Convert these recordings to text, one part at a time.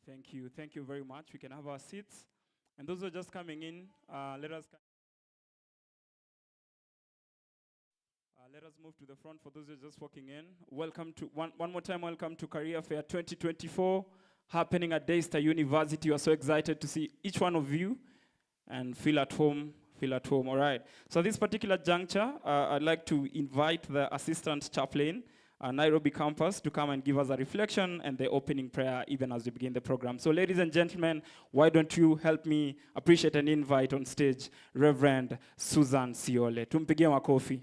Thank you. Thank you very much. We can have our seats. And those who are just coming in, let us move to the front for those who are just walking in. Welcome to, one more time, welcome to Career Fair 2024, happening at Daystar University. We are so excited to see each one of you and feel at home, all right. So at this particular juncture, I'd like to invite the Assistant Chaplain, Nairobi campus, to come and give us a reflection and the opening prayer even as we begin the program. So ladies and gentlemen, why don't you help me appreciate an invite on stage, Reverend Susan Siole. Tumpigie makofi.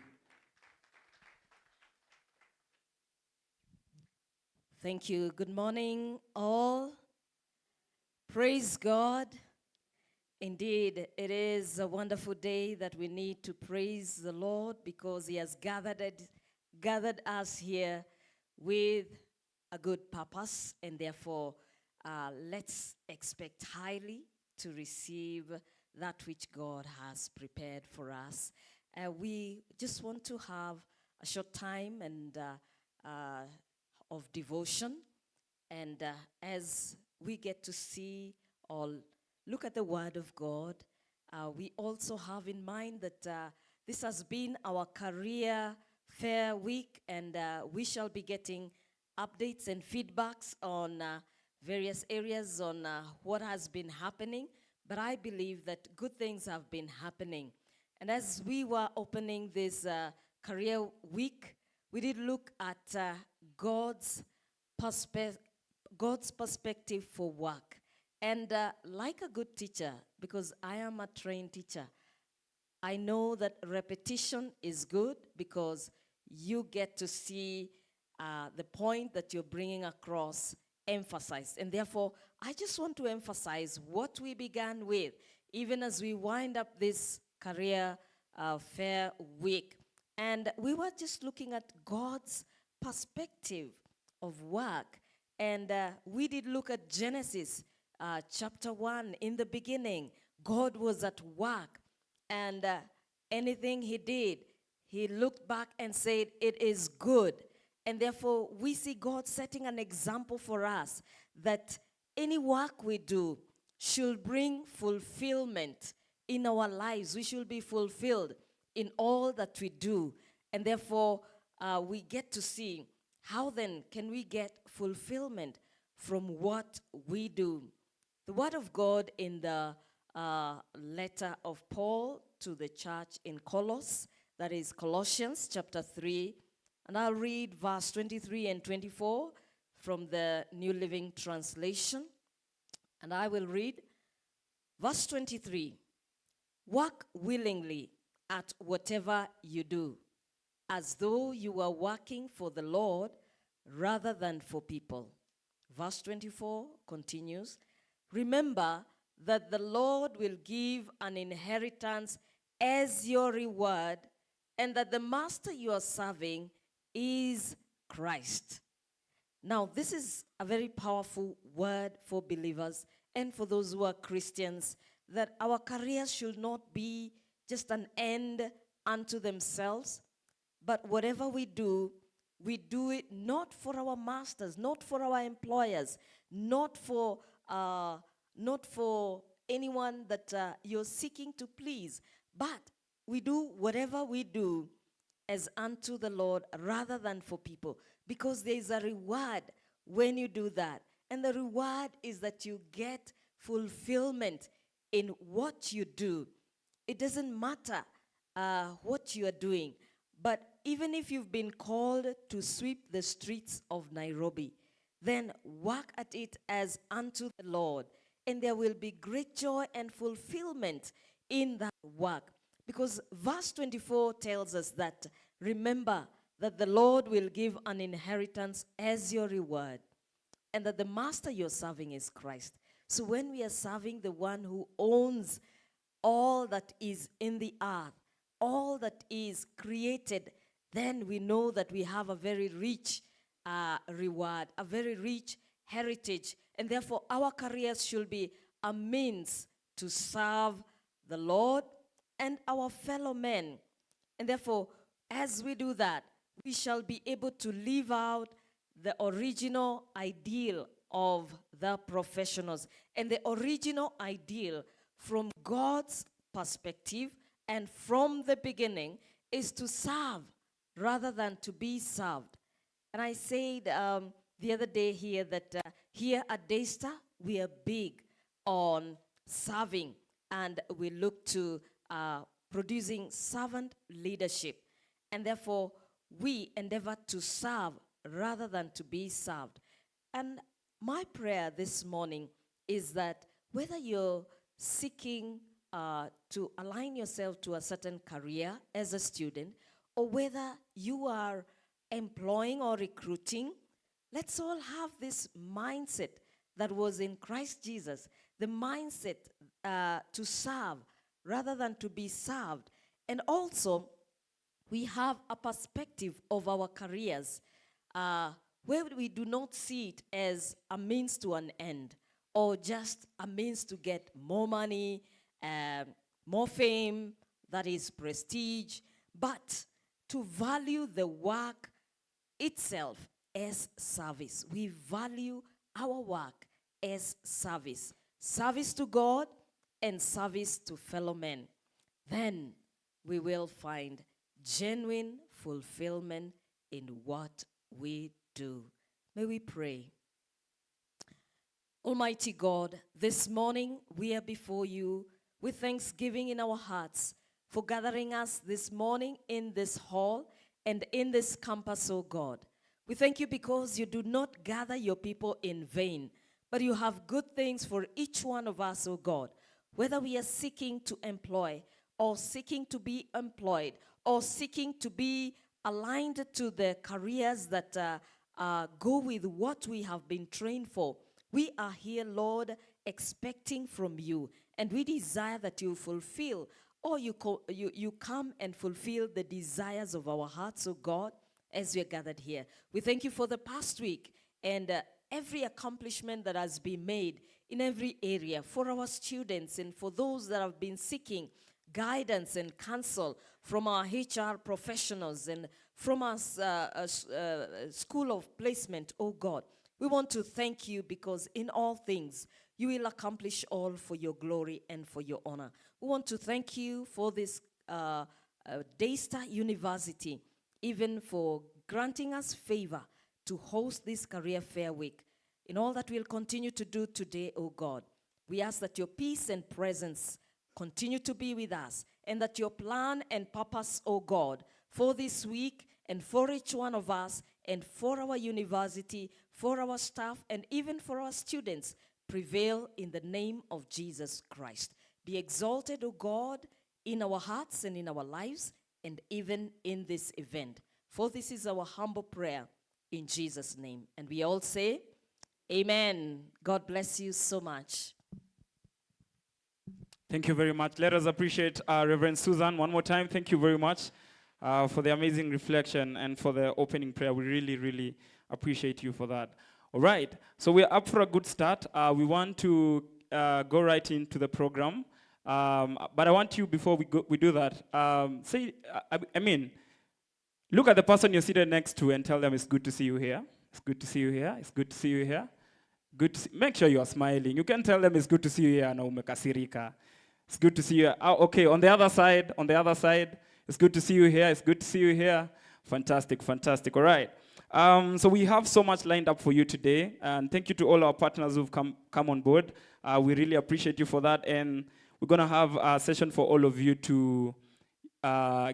Thank you. Good morning, all. Praise God. Indeed, it is a wonderful day that we need to praise the Lord because He has gathered us here with a good purpose, and therefore let's expect highly to receive that which God has prepared for us. We just want to have a short time and of devotion, and as we get to see or look at the Word of God, we also have in mind that this has been our career fair week, and we shall be getting updates and feedbacks on various areas on what has been happening. But I believe that good things have been happening. And as we were opening this career week, we did look at God's perspective for work. And like a good teacher, because I am a trained teacher, I know that repetition is good because you get to see the point that you're bringing across emphasized. And therefore, I just want to emphasize what we began with, even as we wind up this career fair week. And we were just looking at God's perspective of work. And we did look at Genesis chapter 1. In the beginning, God was at work. And anything He did, He looked back and said, it is good. And therefore, we see God setting an example for us that any work we do should bring fulfillment in our lives. We should be fulfilled in all that we do. And therefore, we get to see how then can we get fulfillment from what we do. The Word of God in the letter of Paul to the church in Colossus, that is Colossians chapter 3, and I'll read verse 23 and 24 from the New Living Translation. And I will read verse 23. Work willingly at whatever you do, as though you are working for the Lord rather than for people. Verse 24 continues, remember that the Lord will give an inheritance as your reward, and that the master you are serving is Christ. Now, this is a very powerful word for believers and for those who are Christians, that our careers should not be just an end unto themselves, but whatever we do it not for our masters, not for our employers, not for anyone that you're seeking to please, but we do whatever we do as unto the Lord rather than for people, because there is a reward when you do that. And the reward is that you get fulfillment in what you do. It doesn't matter what you are doing, but even if you've been called to sweep the streets of Nairobi, then work at it as unto the Lord, and there will be great joy and fulfillment in that work. Because verse 24 tells us that, remember that the Lord will give an inheritance as your reward, and that the master you're serving is Christ. So when we are serving the one who owns all that is in the earth, all that is created, then we know that we have a very rich reward, a very rich heritage. And therefore, our careers should be a means to serve the Lord and our fellow men. And therefore, as we do that, we shall be able to live out the original ideal of the professionals. And the original ideal from God's perspective and from the beginning is to serve rather than to be served. And I said the other day here that here at Daystar, we are big on serving, and we look to producing servant leadership. And therefore, we endeavor to serve rather than to be served. And my prayer this morning is that whether you're seeking to align yourself to a certain career as a student, or whether you are employing or recruiting, let's all have this mindset that was in Christ Jesus, the mindset to serve rather than to be served. And also, we have a perspective of our careers where we do not see it as a means to an end or just a means to get more money, more fame, that is prestige, but to value the work itself as service. We value our work as service. Service to God and service to fellow men. Then we will find genuine fulfillment in what we do. May we pray. Almighty God, this morning we are before you with thanksgiving in our hearts for gathering us this morning in this hall and in this campus, oh God. We thank you because you do not gather your people in vain, but you have good things for each one of us, oh God. Whether we are seeking to employ or seeking to be employed or seeking to be aligned to the careers that go with what we have been trained for, we are here, Lord, expecting from you, and we desire that you fulfill, or you come and fulfill the desires of our hearts, oh God, as we are gathered here. We thank you for the past week and every accomplishment that has been made in every area for our students and for those that have been seeking guidance and counsel from our HR professionals and from our school of placement, oh God. We want to thank you because in all things, you will accomplish all for your glory and for your honor. We want to thank you for this Daystar University, even for granting us favor to host this Career Fair Week. In all that we'll continue to do today, oh God, we ask that your peace and presence continue to be with us, and that your plan and purpose, oh God, for this week and for each one of us and for our university, for our staff, and even for our students, prevail in the name of Jesus Christ. Be exalted, O God, in our hearts and in our lives, and even in this event. For this is our humble prayer in Jesus' name. And we all say, amen. God bless you so much. Thank you very much. Let us appreciate Reverend Susan one more time. Thank you very much for the amazing reflection and for the opening prayer. We really, really appreciate you for that. All right, so we're up for a good start. We want to go right into the program. But I want you, before we do that, look at the person you're seated next to and tell them it's good to see you here. It's good to see you here. It's good to see you here. Make sure you are smiling. You can tell them it's good to see you here. Na umekasirika. It's good to see you. Okay, on the other side, it's good to see you here. It's good to see you here. Fantastic, fantastic. All right. So we have so much lined up for you today, and thank you to all our partners who've come on board. We really appreciate you for that, and we're going to have a session for all of you to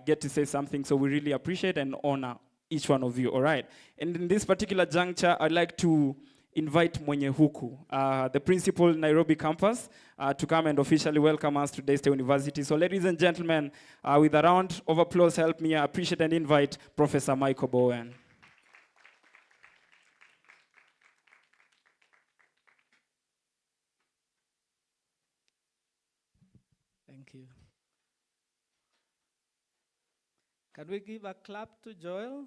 get to say something, so we really appreciate and honor each one of you, all right? And in this particular juncture, I'd like to invite Mwenye Huku, the principal Nairobi campus, to come and officially welcome us to Daystar University. So ladies and gentlemen, with a round of applause, help me appreciate and invite Professor Michael Bowen. Thank you. Can we give a clap to Joel?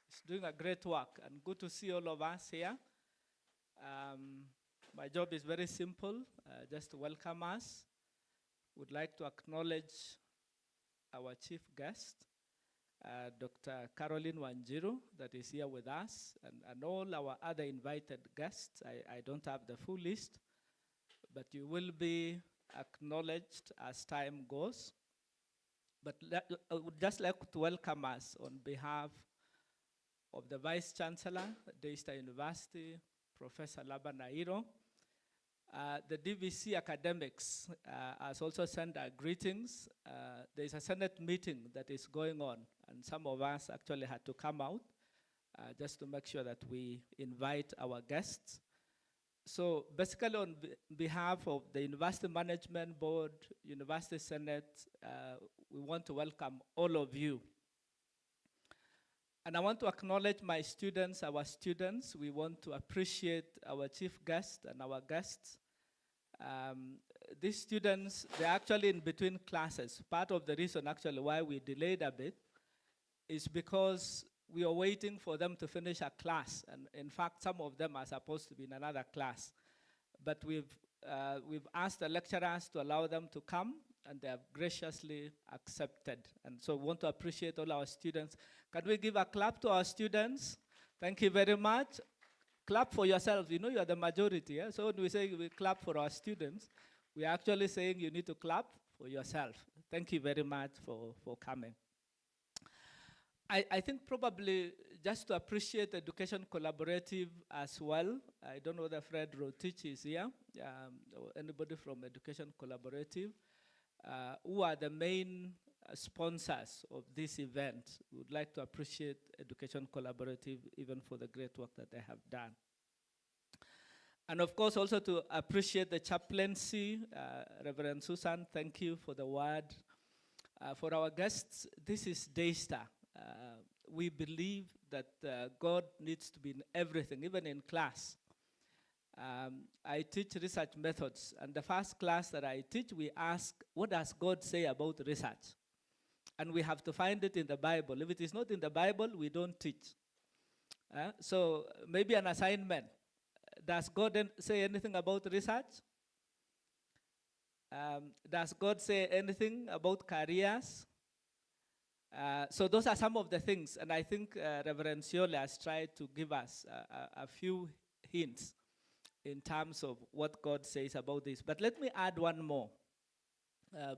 He's doing a great work, and good to see all of us here. My job is very simple, just to welcome us. Would like to acknowledge our chief guest, Dr. Caroline Wanjiru, that is here with us, and all our other invited guests. I don't have the full list, but you will be acknowledged as time goes. But I would just like to welcome us on behalf of the Vice Chancellor, Daystar University, Professor Laban Nairo. The DVC academics has also sent our greetings. There is a Senate meeting that is going on, and some of us actually had to come out just to make sure that we invite our guests. So basically on behalf of the University Management Board, University Senate, we want to welcome all of you. And I want to acknowledge my students, our students. We want to appreciate our chief guest and our guests. These students, they're actually in between classes. Part of the reason actually why we delayed a bit is because we are waiting for them to finish a class. And in fact, some of them are supposed to be in another class. But we've asked the lecturers to allow them to come, and they have graciously accepted. And so we want to appreciate all our students. Can we give a clap to our students? Thank you very much. Clap for yourselves. You know you are the majority. Yeah? So when we say we clap for our students, we are actually saying you need to clap for yourself. Thank you very much for coming. I think probably just to appreciate Education Collaborative as well. I don't know whether Fred Rotich is here, or anybody from Education Collaborative, who are the main sponsors of this event. We would like to appreciate Education Collaborative even for the great work that they have done. And of course also to appreciate the chaplaincy, Reverend Susan, thank you for the word. For our guests, this is Daystar. We believe that God needs to be in everything, even in class. I teach research methods, and the first class that I teach, we ask, what does God say about research? And we have to find it in the Bible. If it is not in the Bible, we don't teach. So maybe an assignment. Does God say anything about research? Does God say anything about careers? So those are some of the things, and I think Reverend Siole has tried to give us a few hints in terms of what God says about this. But let me add one more,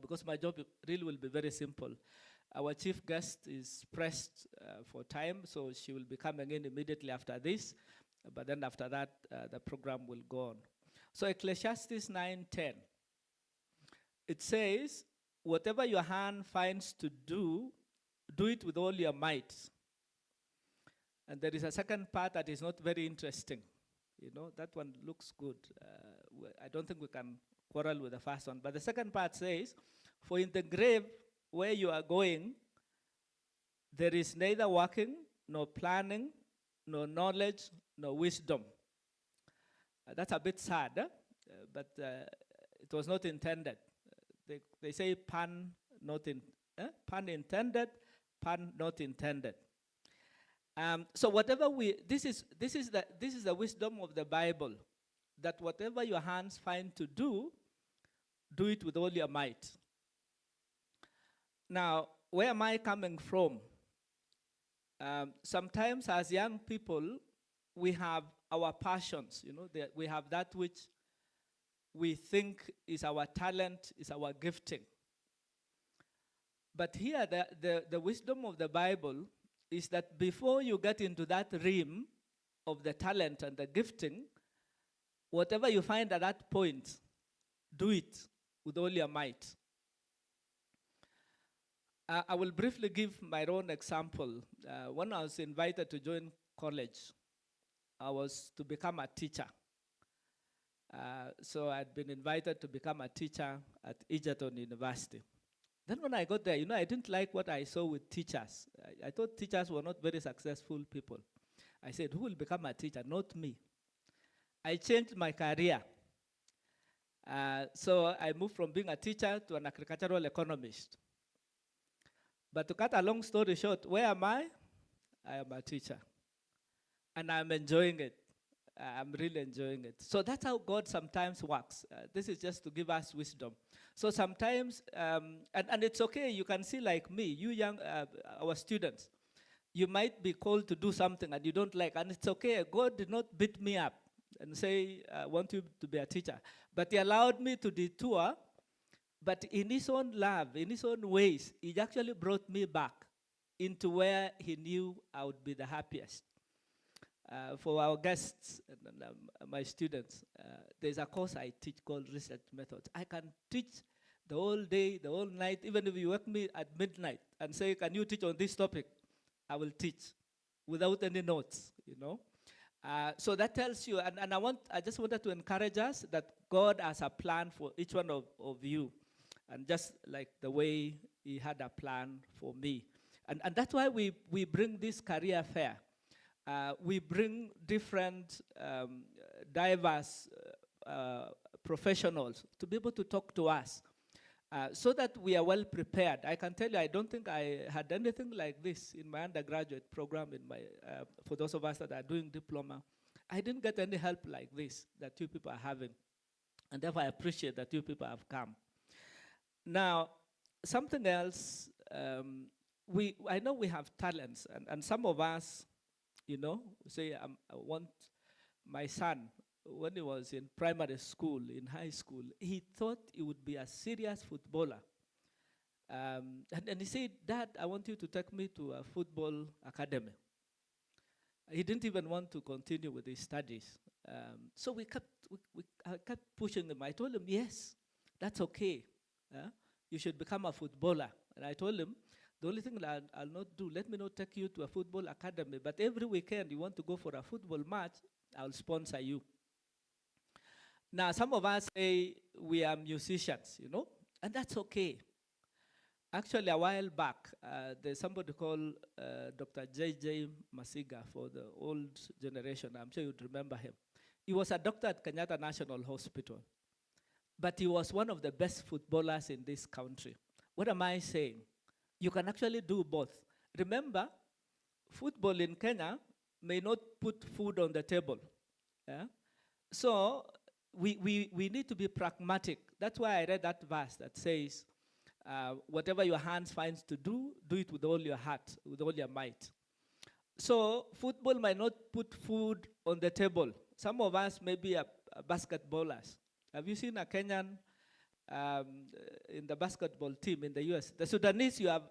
because my job really will be very simple. Our chief guest is pressed for time, so she will be coming in immediately after this, but then after that, the program will go on. So Ecclesiastes 9:10, it says, whatever your hand finds to do, do it with all your might. And there is a second part that is not very interesting. You know, that one looks good. I don't think we can quarrel with the first one. But the second part says, for in the grave where you are going, there is neither working, nor planning, nor knowledge, nor wisdom. That's a bit sad, but it was not intended. They say pun intended, pun not intended. So whatever this is the wisdom of the Bible, that whatever your hands find to do, do it with all your might. Now, where am I coming from? Sometimes as young people, we have our passions, you know, we have that which we think is our talent, is our gifting. But here, the wisdom of the Bible is that before you get into that realm of the talent and the gifting, whatever you find at that point, do it with all your might. I will briefly give my own example. When I was invited to join college, I was to become a teacher. So I'd been invited to become a teacher at Egerton University. Then when I got there, you know, I didn't like what I saw with teachers. I thought teachers were not very successful people. I said, who will become a teacher? Not me. I changed my career. So I moved from being a teacher to an agricultural economist. But to cut a long story short, where am I? I am a teacher. And I'm enjoying it. I'm really enjoying it. So that's how God sometimes works. This is just to give us wisdom. So sometimes, and it's okay, you can see like me, you young, our students, you might be called to do something and you don't like, and it's okay. God did not beat me up and say, I want you to be a teacher. But he allowed me to detour, but in his own love, in his own ways, he actually brought me back into where he knew I would be the happiest. For our guests and my students, there's a course I teach called Research Methods. I can teach the whole day, the whole night. Even if you wake me at midnight and say, can you teach on this topic? I will teach without any notes, you know. So that tells you, and I just wanted to encourage us that God has a plan for each one of you. And just like the way he had a plan for me. And that's why we bring this career fair. We bring different diverse professionals to be able to talk to us so that we are well prepared. I can tell you, I don't think I had anything like this in my undergraduate program. For those of us that are doing diploma, I didn't get any help like this that you people are having. And therefore, I appreciate that you people have come. Now, something else, I know we have talents, and some of us, you know, say, I want my son, when he was in primary school, in high school, he thought he would be a serious footballer. And he said, Dad, I want you to take me to a football academy. He didn't even want to continue with his studies. So I kept pushing him. I told him, yes, that's okay. You should become a footballer. And I told him, the only thing that I'll not do, let me not take you to a football academy, but every weekend you want to go for a football match, I'll sponsor you. Now, some of us say we are musicians, you know, and that's okay. Actually, a while back, there's somebody called Dr. J.J. Masiga for the old generation. I'm sure you'd remember him. He was a doctor at Kenyatta National Hospital, but he was one of the best footballers in this country. What am I saying? You can actually do both. Remember, football in Kenya may not put food on the table. Yeah? So we need to be pragmatic. That's why I read that verse that says, whatever your hands finds to do, do it with all your heart, with all your might. So football might not put food on the table. Some of us may be basketballers. Have you seen a Kenyan in the basketball team in the US? The Sudanese, you have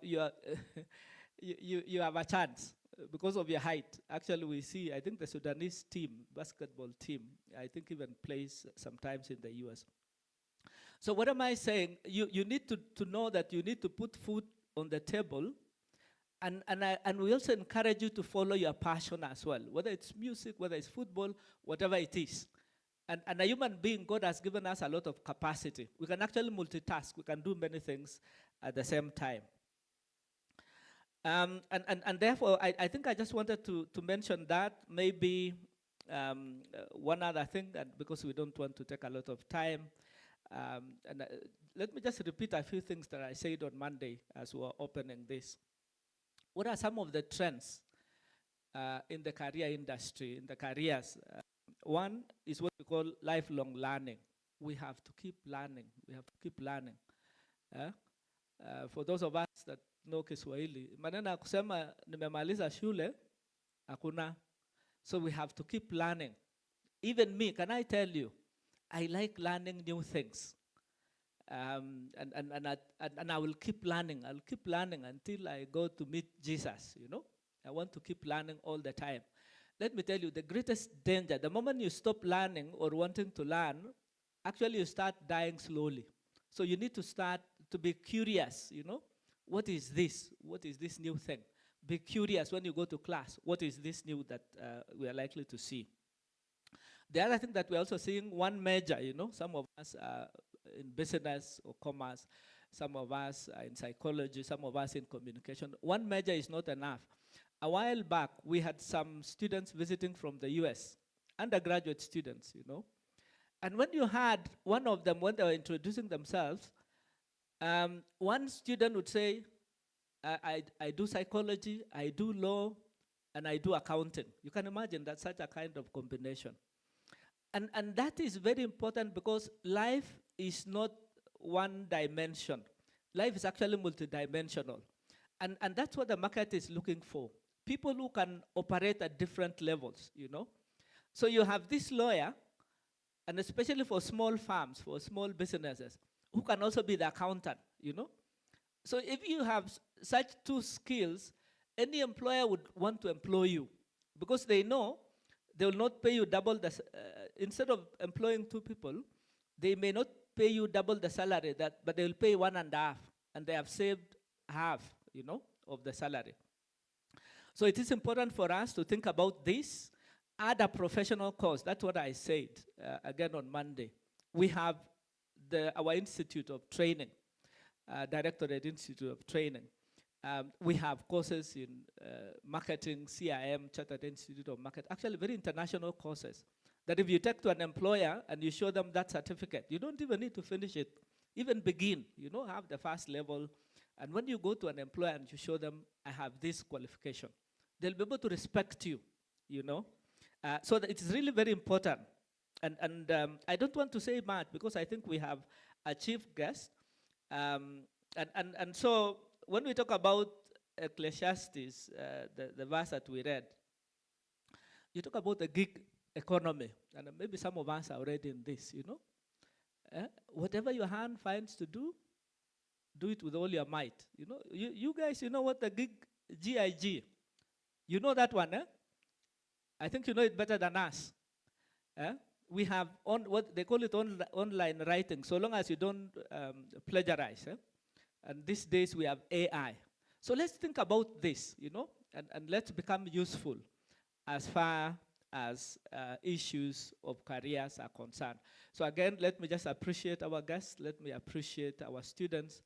a chance because of your height. Actually, we see, I think the Sudanese team, basketball team, I think even plays sometimes in the US. So what am I saying? You need to know that you need to put food on the table, and we also encourage you to follow your passion as well, whether it's music, whether it's football, whatever it is. And a human being, God has given us a lot of capacity. We can actually multitask. We can do many things at the same time. And therefore, I think I just wanted to mention that. Maybe one other thing, and because we don't want to take a lot of time, let me just repeat a few things that I said on Monday as we were opening this. What are some of the trends in the career industry, in the careers? One is what we call lifelong learning. We have to keep learning. We have to keep learning. For those of us that know Kiswahili, maneno ya kusema nimemaliza shule, hakuna. So we have to keep learning. Even me, can I tell you, I like learning new things. And I will keep learning. I'll keep learning until I go to meet Jesus, you know. I want to keep learning all the time. Let me tell you, the greatest danger, the moment you stop learning or wanting to learn, actually you start dying slowly. So you need to start to be curious, you know. What is this? What is this new thing? Be curious when you go to class. What is this new that we are likely to see? The other thing that we're also seeing, one major, you know, some of us are in business or commerce, some of us are in psychology, some of us in communication. One major is not enough. A while back, we had some students visiting from the US, undergraduate students, you know. And when you had one of them, when they were introducing themselves, one student would say, I do psychology, I do law, and I do accounting. You can imagine that's such a kind of combination. And that is very important because life is not one dimension. Life is actually multidimensional. And that's what the market is looking for. People who can operate at different levels, you know. So you have this lawyer, and especially for small farms, for small businesses, who can also be the accountant, you know. So if you have such two skills, any employer would want to employ you because they know they will not pay you double the, instead of employing two people, they may not pay you double the salary, but they will pay 1.5, and they have saved half, you know, of the salary. So it is important for us to think about this, add a professional course. That's what I said again on Monday. We have our Institute of Training, Directorate Institute of Training. We have courses in marketing, CIM, Chartered Institute of Market, actually very international courses that if you take to an employer and you show them that certificate, you don't even need to finish it, even begin, you know, have the first level. And when you go to an employer and you show them, I have this qualification, they'll be able to respect you, you know. So that it's really very important. And I don't want to say much because I think we have a chief guest. And so when we talk about Ecclesiastes, the verse that we read, you talk about the gig economy. And maybe some of us are already in this, you know. Whatever your hand finds to do it with all your might. You know, you guys, you know what the GIG, you know that one, eh? I think you know it better than us. We have what they call it online writing, so long as you don't plagiarize. And these days we have AI. So let's think about this, you know, and let's become useful as far as issues of careers are concerned. So again, let me just appreciate our guests. Let me appreciate our students.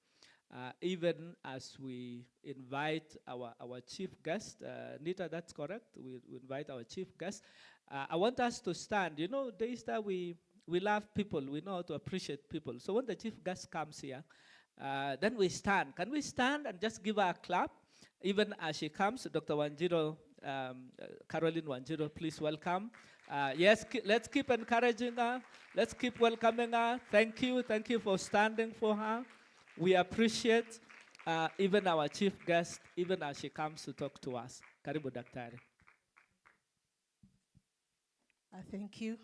Even as we invite our chief guest, Nita, that's correct. We invite our chief guest. I want us to stand. You know, Daystar, we love people. We know how to appreciate people. So when the chief guest comes here, then we stand. Can we stand and just give her a clap? Even as she comes, Dr. Wanjiro, Caroline Wanjiro, please welcome. Yes, let's keep encouraging her. Let's keep welcoming her. Thank you. Thank you for standing for her. We appreciate even our chief guest, even as she comes to talk to us. Karibu Daktari. Thank you.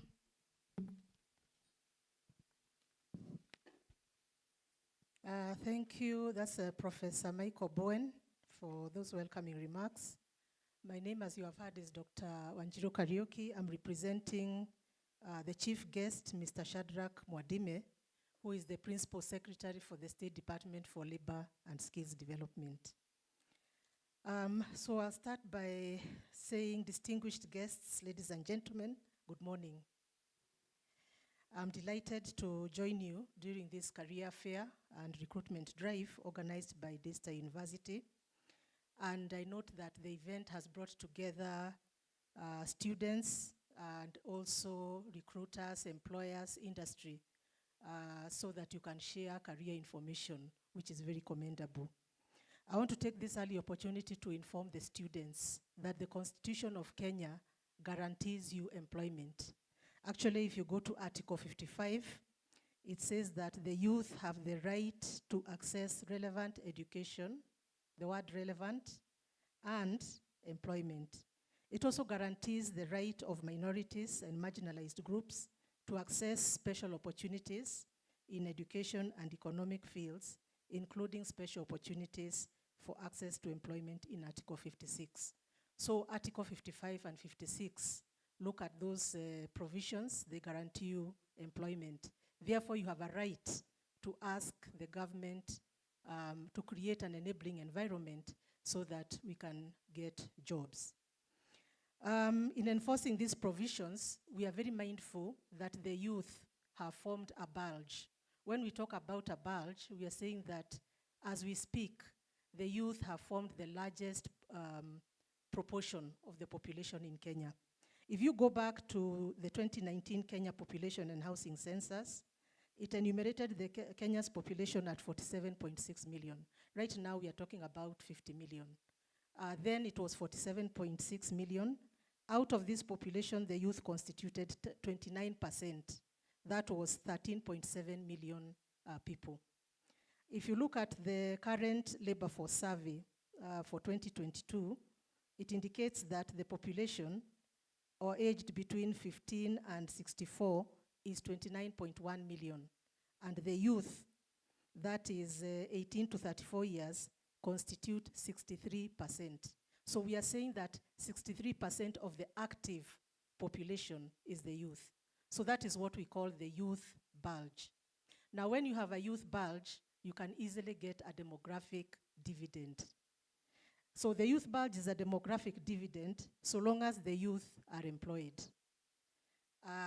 Thank you. That's Professor Michael Bowen for those welcoming remarks. My name, as you have heard, is Dr. Wanjiro Kariuki. I'm representing the chief guest, Mr. Shadrach Mwadime, who is the Principal Secretary for the State Department for Labor and Skills Development. So I'll start by saying, distinguished guests, ladies and gentlemen, good morning. I'm delighted to join you during this career fair and recruitment drive organized by Daystar University. And I note that the event has brought together students and also recruiters, employers, industry, so that you can share career information, which is very commendable. I want to take this early opportunity to inform the students that the Constitution of Kenya guarantees you employment. Actually, if you go to Article 55, it says that the youth have the right to access relevant education, the word relevant, and employment. It also guarantees the right of minorities and marginalized groups to access special opportunities in education and economic fields, including special opportunities for access to employment in Article 56. So Article 55 and 56 look at those provisions. They guarantee you employment. Therefore, you have a right to ask the government to create an enabling environment so that we can get jobs. In enforcing these provisions, we are very mindful that the youth have formed a bulge. When we talk about a bulge, we are saying that as we speak, the youth have formed the largest proportion of the population in Kenya. If you go back to the 2019 Kenya Population and Housing Census, it enumerated Kenya's population at 47.6 million. Right now, we are talking about 50 million. Then it was 47.6 million, Out of this population, the youth constituted 29%. That was 13.7 million people. If you look at the current labor force survey for 2022, it indicates that the population, or aged between 15 and 64, is 29.1 million. And the youth, that is 18 to 34 years, constitute 63%. So we are saying that 63% of the active population is the youth. So that is what we call the youth bulge. Now, when you have a youth bulge, you can easily get a demographic dividend. So the youth bulge is a demographic dividend so long as the youth are employed.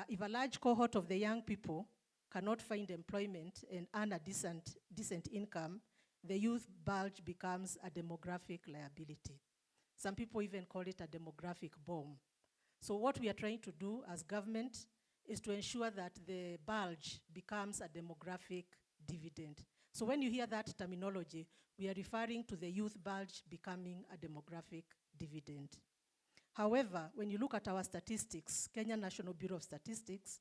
If a large cohort of the young people cannot find employment and earn a decent income, the youth bulge becomes a demographic liability. Some people even call it a demographic bomb. So what we are trying to do as government is to ensure that the bulge becomes a demographic dividend. So when you hear that terminology, we are referring to the youth bulge becoming a demographic dividend. However, when you look at our statistics, Kenya National Bureau of Statistics,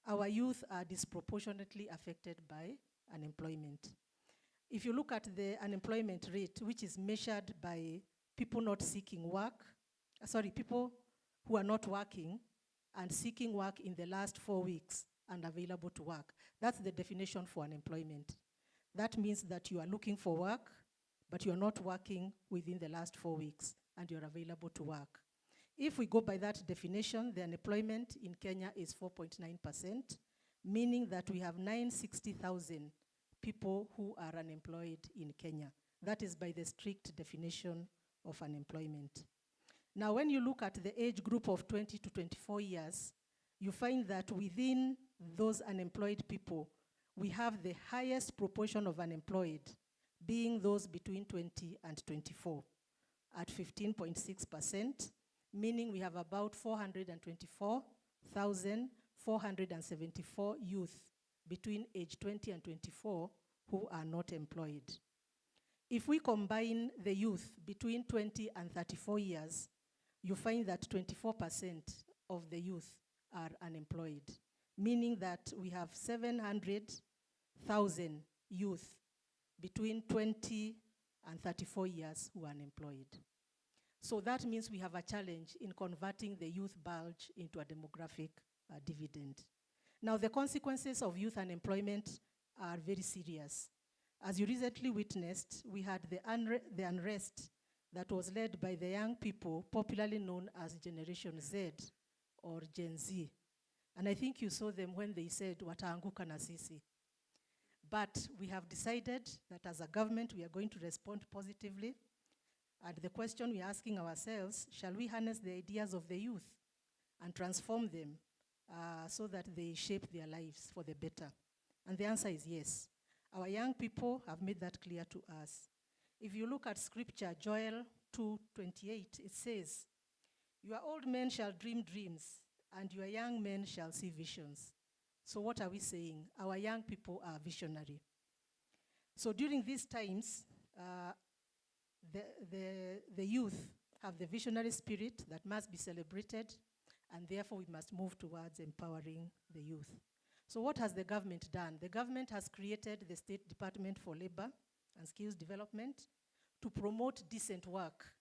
our youth are disproportionately affected by unemployment. If you look at the unemployment rate, which is measured by people not seeking work, people who are not working and seeking work in the last 4 weeks and available to work. That's the definition for unemployment. That means that you are looking for work, but you are not working within the last 4 weeks and you're available to work. If we go by that definition, the unemployment in Kenya is 4.9%, meaning that we have 960,000 people who are unemployed in Kenya. That is by the strict definition of unemployment. Now, when you look at the age group of 20 to 24 years, you find that within those unemployed people, we have the highest proportion of unemployed, being those between 20 and 24, at 15.6%, meaning we have about 424,474 youth between age 20 and 24 who are not employed. If we combine the youth between 20 and 34 years, you find that 24% of the youth are unemployed, meaning that we have 700,000 youth between 20 and 34 years who are unemployed. So that means we have a challenge in converting the youth bulge into a demographic dividend. Now, the consequences of youth unemployment are very serious. As you recently witnessed, we had the unrest that was led by the young people, popularly known as Generation Z or Gen Z. And I think you saw them when they said, "Wataanguka na sisi." But we have decided that as a government, we are going to respond positively. And the question we are asking ourselves, shall we harness the ideas of the youth and transform them so that they shape their lives for the better? And the answer is yes. Our young people have made that clear to us. If you look at scripture, Joel 2:28, it says, "Your old men shall dream dreams, and your young men shall see visions." So what are we saying? Our young people are visionary. So during these times, the youth have the visionary spirit that must be celebrated, and therefore we must move towards empowering the youth. So what has the government done? The government has created the State Department for Labor and Skills Development to promote decent work,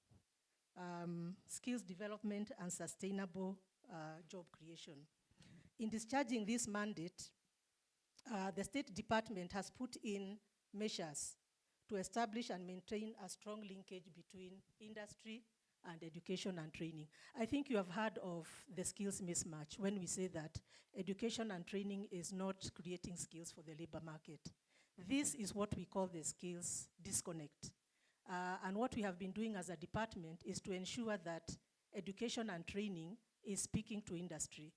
skills development, and sustainable job creation. In discharging this mandate, the State Department has put in measures to establish and maintain a strong linkage between industry and education and training. I think you have heard of the skills mismatch when we say that education and training is not creating skills for the labor market. This is what we call the skills disconnect. And what we have been doing as a department is to ensure that education and training is speaking to industry.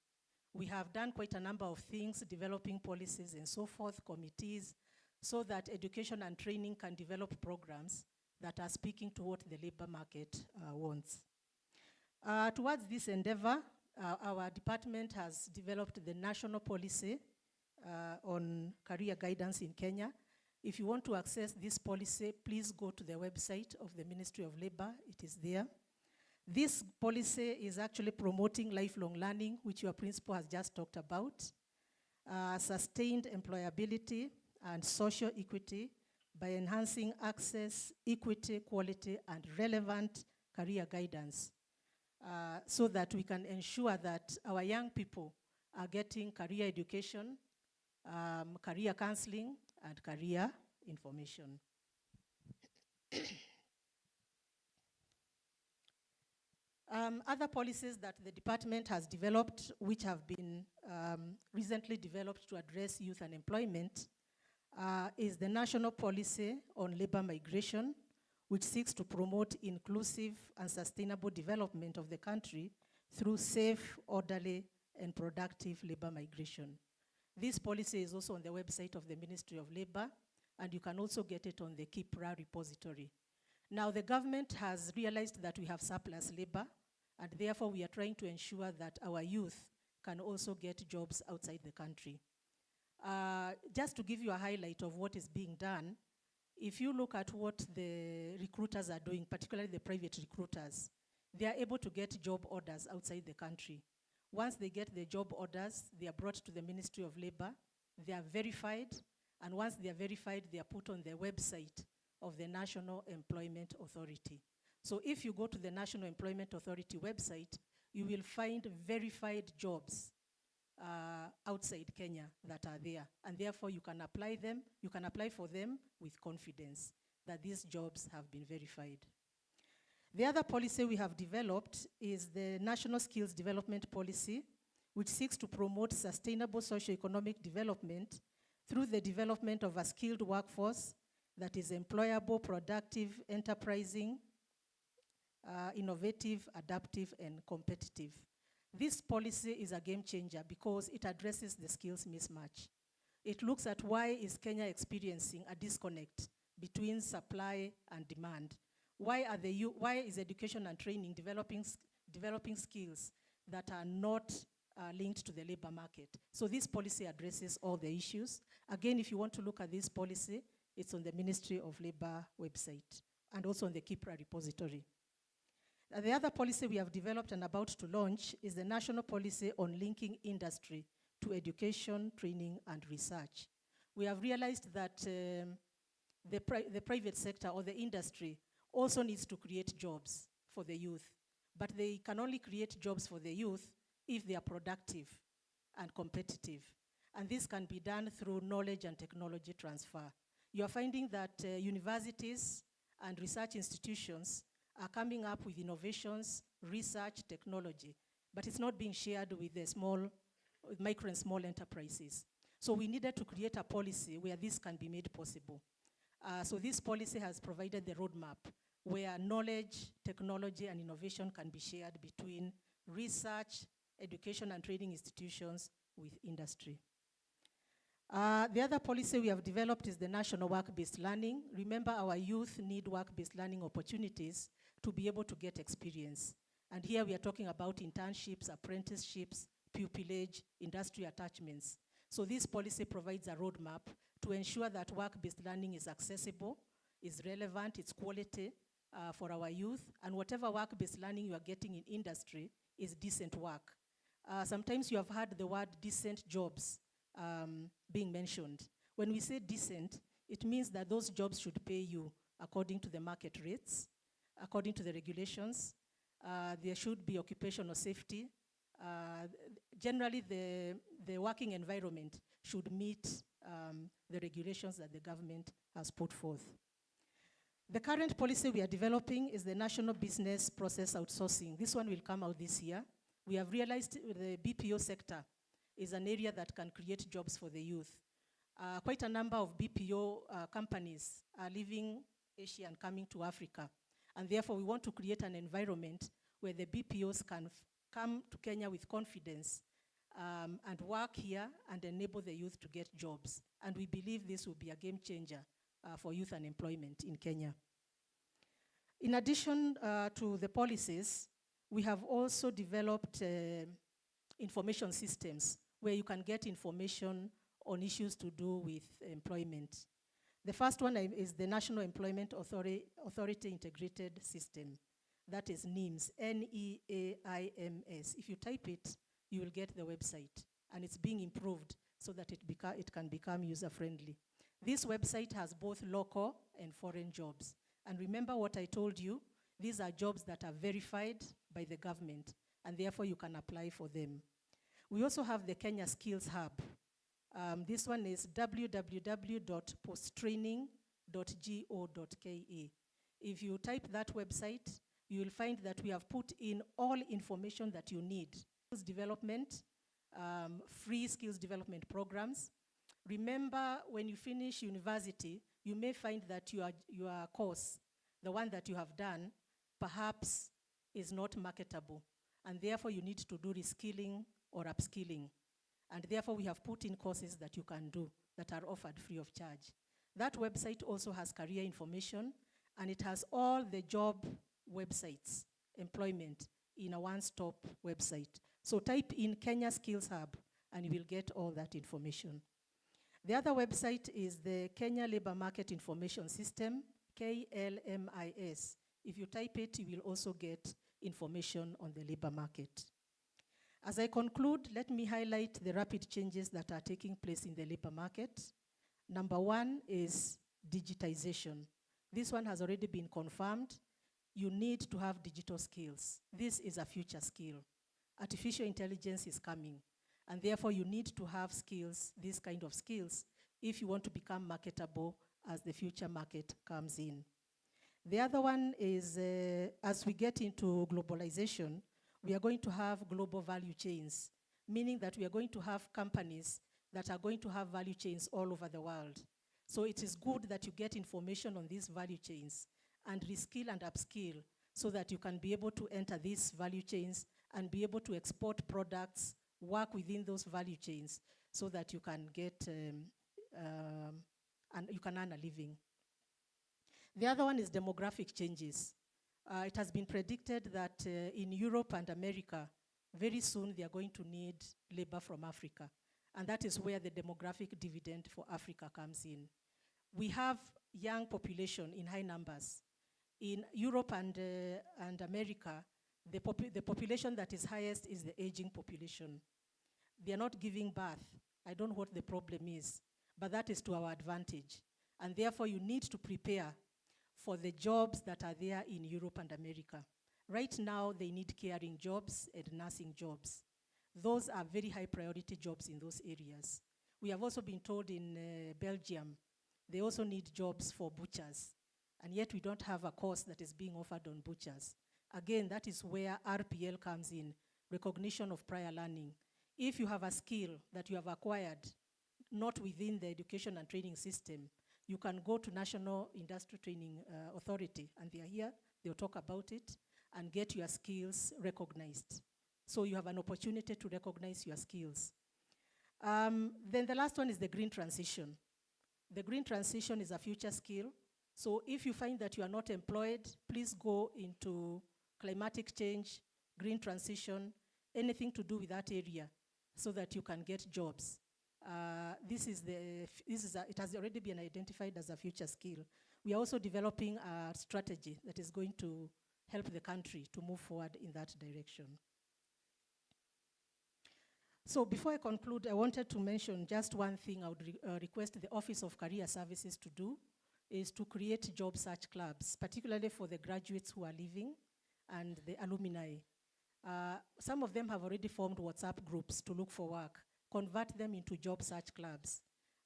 We have done quite a number of things, developing policies and so forth, committees, so that education and training can develop programs that are speaking to what the labor market wants. Towards this endeavor, our department has developed the national policy on career guidance in Kenya. If you want to access this policy, please go to the website of the Ministry of Labor. It is there. This policy is actually promoting lifelong learning, which your principal has just talked about, sustained employability and social equity by enhancing access, equity, quality, and relevant career guidance, so that we can ensure that our young people are getting career education, career counseling, and career information. Other policies that the department has developed, which have been recently developed to address youth unemployment, is the National Policy on Labor Migration, which seeks to promote inclusive and sustainable development of the country through safe, orderly, and productive labor migration. This policy is also on the website of the Ministry of Labor, and you can also get it on the KIPRA repository. Now, the government has realized that we have surplus labor, and therefore we are trying to ensure that our youth can also get jobs outside the country. Just to give you a highlight of what is being done, if you look at what the recruiters are doing, particularly the private recruiters, they are able to get job orders outside the country. Once they get the job orders, they are brought to the Ministry of Labor, they are verified, and once they are verified, they are put on the website of the National Employment Authority. So if you go to the National Employment Authority website, you will find verified jobs outside Kenya that are there, and therefore you can apply for them with confidence that these jobs have been verified. The other policy we have developed is the National Skills Development Policy, which seeks to promote sustainable socio-economic development through the development of a skilled workforce that is employable, productive, enterprising, innovative, adaptive, and competitive. This policy is a game changer because it addresses the skills mismatch. It looks at why is Kenya experiencing a disconnect between supply and demand. Why is education and training developing skills that are not linked to the labor market? So this policy addresses all the issues. Again, if you want to look at this policy, it's on the Ministry of Labor website and also on the KIPRA repository. The other policy we have developed and about to launch is the National Policy on Linking Industry to Education, Training, and Research. We have realized that the private sector or the industry also needs to create jobs for the youth, but they can only create jobs for the youth if they are productive and competitive. And this can be done through knowledge and technology transfer. You are finding that universities and research institutions are coming up with innovations, research, technology, but it's not being shared with the micro and small enterprises. So we needed to create a policy where this can be made possible. So this policy has provided the roadmap where knowledge, technology, and innovation can be shared between research, education, and training institutions with industry. The other policy we have developed is the National Work-Based Learning. Remember, our youth need work-based learning opportunities to be able to get experience. And here we are talking about internships, apprenticeships, pupillage, industry attachments. So this policy provides a roadmap to ensure that work-based learning is accessible, is relevant, it's quality for our youth, and whatever work-based learning you are getting in industry is decent work. Sometimes you have heard the word decent jobs being mentioned. When we say decent, it means that those jobs should pay you according to the market rates, according to the regulations. There should be occupational safety. Generally, the working environment should meet the regulations that the government has put forth. The current policy we are developing is the National Business Process Outsourcing. This one will come out this year. We have realized the BPO sector is an area that can create jobs for the youth. Quite a number of BPO companies are leaving Asia and coming to Africa. And therefore, we want to create an environment where the BPOs can come to Kenya with confidence and work here and enable the youth to get jobs. And we believe this will be a game changer for youth unemployment in Kenya. In addition to the policies, we have also developed information systems where you can get information on issues to do with employment. The first one is the National Employment Authority Integrated System. That is NEAMS, NEAIMS. If you type it, you will get the website. And it's being improved so that it can become user-friendly. This website has both local and foreign jobs. And remember what I told you, these are jobs that are verified by the government, and therefore you can apply for them. We also have the Kenya Skills Hub. This one is www.posttraining.go.ke. If you type that website, you will find that we have put in all information that you need. Skills development, free skills development programs. Remember, when you finish university, you may find that your course, the one that you have done, perhaps is not marketable. And therefore, you need to do reskilling or upskilling. And therefore, we have put in courses that you can do that are offered free of charge. That website also has career information, and it has all the job websites, employment, in a one-stop website. So type in Kenya Skills Hub, and you will get all that information. The other website is the Kenya Labor Market Information System, KLMIS. If you type it, you will also get information on the labor market. As I conclude, let me highlight the rapid changes that are taking place in the labor market. Number one is digitization. This one has already been confirmed. You need to have digital skills. This is a future skill. Artificial intelligence is coming, and therefore you need to have skills, these kind of skills, if you want to become marketable as the future market comes in. The other one is, as we get into globalization, we are going to have global value chains, meaning that we are going to have companies that are going to have value chains all over the world. So it is good that you get information on these value chains and reskill and upskill so that you can be able to enter these value chains and be able to export products, work within those value chains so that you can get, and you can earn a living. The other one is demographic changes. It has been predicted that in Europe and America, very soon they are going to need labor from Africa. And that is where the demographic dividend for Africa comes in. We have young population in high numbers. In Europe and America, the population that is highest is the aging population. They are not giving birth. I don't know what the problem is, but that is to our advantage. And therefore, you need to prepare for the jobs that are there in Europe and America. Right now, they need caring jobs and nursing jobs. Those are very high priority jobs in those areas. We have also been told in Belgium, they also need jobs for butchers. And yet we don't have a course that is being offered on butchers. Again, that is where RPL comes in, recognition of prior learning. If you have a skill that you have acquired, not within the education and training system, you can go to National Industrial Training Authority, and they are here, they'll talk about it, and get your skills recognized. So you have an opportunity to recognize your skills. Then the last one is the green transition. The green transition is a future skill. So if you find that you are not employed, please go into climatic change, green transition, anything to do with that area so that you can get jobs. It has already been identified as a future skill. We are also developing a strategy that is going to help the country to move forward in that direction. So before I conclude, I wanted to mention just one thing I would request the Office of Career Services to do is to create job search clubs, particularly for the graduates who are leaving and the alumni. Some of them have already formed WhatsApp groups to look for work. Convert them into job search clubs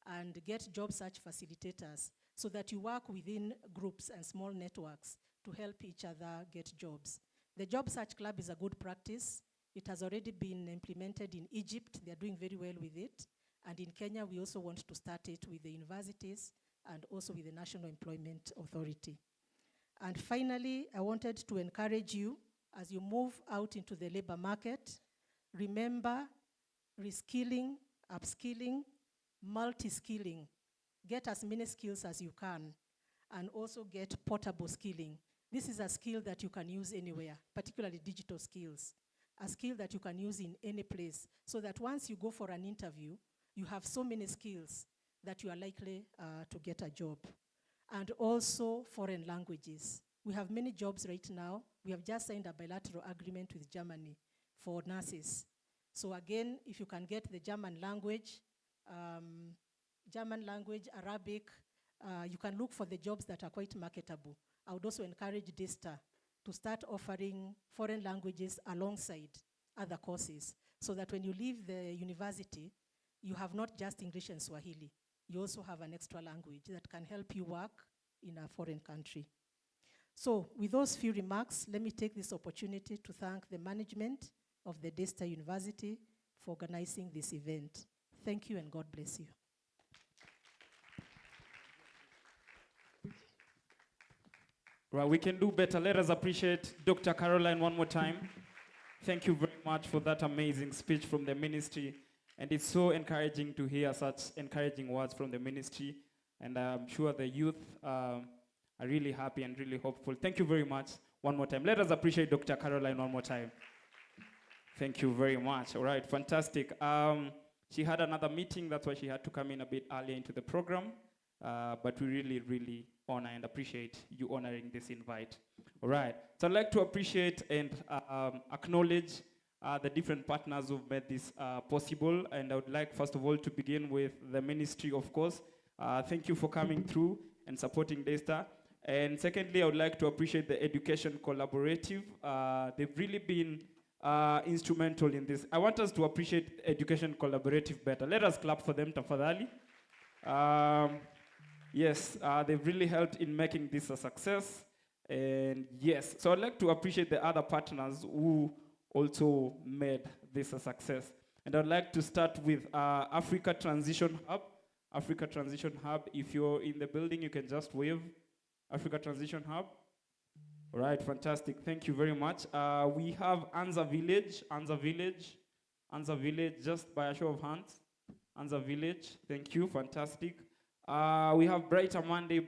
and get job search facilitators so that you work within groups and small networks to help each other get jobs. The job search club is a good practice. It has already been implemented in Egypt. They are doing very well with it. And in Kenya, we also want to start it with the universities and also with the National Employment Authority. And finally, I wanted to encourage you as you move out into the labor market, remember reskilling, upskilling, multi-skilling. Get as many skills as you can, and also get portable skilling. This is a skill that you can use anywhere, particularly digital skills. A skill that you can use in any place, so that once you go for an interview, you have so many skills that you are likely to get a job. And also foreign languages. We have many jobs right now We have just signed a bilateral agreement with Germany for nurses. So again, if you can get the German language, Arabic, you can look for the jobs that are quite marketable. I would also encourage Daystar to start offering foreign languages alongside other courses, so that when you leave the university, you have not just English and Swahili. You also have an extra language that can help you work in a foreign country. So with those few remarks, let me take this opportunity to thank the management of the Daystar University for organizing this event. Thank you and God bless you. Right, we can do better. Let us appreciate Dr. Caroline one more time. Thank you very much for that amazing speech from the ministry. And it's so encouraging to hear such encouraging words from the ministry. And I'm sure the youth are really happy and really hopeful. Thank you very much one more time. Let us appreciate Dr. Caroline one more time. Thank you very much. All right, fantastic. She had another meeting. That's why she had to come in a bit earlier into the program. But we really, really honor and appreciate you honoring this invite. All right. So I'd like to appreciate and acknowledge the different partners who've made this possible. And I would like, first of all, to begin with the ministry, of course. Thank you for coming through and supporting Daystar. And secondly, I would like to appreciate the Education Collaborative. They've really been instrumental in this. I want us to appreciate Education Collaborative better. Let us clap for them, tafadhali. Yes, they've really helped in making this a success. And yes, so I'd like to appreciate the other partners who also made this a success. And I'd like to start with Africa Transition Hub. Africa Transition Hub, if you're in the building, you can just wave. Africa Transition Hub. All right, fantastic. Thank you very much. We have Anza Village, just by a show of hands. Anza Village, thank you, fantastic. We have Brighter Monday.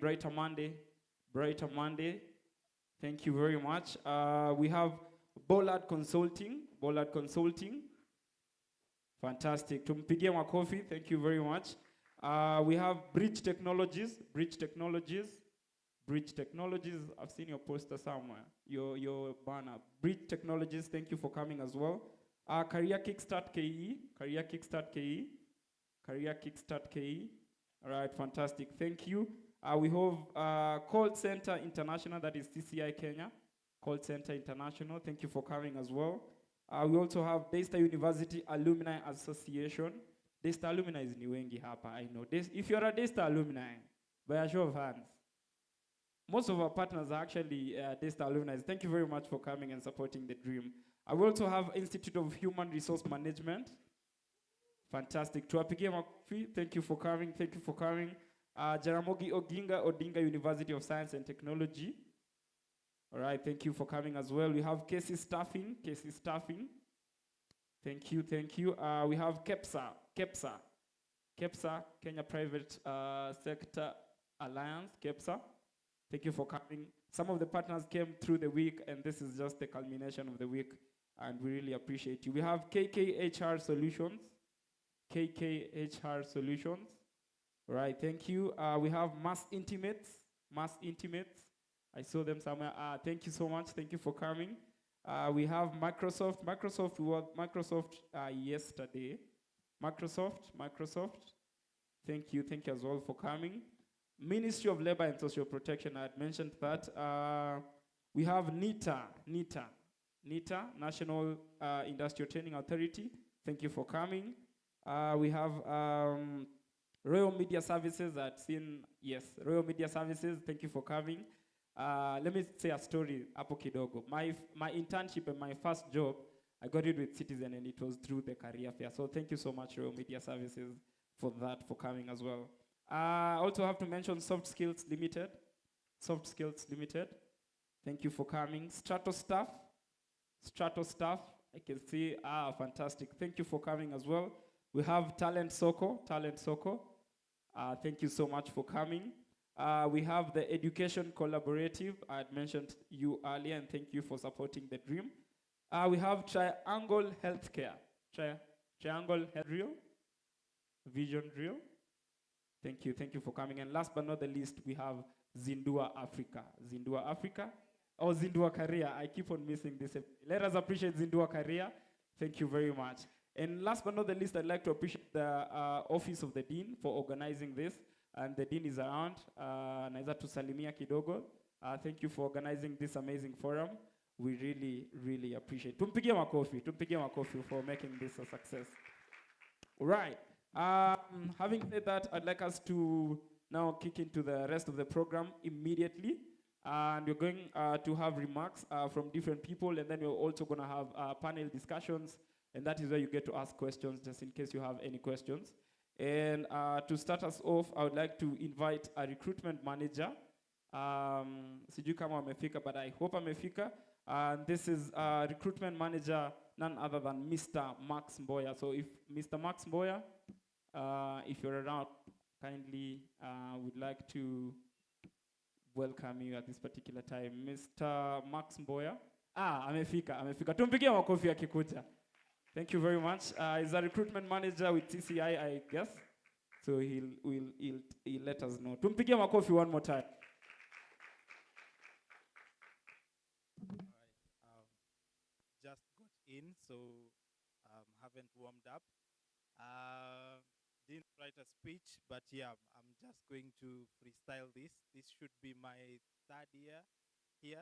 Thank you very much. We have Bollard Consulting. Fantastic. Tumpigie makofi, thank you very much. We have Bridge Technologies. I've seen your poster somewhere, your banner. Bridge Technologies, thank you for coming as well. Career Kickstart KE. All right, fantastic. Thank you. We have Call Center International, that is CCI Kenya. Call Center International, thank you for coming as well. We also have Daystar University Alumni Association. Daystar alumni is ni wengi hapa, I know. If you're a Daystar alumni, by a show of hands. Most of our partners are actually Daystar alumni. Thank you very much for coming and supporting the dream. I will also have Institute of Human Resource Management. Fantastic. Tuwapigie makofi. Thank you for coming. Jaramogi Odinga University of Science and Technology. All right, thank you for coming as well. We have KC Staffing. Thank you. We have KEPSA, Kenya Private Sector Alliance, KEPSA. Thank you for coming. Some of the partners came through the week, and this is just the culmination of the week, and we really appreciate you. We have KKHR Solutions. All right, thank you. We have Mass Intimates. I saw them somewhere. Thank you so much. Thank you for coming. We have Microsoft. Microsoft yesterday. Microsoft. Thank you as well for coming. Ministry of Labor and Social Protection, I had mentioned that. We have NITA, National Industrial Training Authority. Thank you for coming. We have Royal Media Services. Royal Media Services. Thank you for coming. Let me say a story, hapo kidogo. My internship and my first job, I got it with Citizen, and it was through the career fair. So thank you so much, Royal Media Services, for coming as well. I also have to mention Soft Skills Limited. Thank you for coming. Strato staff. I can see, fantastic. Thank you for coming as well. We have Talent Soko. Thank you so much for coming. We have the Education Collaborative. I had mentioned you earlier, and thank you for supporting the dream. We have Triangle Healthcare. Triangle Health Real. Vision Real. Thank you for coming. And last but not the least, we have Zindua Africa. Oh, Zindua Career. I keep on missing this. Let us appreciate Zindua Career. Thank you very much. And last but not the least, I'd like to appreciate the Office of the Dean for organizing this. And the Dean is around. Naweza tusalimia kidogo. Thank you for organizing this amazing forum. We really, really appreciate. Tumpigie makofi for making this a success. All right. Having said that, I'd like us to now kick into the rest of the program immediately. And we're going to have remarks from different people, and then we're also going to have panel discussions, and that is where you get to ask questions, just in case you have any questions. And to start us off, I would like to invite a recruitment manager. Sijui kama amefika, but I hope amefika. And this is recruitment manager, none other than Mr. Max Mboya. So if Mr. Max Mboya, if you're around, kindly would like to welcome you at this particular time. Mr. Max Mboya. Amefika. Tumpigie makofi akikuja. Thank you very much. He's a recruitment manager with TCI, I guess. So he'll let us know. Tumpigie makofi one more time. Just got in, so haven't warmed up. Didn't write a speech, but yeah, I'm just going to freestyle this. This should be my third year here.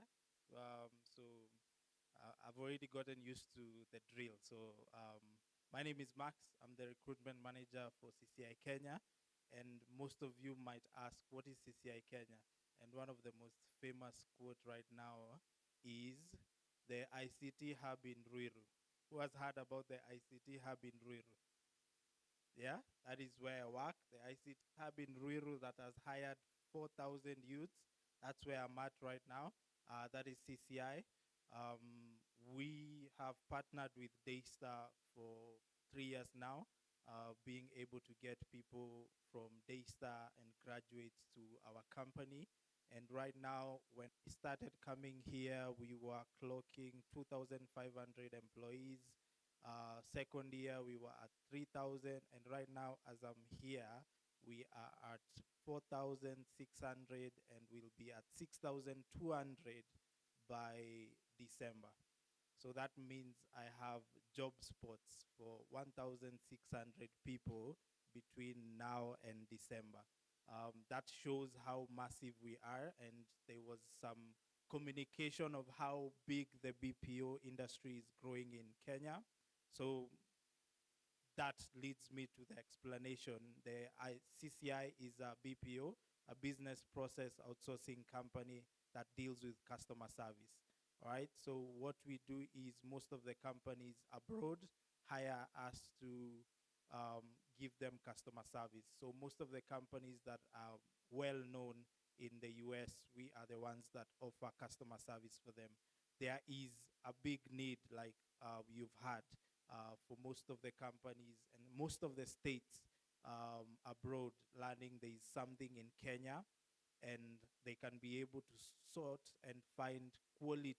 I've already gotten used to the drill. So my name is Max. I'm the recruitment manager for CCI Kenya. And most of you might ask, what is CCI Kenya? And one of the most famous quote right now is the ICT hub in Ruiru. Who has heard about the ICT hub in Ruiru? Yeah, that is where I work. The ICT hub in Ruiru that has hired 4,000 youths. That's where I'm at right now. That is CCI. We have partnered with Daystar for 3 years now, being able to get people from Daystar and graduates to our company. And right now, when we started coming here, we were clocking 2,500 employees. Second year, we were at 3,000. And right now, as I'm here, we are at 4,600 and we'll be at 6,200 by December. So that means I have job spots for 1,600 people between now and December. That shows how massive we are, and there was some communication of how big the BPO industry is growing in Kenya. So that leads me to the explanation. The CCI is a BPO, a business process outsourcing company that deals with customer service. All right, so what we do is most of the companies abroad hire us to give them customer service. So most of the companies that are well known in the US, we are the ones that offer customer service for them. There is a big need, like you've had, for most of the companies and most of the states abroad learning there is something in Kenya, and they can be able to sort and find very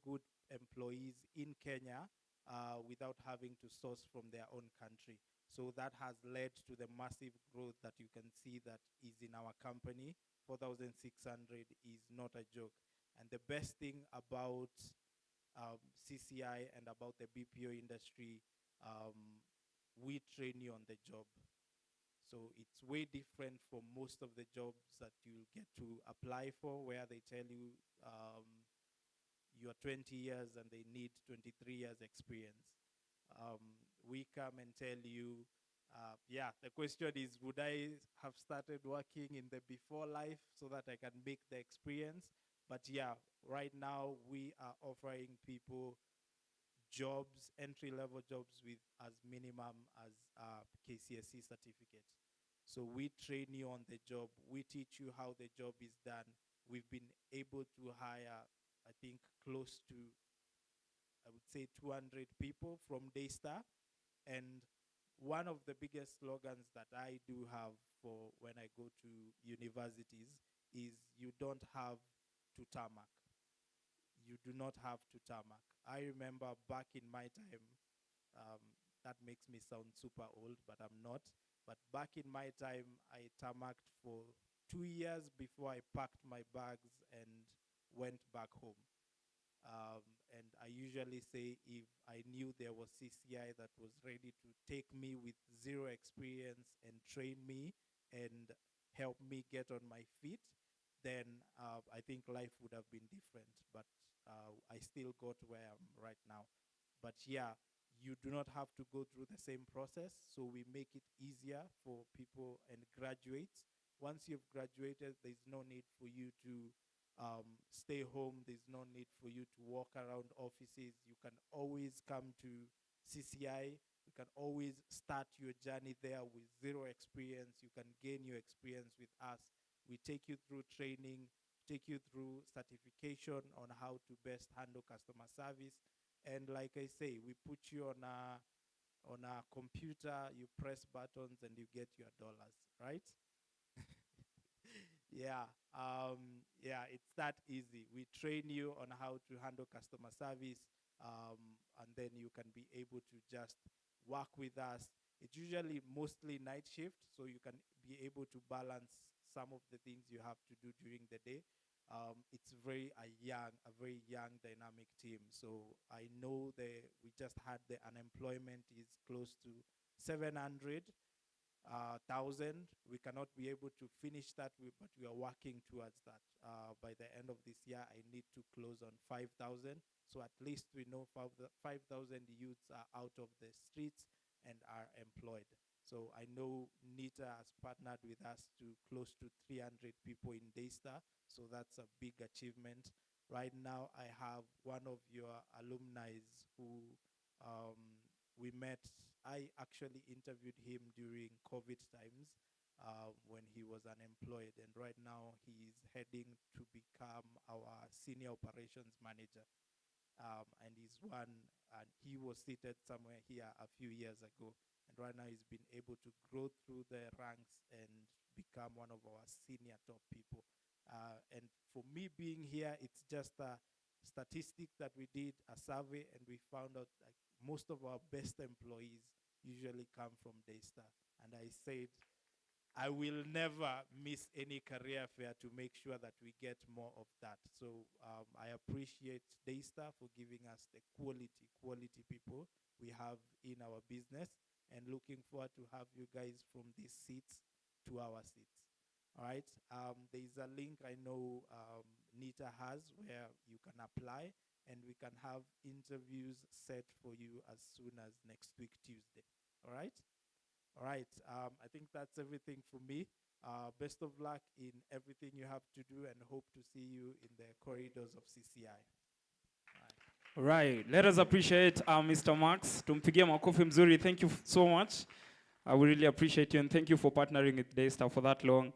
good employees in Kenya without having to source from their own country. So that has led to the massive growth that you can see that is in our company. 4,600 is not a joke. And the best thing about CCI and about the BPO industry, we train you on the job. So it's way different from most of the jobs that you get to apply for, where they tell you you're 20 years and they need 23 years experience. We come and tell you, the question is, would I have started working in the before life so that I can make the experience? But yeah, right now we are offering people jobs, entry-level jobs with as minimum as a KCSE certificate. So we train you on the job. We teach you how the job is done. We've been able to hire, I think, close to, I would say, 200 people from Daystar. And one of the biggest slogans that I do have for when I go to universities is you don't have to tarmac. You do not have to tarmac. I remember back in my time, that makes me sound super old, but I'm not. But back in my time, I tarmacked for 2 years before I packed my bags and went back home. And I usually say if I knew there was CCI that was ready to take me with zero experience and train me and help me get on my feet, then I think life would have been different. But I still got where I am right now. But yeah, you do not have to go through the same process. So we make it easier for people and graduates. Once you've graduated, there's no need for you to stay home. There's no need for you to walk around offices. You can always come to CCI. You can always start your journey there with zero experience. You can gain your experience with us. We take you through training, take you through certification on how to best handle customer service. And like I say, we put you on a computer, you press buttons and you get your dollars, right? Yeah, yeah, it's that easy. We train you on how to handle customer service, and then you can be able to just work with us. It's usually mostly night shift, so you can be able to balance some of the things you have to do during the day. It's a very young, dynamic team. So I know we just had the unemployment is close to 700 thousand. We cannot be able to finish that, but we are working towards that. By the end of this year, I need to close on 5,000. So at least we know 5,000 youths are out of the streets and are employed. So I know NITA has partnered with us to close to 300 people in Daystar. So that's a big achievement. Right now, I have one of your alumni who we met. I actually interviewed him during COVID times when he was unemployed, and right now he is heading to become our senior operations manager. And he was seated somewhere here a few years ago, and right now he's been able to grow through the ranks and become one of our senior top people. And for me being here, it's just a statistic that we did a survey, and we found out like most of our best employees usually come from Daystar. And I said, I will never miss any career fair to make sure that we get more of that. So I appreciate Daystar for giving us the quality people we have in our business, and looking forward to have you guys from these seats to our seats. All right. There is a link I know NITA has where you can apply, and we can have interviews set for you as soon as next week, Tuesday. All right. All right. I think that's everything for me. Best of luck in everything you have to do, and hope to see you in the corridors of CCI. Right. Let us appreciate Mr. Max. Tumpigie makofi mzuri. Thank you so much. We really appreciate you, and thank you for partnering with Daystar for that long,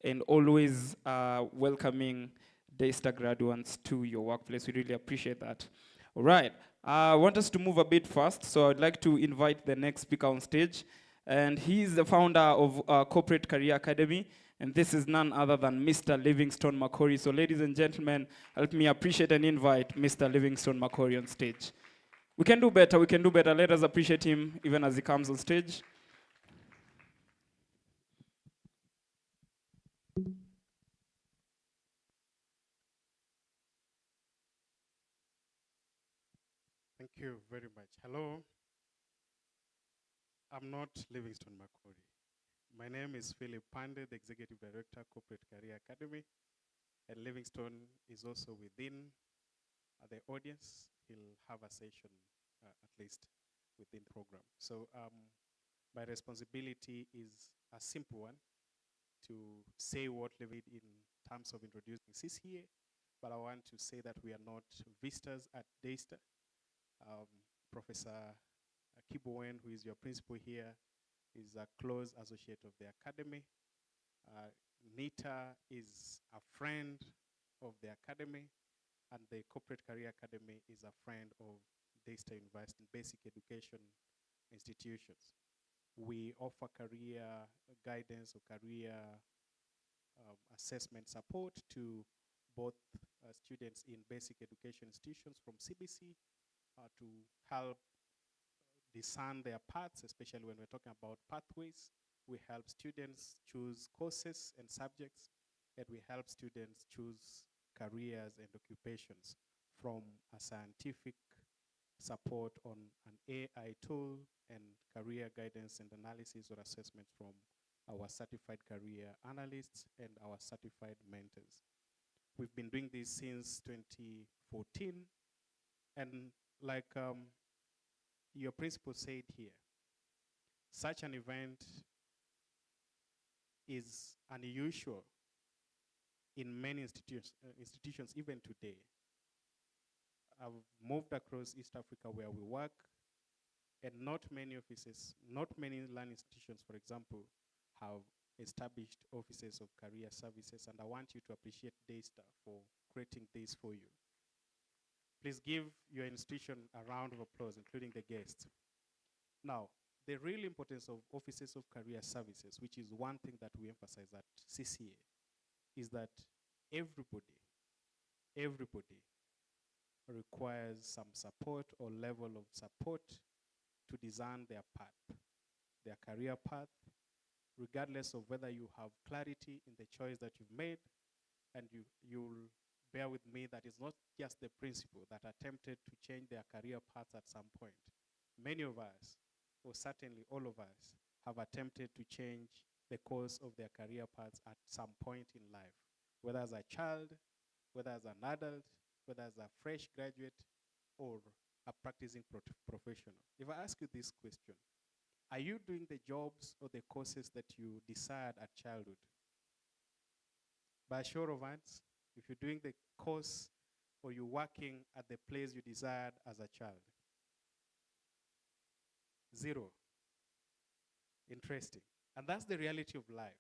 and always welcoming Daystar graduates to your workplace. We really appreciate that. All right. I want us to move a bit fast, so I'd like to invite the next speaker on stage. And he is the founder of Corporate Career Academy, and this is none other than Mr. Livingstone Makori. So ladies and gentlemen, help me appreciate and invite Mr. Livingstone Makori on stage. We can do better, we can do better. Let us appreciate him even as he comes on stage. Thank you very much. Hello. I'm not Livingstone Makori. My name is Philip Pandey, the Executive Director, Corporate Career Academy. And Livingstone is also within the audience. He'll have a session at least within the program. So my responsibility is a simple one, to say what Living in terms of introducing CCA, but I want to say that we are not visitors at Daystar. Professor Kibowen, who is your principal here, is a close associate of the academy. NITA is a friend of the academy, and the Corporate Career Academy is a friend of Daystar University Basic Education institutions. We offer career guidance or career assessment support to both students in basic education institutions from CBC to help discern their paths, especially when we're talking about pathways. We help students choose courses and subjects and we help students choose careers and occupations from a scientific support on an AI tool and career guidance and analysis or assessment from our certified career analysts and our certified mentors. We've been doing this since 2014, and like your principal said here, such an event is unusual in many institutions even today. I've moved across East Africa where we work, and not many offices, not many learning institutions, for example, have established offices of career services, and I want you to appreciate Daystar for creating this for you. Please give your institution a round of applause, including the guests. Now, the real importance of offices of career services, which is one thing that we emphasize at CCA, is that everybody requires some support or level of support to design their path, their career path, regardless of whether you have clarity in the choice that you've made, and you'll bear with me that it's not just the principal that attempted to change their career paths at some point. Many of us, or certainly all of us, have attempted to change the course of their career paths at some point in life, whether as a child, whether as an adult, whether as a fresh graduate, or a practicing professional. If I ask you this question, are you doing the jobs or the courses that you desired at childhood? By a show of hands, if you're doing the course or you're working at the place you desired as a child. Zero. Interesting. And that's the reality of life.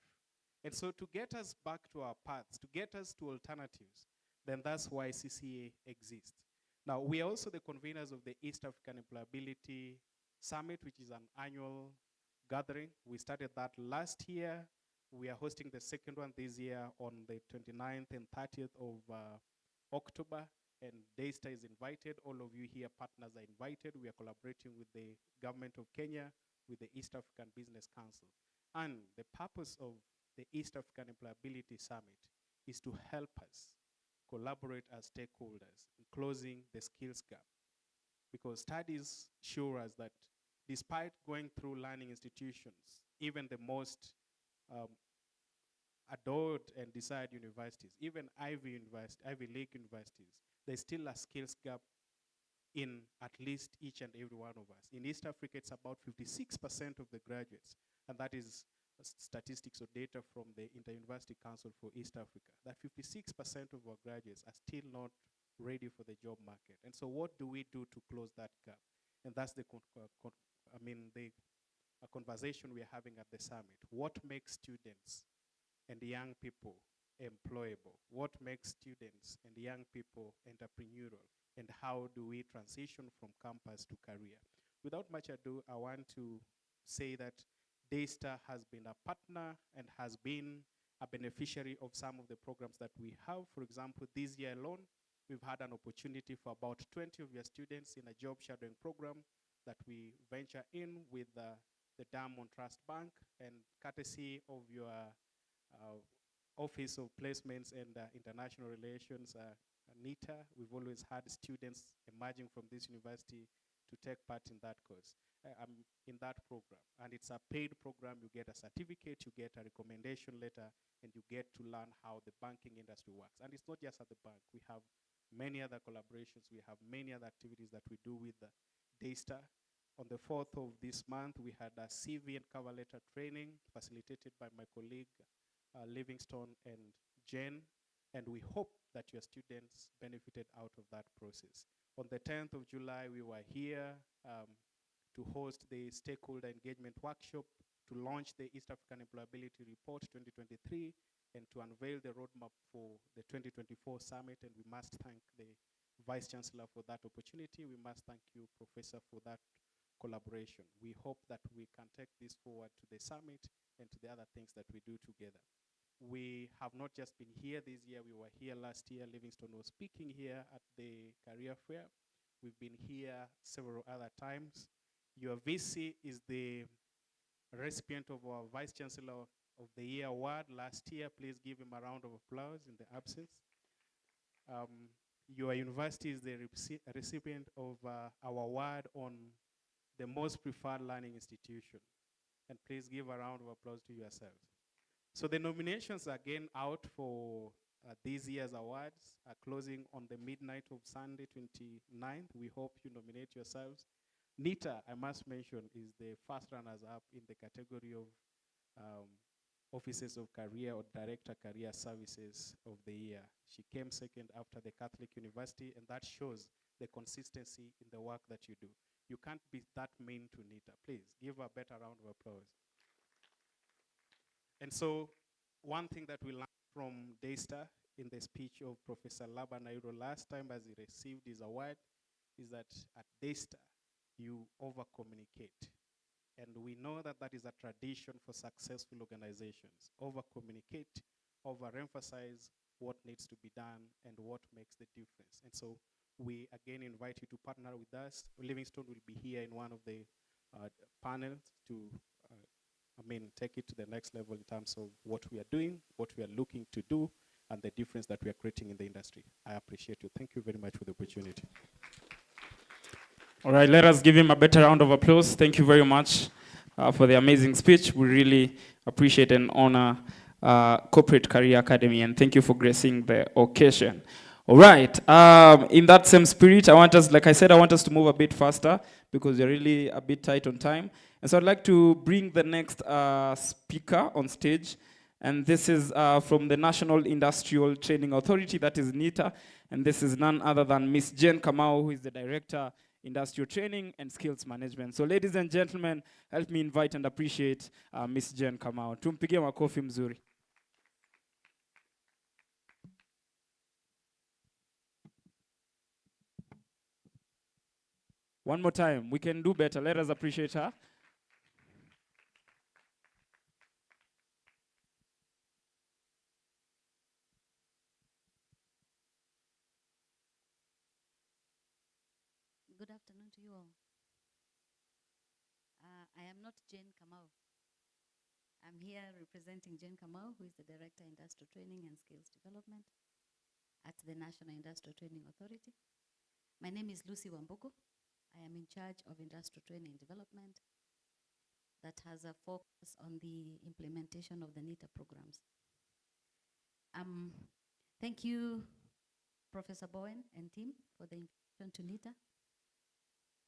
And so to get us back to our paths, to get us to alternatives, then that's why CCA exists. Now, we are also the conveners of the East African Employability Summit, which is an annual gathering. We started that last year. We are hosting the second one this year on the 29th and 30th of October, and Daystar is invited. All of you here, partners, are invited. We are collaborating with the government of Kenya, with the East African Business Council. And the purpose of the East African Employability Summit is to help us collaborate as stakeholders in closing the skills gap. Because studies show us that despite going through learning institutions, even the most adored and desired universities, even Ivy League universities, there's still a skills gap in at least each and every one of us. In East Africa, it's about 56% of the graduates, and that is statistics or data from the Inter-University Council for East Africa, that 56% of our graduates are still not ready for the job market. And so what do we do to close that gap? And that's the a conversation we're having at the summit. What makes students and young people employable? What makes students and young people entrepreneurial? And how do we transition from campus to career? Without much ado, I want to say that Daystar has been a partner and has been a beneficiary of some of the programs that we have. For example, this year alone, we've had an opportunity for about 20 of your students in a job shadowing program that we venture in with the Diamond Trust Bank, and courtesy of your Office of Placements and International Relations, NITA, we've always had students emerging from this university to take part in that course, in that program. And it's a paid program. You get a certificate, you get a recommendation letter, and you get to learn how the banking industry works. And it's not just at the bank. We have many other collaborations. We have many other activities that we do with Daystar. On the 4th of this month, we had a CV and cover letter training facilitated by my colleague, Livingstone and Jen, and we hope that your students benefited out of that process. On the 10th of July, we were here to host the stakeholder engagement workshop, to launch the East African Employability Report 2023, and to unveil the roadmap for the 2024 summit. And we must thank the Vice Chancellor for that opportunity. We must thank you, Professor, for that collaboration. We hope that we can take this forward to the summit and to the other things that we do together. We have not just been here this year, we were here last year. Livingstone was speaking here at the career fair. We've been here several other times. Your VC is the recipient of our Vice Chancellor of the Year award last year. Please give him a round of applause in the absence. Your university is the recipient of our award on the most preferred learning institution. And please give a round of applause to yourselves. So the nominations are again out for this year's awards are closing on the midnight of Sunday 29th. We hope you nominate yourselves. Nita, I must mention, is the first runners-up in the category of Offices of Career or Director Career Services of the Year. She came second after the Catholic University, and that shows the consistency in the work that you do. You can't be that mean to Nita. Please give her a better round of applause. And so one thing that we learned from Daystar in the speech of Professor Labanairo last time as he received his award is that at Daystar, you over-communicate. And we know that that is a tradition for successful organizations. Over-communicate, over-emphasize what needs to be done and what makes the difference. And so we again invite you to partner with us. Livingstone will be here in one of the panels to take it to the next level in terms of what we are doing, what we are looking to do, and the difference that we are creating in the industry. I appreciate you. Thank you very much for the opportunity. All right, let us give him a better round of applause. Thank you very much for the amazing speech. We really appreciate and honor Corporate Career Academy, and thank you for gracing the occasion. All right, in that same spirit, I want us to move a bit faster because we're really a bit tight on time. And so I'd like to bring the next speaker on stage. And this is from the National Industrial Training Authority, that is NITA. And this is none other than Miss Jane Kamau, who is the Director, Industrial Training and Skills Management. So ladies and gentlemen, help me invite and appreciate Miss Jane Kamau. Tumpigie makofi mzuri. One more time, we can do better. Let us appreciate her. Good afternoon to you all. I am not Jane Kamau. I'm here representing Jane Kamau, who is the Director, Industrial Training and Skills Development at the National Industrial Training Authority. My name is Lucy Wambuku. I am in charge of Industrial Training and Development that has a focus on the implementation of the NITA programs. Thank you, Professor Bowen and team, for the invitation to NITA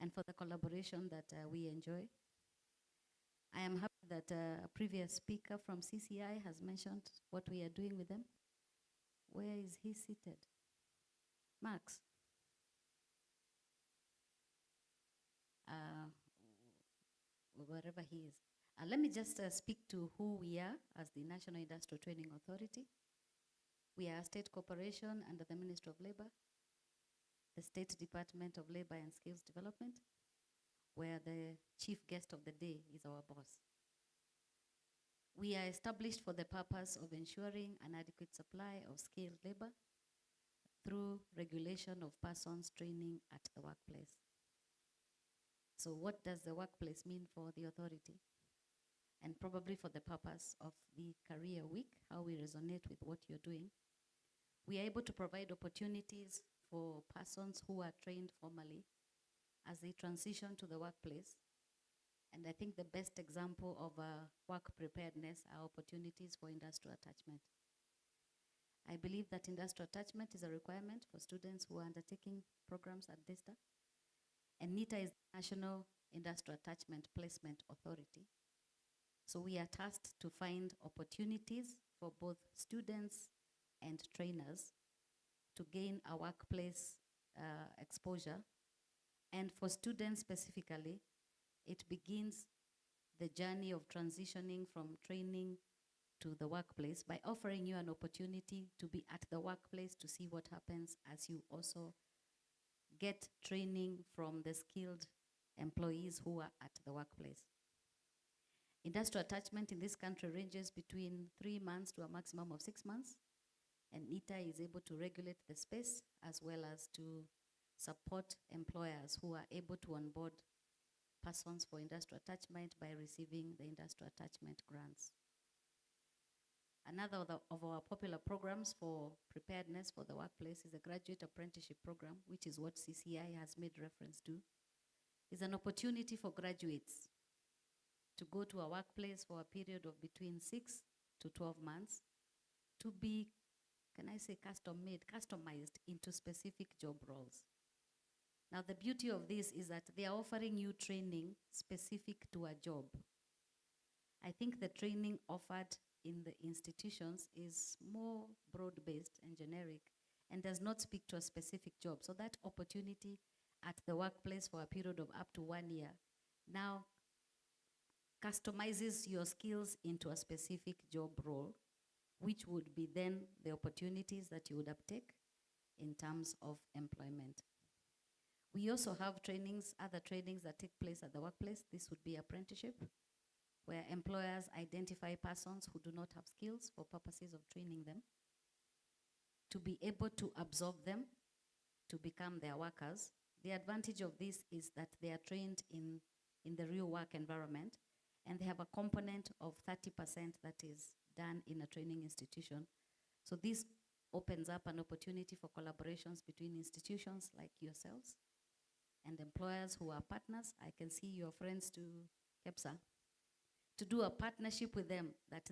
and for the collaboration that we enjoy. I am happy that a previous speaker from CCI has mentioned what we are doing with them. Where is he seated? Max. Wherever he is. Let me just speak to who we are as the National Industrial Training Authority. We are a state corporation under the Ministry of Labor, the State Department of Labor and Skills Development, where the chief guest of the day is our boss. We are established for the purpose of ensuring an adequate supply of skilled labor through regulation of persons training at the workplace. So what does the workplace mean for the authority? And probably for the purpose of the career week, how we resonate with what you're doing. We are able to provide opportunities for persons who are trained formally as they transition to the workplace. And I think the best example of work preparedness are opportunities for industrial attachment. I believe that industrial attachment is a requirement for students who are undertaking programs at Daystar. And NITA is the National Industrial Attachment Placement Authority. So we are tasked to find opportunities for both students and trainers to gain a workplace exposure. And for students specifically, it begins the journey of transitioning from training to the workplace by offering you an opportunity to be at the workplace to see what happens as you also get training from the skilled employees who are at the workplace. Industrial attachment in this country ranges between 3 months to a maximum of 6 months. And NITA is able to regulate the space as well as to support employers who are able to onboard persons for industrial attachment by receiving the industrial attachment grants. Another of our popular programs for preparedness for the workplace is a graduate apprenticeship program, which is what CCI has made reference to. It's an opportunity for graduates to go to a workplace for a period of between 6 to 12 months to be, can I say, customized into specific job roles. Now, the beauty of this is that they are offering you training specific to a job. I think the training offered in the institutions is more broad-based and generic and does not speak to a specific job. So that opportunity at the workplace for a period of up to 1 year now customizes your skills into a specific job role, which would be then the opportunities that you would uptake in terms of employment. We also have trainings, other trainings that take place at the workplace. This would be apprenticeship, where employers identify persons who do not have skills for purposes of training them, to be able to absorb them, to become their workers. The advantage of this is that they are trained in the real work environment, and they have a component of 30% that is done in a training institution. So this opens up an opportunity for collaborations between institutions like yourselves and employers who are partners. I can see your friends to KEPSA, to do a partnership with them that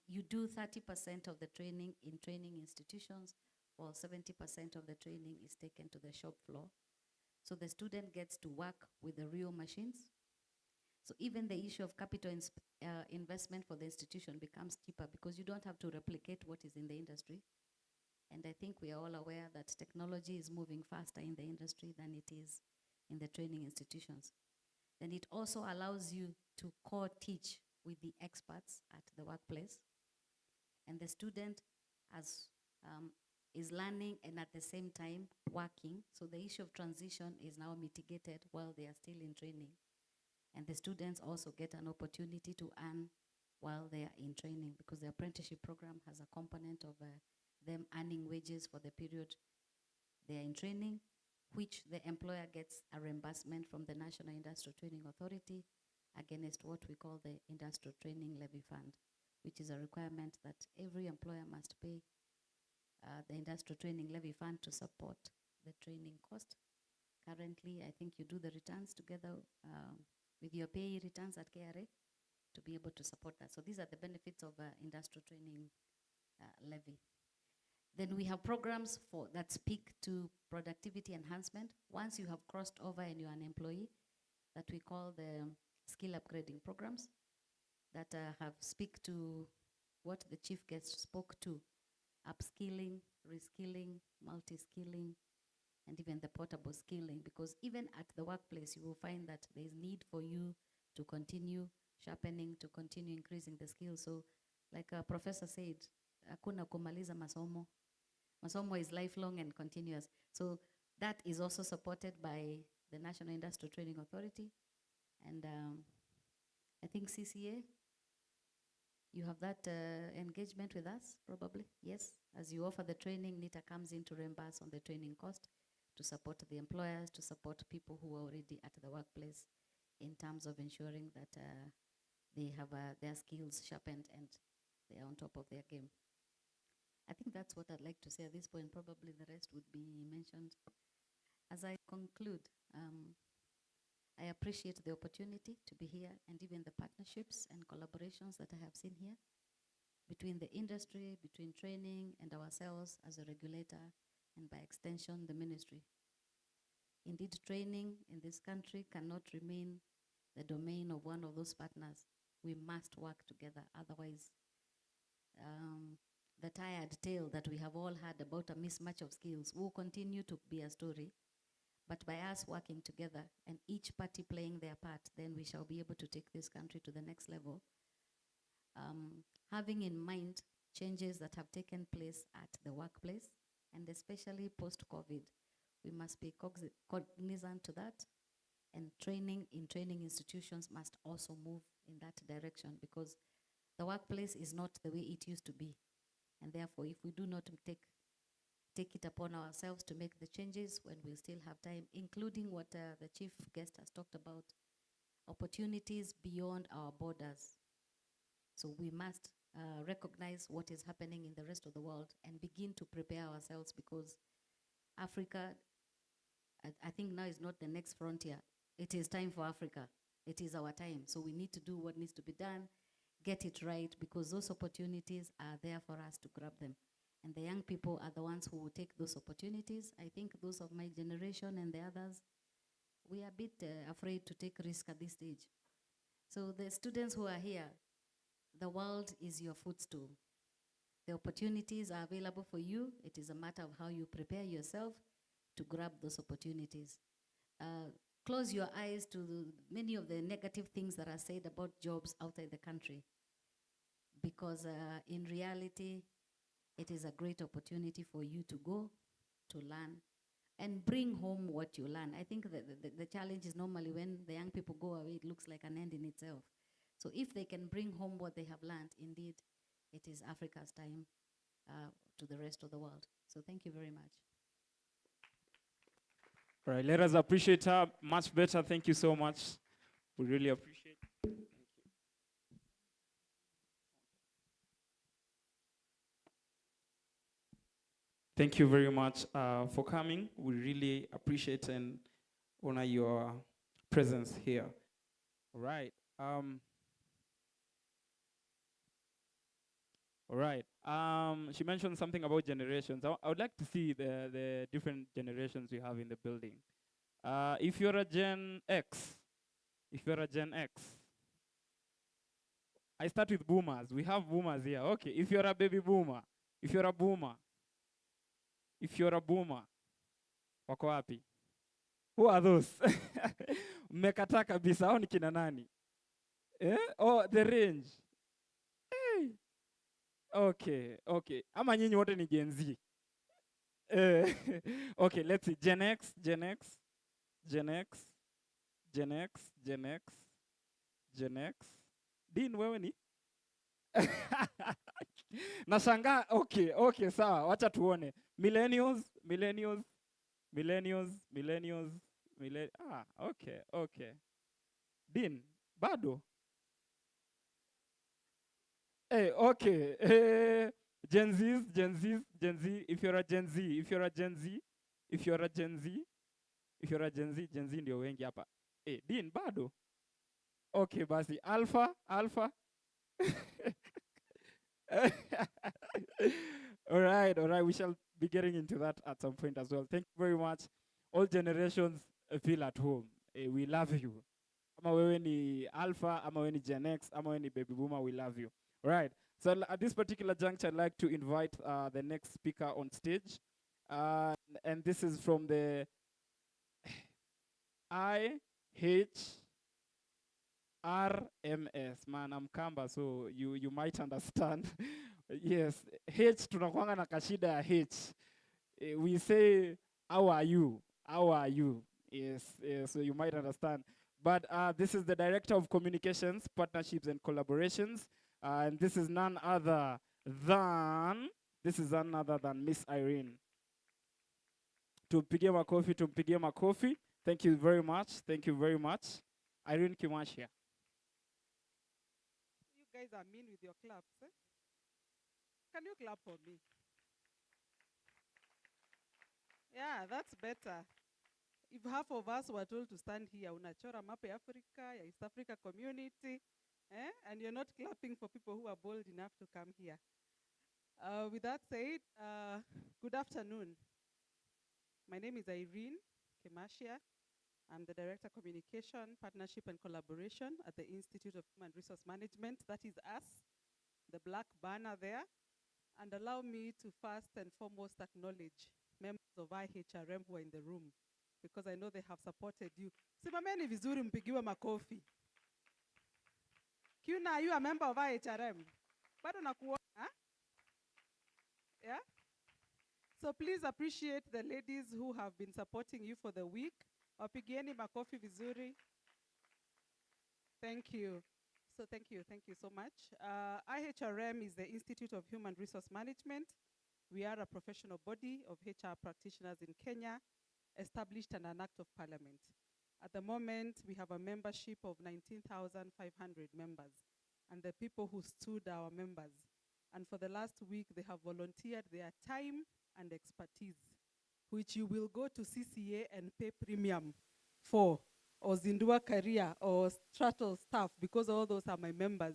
you do 30% of the training in training institutions, while 70% of the training is taken to the shop floor. So the student gets to work with the real machines. So even the issue of capital investment for the institution becomes cheaper because you don't have to replicate what is in the industry. And I think we are all aware that technology is moving faster in the industry than it is in the training institutions. Then it also allows you to co-teach with the experts at the workplace. And the student is learning and at the same time working. So the issue of transition is now mitigated while they are still in training. And the students also get an opportunity to earn while they are in training, because the apprenticeship program has a component of them earning wages for the period they are in training, which the employer gets a reimbursement from the National Industrial Training Authority against what we call the Industrial Training Levy Fund, which is a requirement that every employer must pay the Industrial Training Levy Fund to support the training cost. Currently, I think you do the returns together with your pay returns at KRA to be able to support that. So these are the benefits of industrial training levy. Then we have programs that speak to productivity enhancement. Once you have crossed over and you're an employee, that we call the skill upgrading programs that speak to what the chief guest spoke to: upskilling, reskilling, multi-skilling, and even the portable skilling. Because even at the workplace, you will find that there is need for you to continue sharpening, to continue increasing the skills. So like a professor said, hakuna kumaliza masomo. Masomo is lifelong and continuous. So that is also supported by the National Industrial Training Authority. And I think CCA, you have that engagement with us, probably, yes. As you offer the training, NITA comes in to reimburse on the training cost, to support the employers, to support people who are already at the workplace in terms of ensuring that they have their skills sharpened and they are on top of their game. I think that's what I'd like to say at this point. Probably the rest would be mentioned. As I conclude, I appreciate the opportunity to be here and even the partnerships and collaborations that I have seen here between the industry, between training and ourselves as a regulator, and by extension, the ministry. Indeed, training in this country cannot remain the domain of one of those partners. We must work together. Otherwise, the tired tale that we have all had about a mismatch of skills will continue to be a story. But by us working together and each party playing their part, then we shall be able to take this country to the next level. Having in mind changes that have taken place at the workplace, and especially post-COVID, we must be cognizant to that. And training in training institutions must also move in that direction, because the workplace is not the way it used to be. And therefore, if we do not take it upon ourselves to make the changes when we still have time, including what the chief guest has talked about, opportunities beyond our borders. So we must recognize what is happening in the rest of the world and begin to prepare ourselves, because Africa, I think now is not the next frontier. It is time for Africa. It is our time. So we need to do what needs to be done, get it right, because those opportunities are there for us to grab them. And the young people are the ones who will take those opportunities. I think those of my generation and the others, we are a bit afraid to take risk at this stage. So the students who are here, the world is your footstool. The opportunities are available for you. It is a matter of how you prepare yourself to grab those opportunities. Close your eyes to many of the negative things that are said about jobs outside the country, because in reality, it is a great opportunity for you to go, to learn, and bring home what you learn. I think that the challenge is normally when the young people go away, it looks like an end in itself. So if they can bring home what they have learned, indeed, it is Africa's time to the rest of the world. So thank you very much. All right, let us appreciate her much better. Thank you so much. We really appreciate it. Thank you very much for coming. We really appreciate and honor your presence here. All right. All right. She mentioned something about generations. I would like to see the different generations we have in the building. If you're a Gen X, I start with boomers. We have boomers here. Okay. If you're a baby boomer, if you're a boomer, wako wapi? Who are those? Mmekataa kabisa, hao ni kina nani? Oh, the range. Hey. Okay. Ama nyinyi wote ni Gen Z. Okay, let's see. Gen X. Dean, wewe ni? Nashangaa. Okay, sawa. Wacha tuone. Millennials. Okay. Dean, bado? Okay. Gen Z. If you're a Gen Z ndio wengi hapa. Dean, bado? Okay, basi. Alpha. All right. We shall be getting into that at some point as well. Thank you very much. All generations feel at home. We love you. Ama wewe ni Alpha, ama wewe ni Gen X, ama wewe ni Baby Boomer, we love you. All right. So at this particular juncture, I'd like to invite the next speaker on stage. And this is from the IHRMS. Man, I'm Kamba, so you might understand. Yes, H tunakuanga na kashida ya H. We say, how are you? Yes, so you might understand. But this is the Director of Communications, Partnerships and Collaborations. And this is none other than Miss Irene. Tumpigie makofi. Thank you very much. Irene Kimashia. You guys are mean with your claps. Eh? Can you clap for me? Yeah, that's better. If half of us were told to stand here, unachora map ya Africa, ya East Africa community, and you're not clapping for people who are bold enough to come here. With that said, good afternoon. My name is Irene Kimashia. I'm the Director of Communication, Partnership and Collaboration at the Institute of Human Resource Management. That is us, the black banner there. And allow me to first and foremost acknowledge members of IHRM who are in the room, because I know they have supported you. Simameni vizuri mpigiwe makofi. Kiuna, are you a member of IHRM? Bado nakuona, huh? Yeah? So please appreciate the ladies who have been supporting you for the week. Wapigieni makofi vizuri. Thank you. So thank you so much. IHRM is the Institute of Human Resource Management. We are a professional body of HR practitioners in Kenya, established under an act of parliament. At the moment, we have a membership of 19,500 members. and the people who stood our members. And for the last week, they have volunteered their time and expertise, which you will go to CCA and pay premium for, or Zindua Career, or Straddle staff, because all those are my members.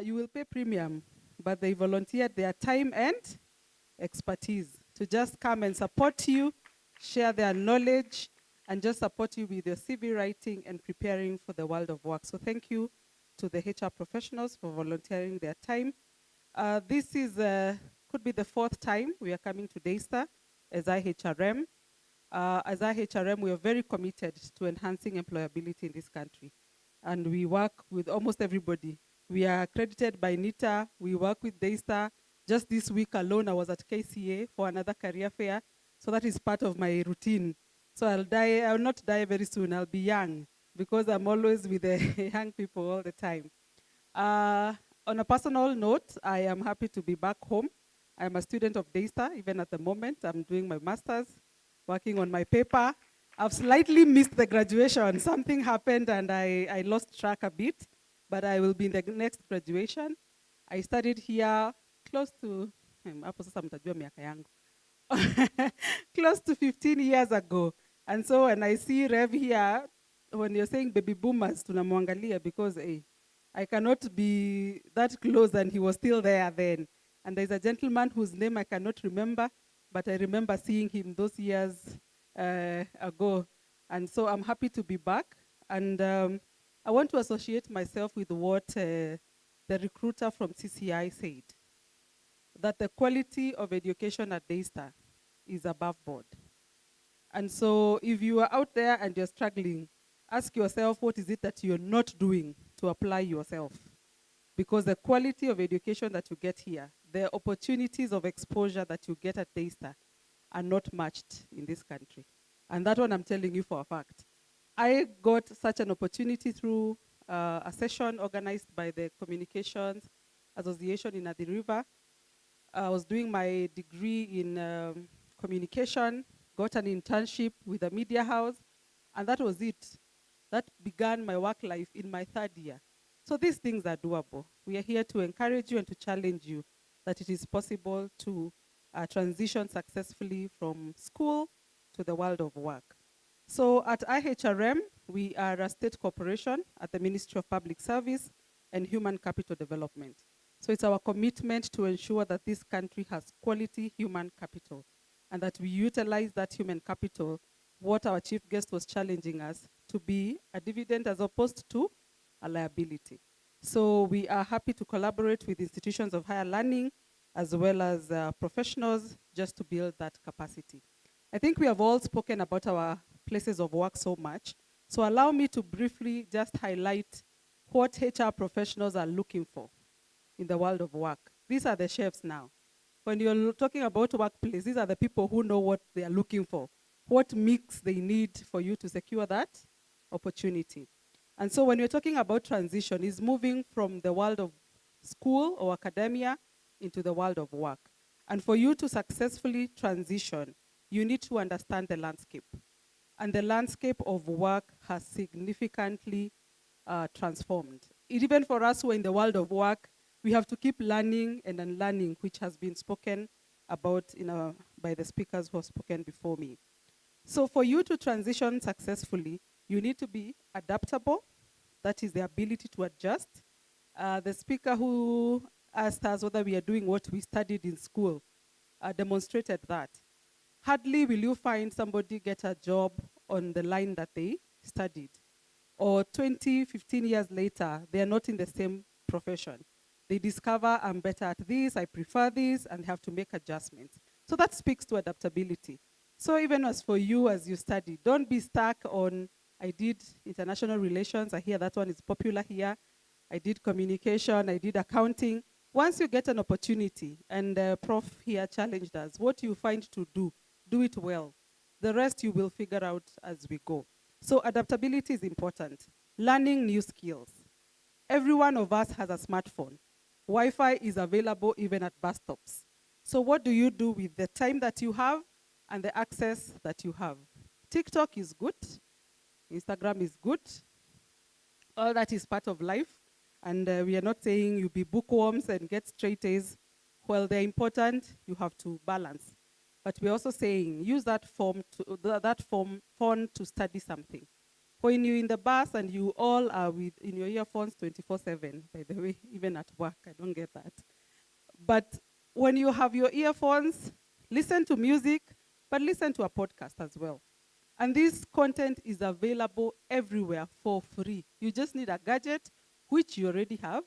You will pay premium, but they volunteered their time and expertise to just come and support you, share their knowledge, and just support you with your CV writing and preparing for the world of work. So thank you to the HR professionals for volunteering their time. This is could be the 4th time we are coming to Daystar as IHRM. As IHRM, we are very committed to enhancing employability in this country. And we work with almost everybody. We are accredited by NITA, we work with Daystar. Just this week alone, I was at KCA for another career fair. So that is part of my routine. So I will not die very soon, I'll be young, because I'm always with the young people all the time. On a personal note, I am happy to be back home. I'm a student of Daystar, even at the moment. I'm doing my master's, working on my paper. I've slightly missed the graduation. Something happened and I lost track a bit, but I will be in the next graduation. I studied here close to, close to 15 years ago. And so when I see Rev here, when you're saying baby boomers, tunamwangalia because I cannot be that close and he was still there then. And there's a gentleman whose name I cannot remember, but I remember seeing him those years ago. And so I'm happy to be back. And I want to associate myself with what the recruiter from CCI said, that the quality of education at Daystar is above board. And so if you are out there and you're struggling, ask yourself, what is it that you're not doing to apply yourself? Because the quality of education that you get here, the opportunities of exposure that you get at Daystar are not matched in this country. And that one I'm telling you for a fact. I got such an opportunity through a session organized by the Communications Association in Athi River. I was doing my degree in communication, got an internship with a media house, and that was it. That began my work life in my 3rd year. So these things are doable. We are here to encourage you and to challenge you that it is possible to transition successfully from school to the world of work. So at IHRM, we are a state corporation at the Ministry of Public Service and Human Capital Development. So it's our commitment to ensure that this country has quality human capital and that we utilize that human capital, what our chief guest was challenging us, to be a dividend as opposed to a liability. So we are happy to collaborate with institutions of higher learning as well as professionals just to build that capacity. I think we have all spoken about our places of work so much. So allow me to briefly just highlight what HR professionals are looking for in the world of work. These are the chefs now. When you're talking about workplace, these are the people who know what they are looking for, what mix they need for you to secure that opportunity. And so when you're talking about transition, is moving from the world of school or academia into the world of work. And for you to successfully transition, you need to understand the landscape. And the landscape of work has significantly transformed. Even for us who are in the world of work, we have to keep learning and unlearning, which has been spoken about by the speakers who have spoken before me. So for you to transition successfully, you need to be adaptable. That is the ability to adjust. The speaker who asked us whether we are doing what we studied in school demonstrated that. Hardly will you find somebody get a job on the line that they studied. Or 20, 15 years later, they are not in the same profession. They discover I'm better at this, I prefer this, and have to make adjustments. So that speaks to adaptability. So even as for you as you study, don't be stuck on, I did international relations, I hear that one is popular here. I did communication, I did accounting. Once you get an opportunity, and Prof here challenged us, what you find to do it well. The rest you will figure out as we go. So adaptability is important. Learning new skills. Every one of us has a smartphone. Wi-Fi is available even at bus stops. So what do you do with the time that you have and the access that you have? TikTok is good. Instagram is good. All that is part of life. And we are not saying you be bookworms and get straight A's. While they're important, you have to balance. But we're also saying use that phone to study something. When you're in the bus and you all are in your earphones 24/7, by the way, even at work, I don't get that. But when you have your earphones, listen to music, but listen to a podcast as well. And this content is available everywhere for free. You just need a gadget, which you already have,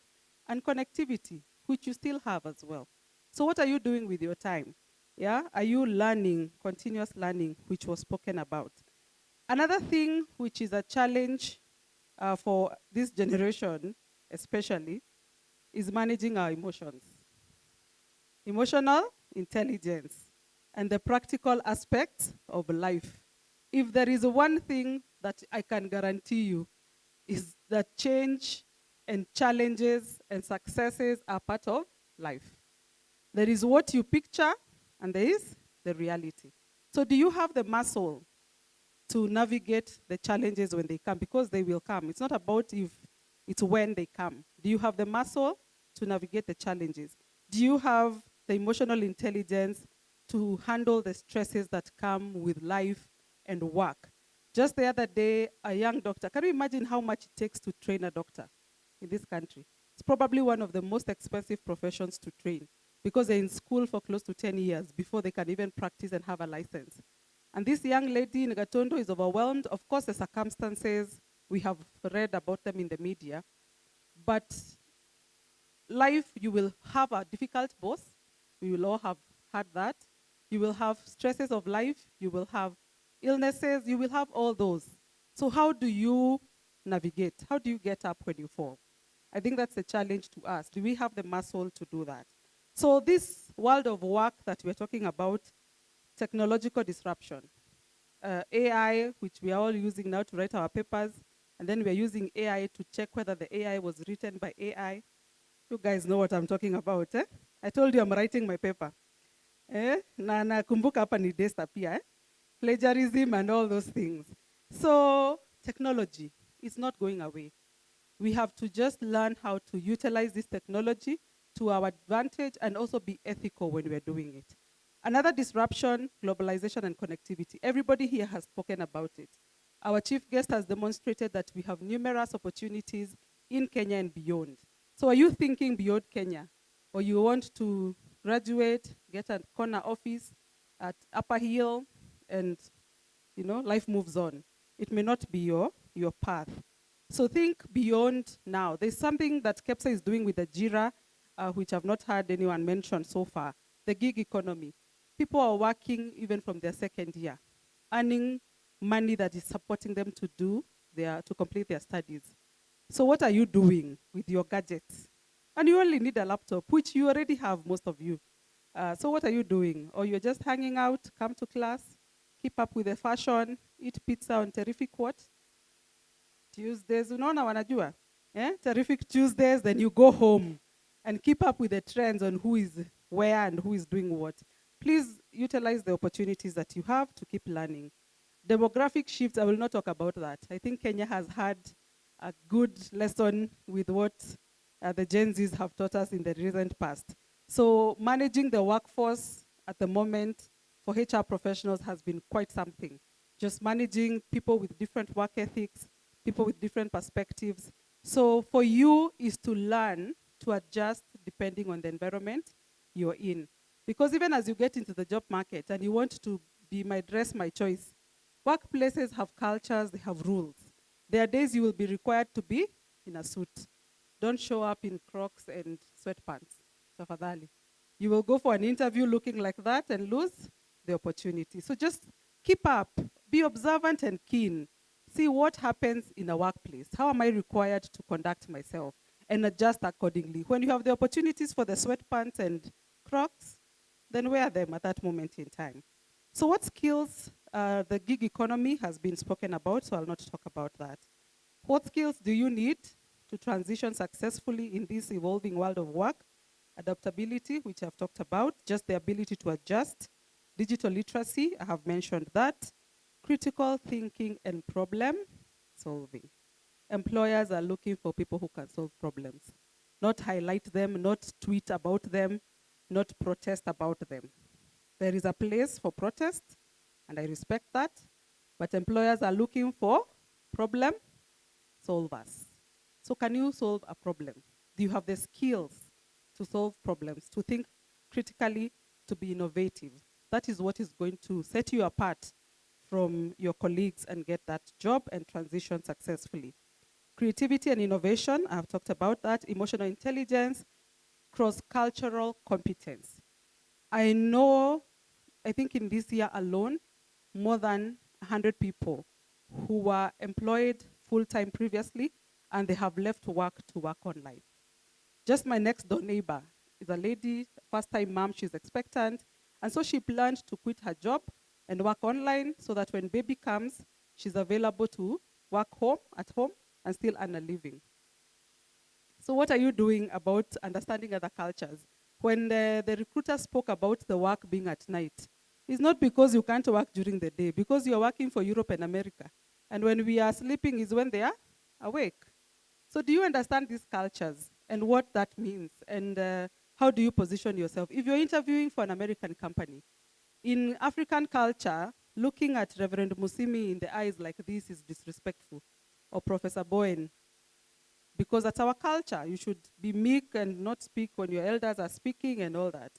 and connectivity, which you still have as well. So what are you doing with your time? Yeah, are you learning, continuous learning, which was spoken about? Another thing which is a challenge for this generation, especially, is managing our emotions. Emotional intelligence and the practical aspects of life. If there is one thing that I can guarantee you is that change and challenges and successes are part of life. There is what you picture and there is the reality. So do you have the muscle to navigate the challenges when they come? Because they will come. It's not about if, it's when they come. Do you have the muscle to navigate the challenges? Do you have the emotional intelligence to handle the stresses that come with life and work? Just the other day, a young doctor, can you imagine how much it takes to train a doctor in this country? It's probably one of the most expensive professions to train because they're in school for close to 10 years before they can even practice and have a license. And this young lady in Gatondo is overwhelmed. Of course, the circumstances, we have read about them in the media. But life, you will have a difficult boss. We will all have had that. You will have stresses of life. You will have illnesses. You will have all those. So how do you navigate? How do you get up when you fall? I think that's a challenge to us. Do we have the muscle to do that? So this world of work that we're talking about, technological disruption, AI, which we are all using now to write our papers, and then we're using AI to check whether the AI was written by AI. You guys know what I'm talking about, eh? I told you I'm writing my paper. Na nakumbuka hapa ni Daystar pia, plagiarism and all those things. So technology is not going away. We have to just learn how to utilize this technology to our advantage and also be ethical when we're doing it. Another disruption, globalization and connectivity. Everybody here has spoken about it. Our chief guest has demonstrated that we have numerous opportunities in Kenya and beyond. So are you thinking beyond Kenya? Or you want to graduate, get a corner office at Upper Hill, and life moves on? It may not be your path. So think beyond now. There's something that KEPSA is doing with the JIRA, which I've not heard anyone mention so far, the gig economy. People are working even from their second year, earning money that is supporting them to complete their studies. So what are you doing with your gadgets? And you only need a laptop, which you already have, most of you. So what are you doing? Or you're just hanging out, come to class, keep up with the fashion, eat pizza on terrific what? Tuesdays, unaona wanajua? Terrific Tuesdays, then you go home and keep up with the trends on who is where and who is doing what. Please utilize the opportunities that you have to keep learning. Demographic shifts, I will not talk about that. I think Kenya has had a good lesson with what the Gen Zs have taught us in the recent past. So managing the workforce at the moment for HR professionals has been quite something. Just managing people with different work ethics, people with different perspectives. So for you is to learn to adjust depending on the environment you're in. Because even as you get into the job market and you want to be my dress, my choice, workplaces have cultures, they have rules. There are days you will be required to be in a suit. Don't show up in Crocs and sweatpants. Tafadhali. You will go for an interview looking like that and lose the opportunity. So just keep up, be observant and keen. See what happens in a workplace. How am I required to conduct myself? And adjust accordingly. When you have the opportunities for the sweatpants and Crocs, then wear them at that moment in time. So what skills, the gig economy has been spoken about, so I'll not talk about that. What skills do you need to transition successfully in this evolving world of work? Adaptability, which I've talked about, just the ability to adjust. Digital literacy, I have mentioned that. Critical thinking and problem solving. employers are looking for people who can solve problems, not highlight them, not tweet about them, not protest about them. There is a place for protest, and I respect that, but employers are looking for problem solvers. So can you solve a problem? Do you have the skills to solve problems, to think critically, to be innovative? That is what is going to set you apart from your colleagues and get that job and transition successfully. Creativity and innovation, I've talked about that. Emotional intelligence, cross-cultural competence. I know, I think in this year alone, more than 100 people who were employed full-time previously, and they have left work to work online. Just my next door neighbor is a lady, first-time mom, she's expectant, and so she planned to quit her job and work online so that when baby comes, she's available to work at home and still earn a living. So what are you doing about understanding other cultures? When the recruiter spoke about the work being at night, it's not because you can't work during the day, because you're working for Europe and America. And when we are sleeping is when they are awake. So do you understand these cultures and what that means? And how do you position yourself? If you're interviewing for an American company, in African culture, looking at Reverend Musimi in the eyes like this is disrespectful, or Professor Bowen, because that's our culture. You should be meek and not speak when your elders are speaking and all that.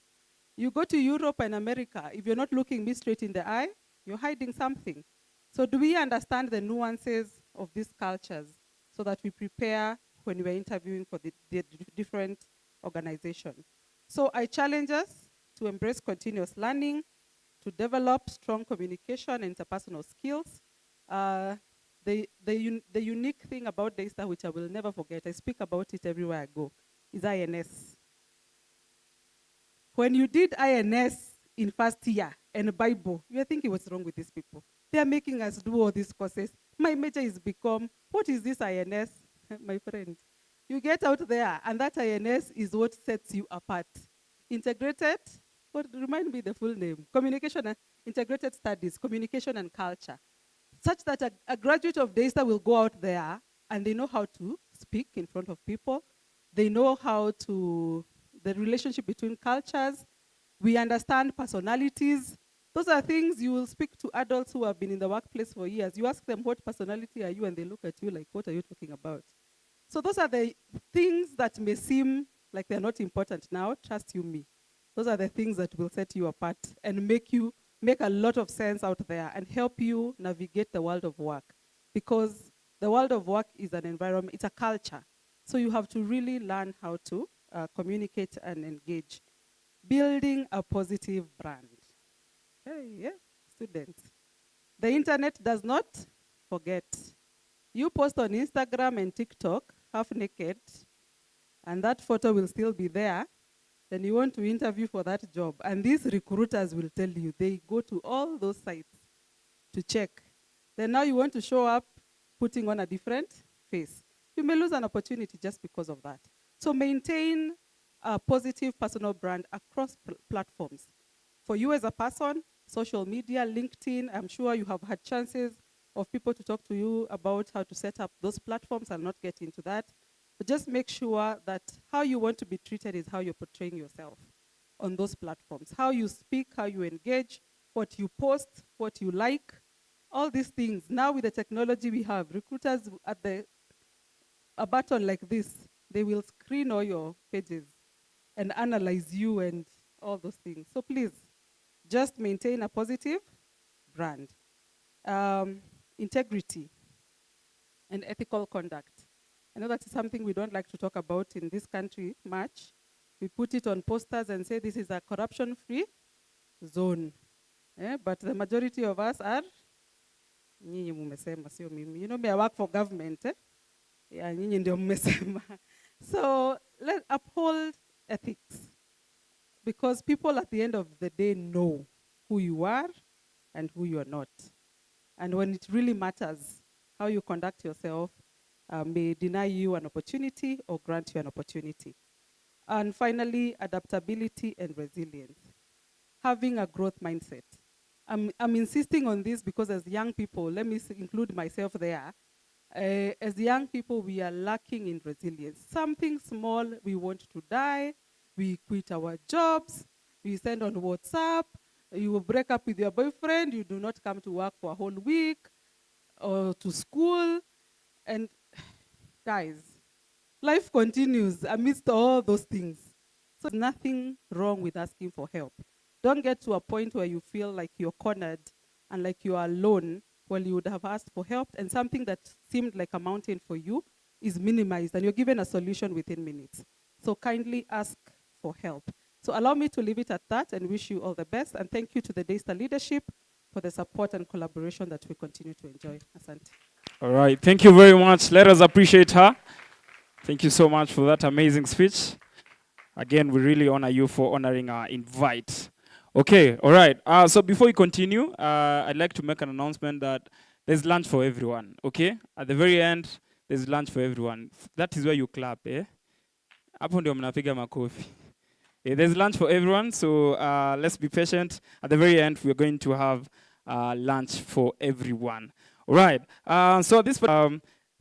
You go to Europe and America, if you're not looking me straight in the eye, you're hiding something. So do we understand the nuances of these cultures so that we prepare when we're interviewing for the different organizations? So I challenge us to embrace continuous learning, to develop strong communication and interpersonal skills. The unique thing about Daystar, which I will never forget, I speak about it everywhere I go, is INS. When you did INS in first year and Bible, you're thinking what's wrong with these people? They are making us do all these courses. My major is become, what is this INS? My friend, you get out there and that INS is what sets you apart. Integrated, what remind me the full name? Communication and integrated studies, communication and culture. Such that a graduate of Daystar will go out there and they know how to speak in front of people. They know how to, the relationship between cultures. We understand personalities. Those are things you will speak to adults who have been in the workplace for years. You ask them, what personality are you? And they look at you like, what are you talking about? So those are the things that may seem like they're not important now. Trust you me. Those are the things that will set you apart and make a lot of sense out there and help you navigate the world of work. Because the world of work is an environment, it's a culture. So you have to really learn how to communicate and engage. Building a positive brand. Hey, yeah, students. The internet does not forget. You post on Instagram and TikTok, half naked, and that photo will still be there, then you want to interview for that job. And these recruiters will tell you, they go to all those sites to check. Then now you want to show up putting on a different face. You may lose an opportunity just because of that. So maintain a positive personal brand across platforms. For you as a person, social media, LinkedIn, I'm sure you have had chances of people to talk to you about how to set up those platforms. I'll not get into that. But just make sure that how you want to be treated is how you're portraying yourself on those platforms. How you speak, how you engage, what you post, what you like, all these things. Now with the technology we have, recruiters at a button like this, they will screen all your pages and analyze you and all those things. So please, just maintain a positive brand. Integrity and ethical conduct. I know that's something we don't like to talk about in this country much. We put it on posters and say this is a corruption-free zone. But the majority of us are, you know me, I work for government. So let's uphold ethics. Because people at the end of the day know who you are and who you are not. And when it really matters, how you conduct yourself may deny you an opportunity or grant you an opportunity. And finally, adaptability and resilience. Having a growth mindset. I'm insisting on this because as young people, let me include myself there. As young people, we are lacking in resilience. Something small, we want to die, we quit our jobs, we send on WhatsApp, you will break up with your boyfriend, you do not come to work for a whole week or to school. And guys, life continues amidst all those things. So there's nothing wrong with asking for help. Don't get to a point where you feel like you're cornered and like you are alone when you would have asked for help, and something that seemed like a mountain for you is minimized and you're given a solution within minutes. So kindly ask for help. So allow me to leave it at that and wish you all the best. And thank you to the Daystar leadership for the support and collaboration that we continue to enjoy. Asante. All right, thank you very much. Let us appreciate her. Thank you so much for that amazing speech. Again, we really honor you for honoring our invite. Okay, all right. So before we continue, I'd like to make an announcement that there's lunch for everyone, okay? At the very end, there's lunch for everyone. That is where you clap, eh? Hapo ndio mnapiga makofi. There's lunch for everyone, so let's be patient. At the very end, we're going to have lunch for everyone. All right. So this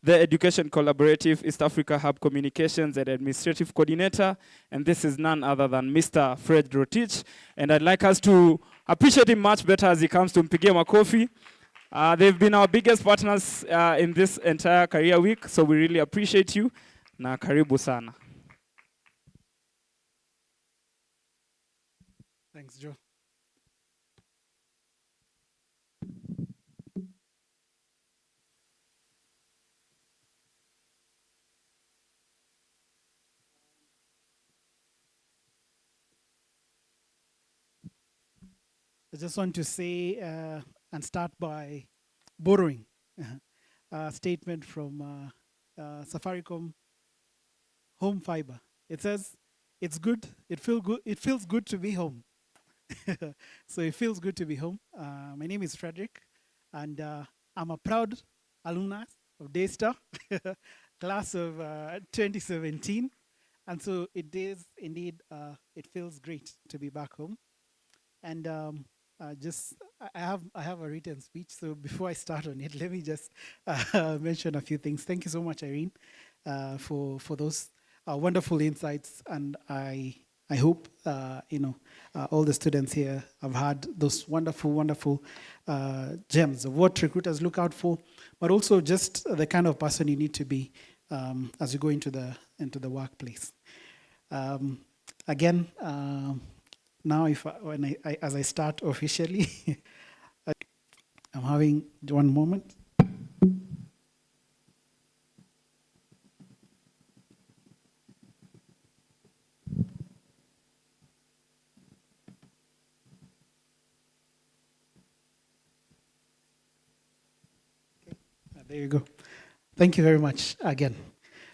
the Education Collaborative East Africa Hub Communications and Administrative Coordinator, and this is none other than Mr. Fred Rotich, and I'd like us to appreciate him much better as he comes to Mpigie Makofi. They've been our biggest partners in this entire career week, so we really appreciate you. Na karibu sana. Thanks, Joe. I just want to say and start by borrowing a statement from Safaricom Home Fiber. It says, "It's good. It feels good to be home." So it feels good to be home. My name is Frederick, and I'm a proud alumnus of Daystar, class of 2017. And so it is indeed. It feels great to be back home. And I have a written speech. So before I start on it, let me just mention a few things. Thank you so much, Irene, for those wonderful insights. And I hope all the students here have had those wonderful gems of what recruiters look out for, but also just the kind of person you need to be as you go into the workplace. Again. Now, as I start officially, I'm having one moment. There you go. Thank you very much again.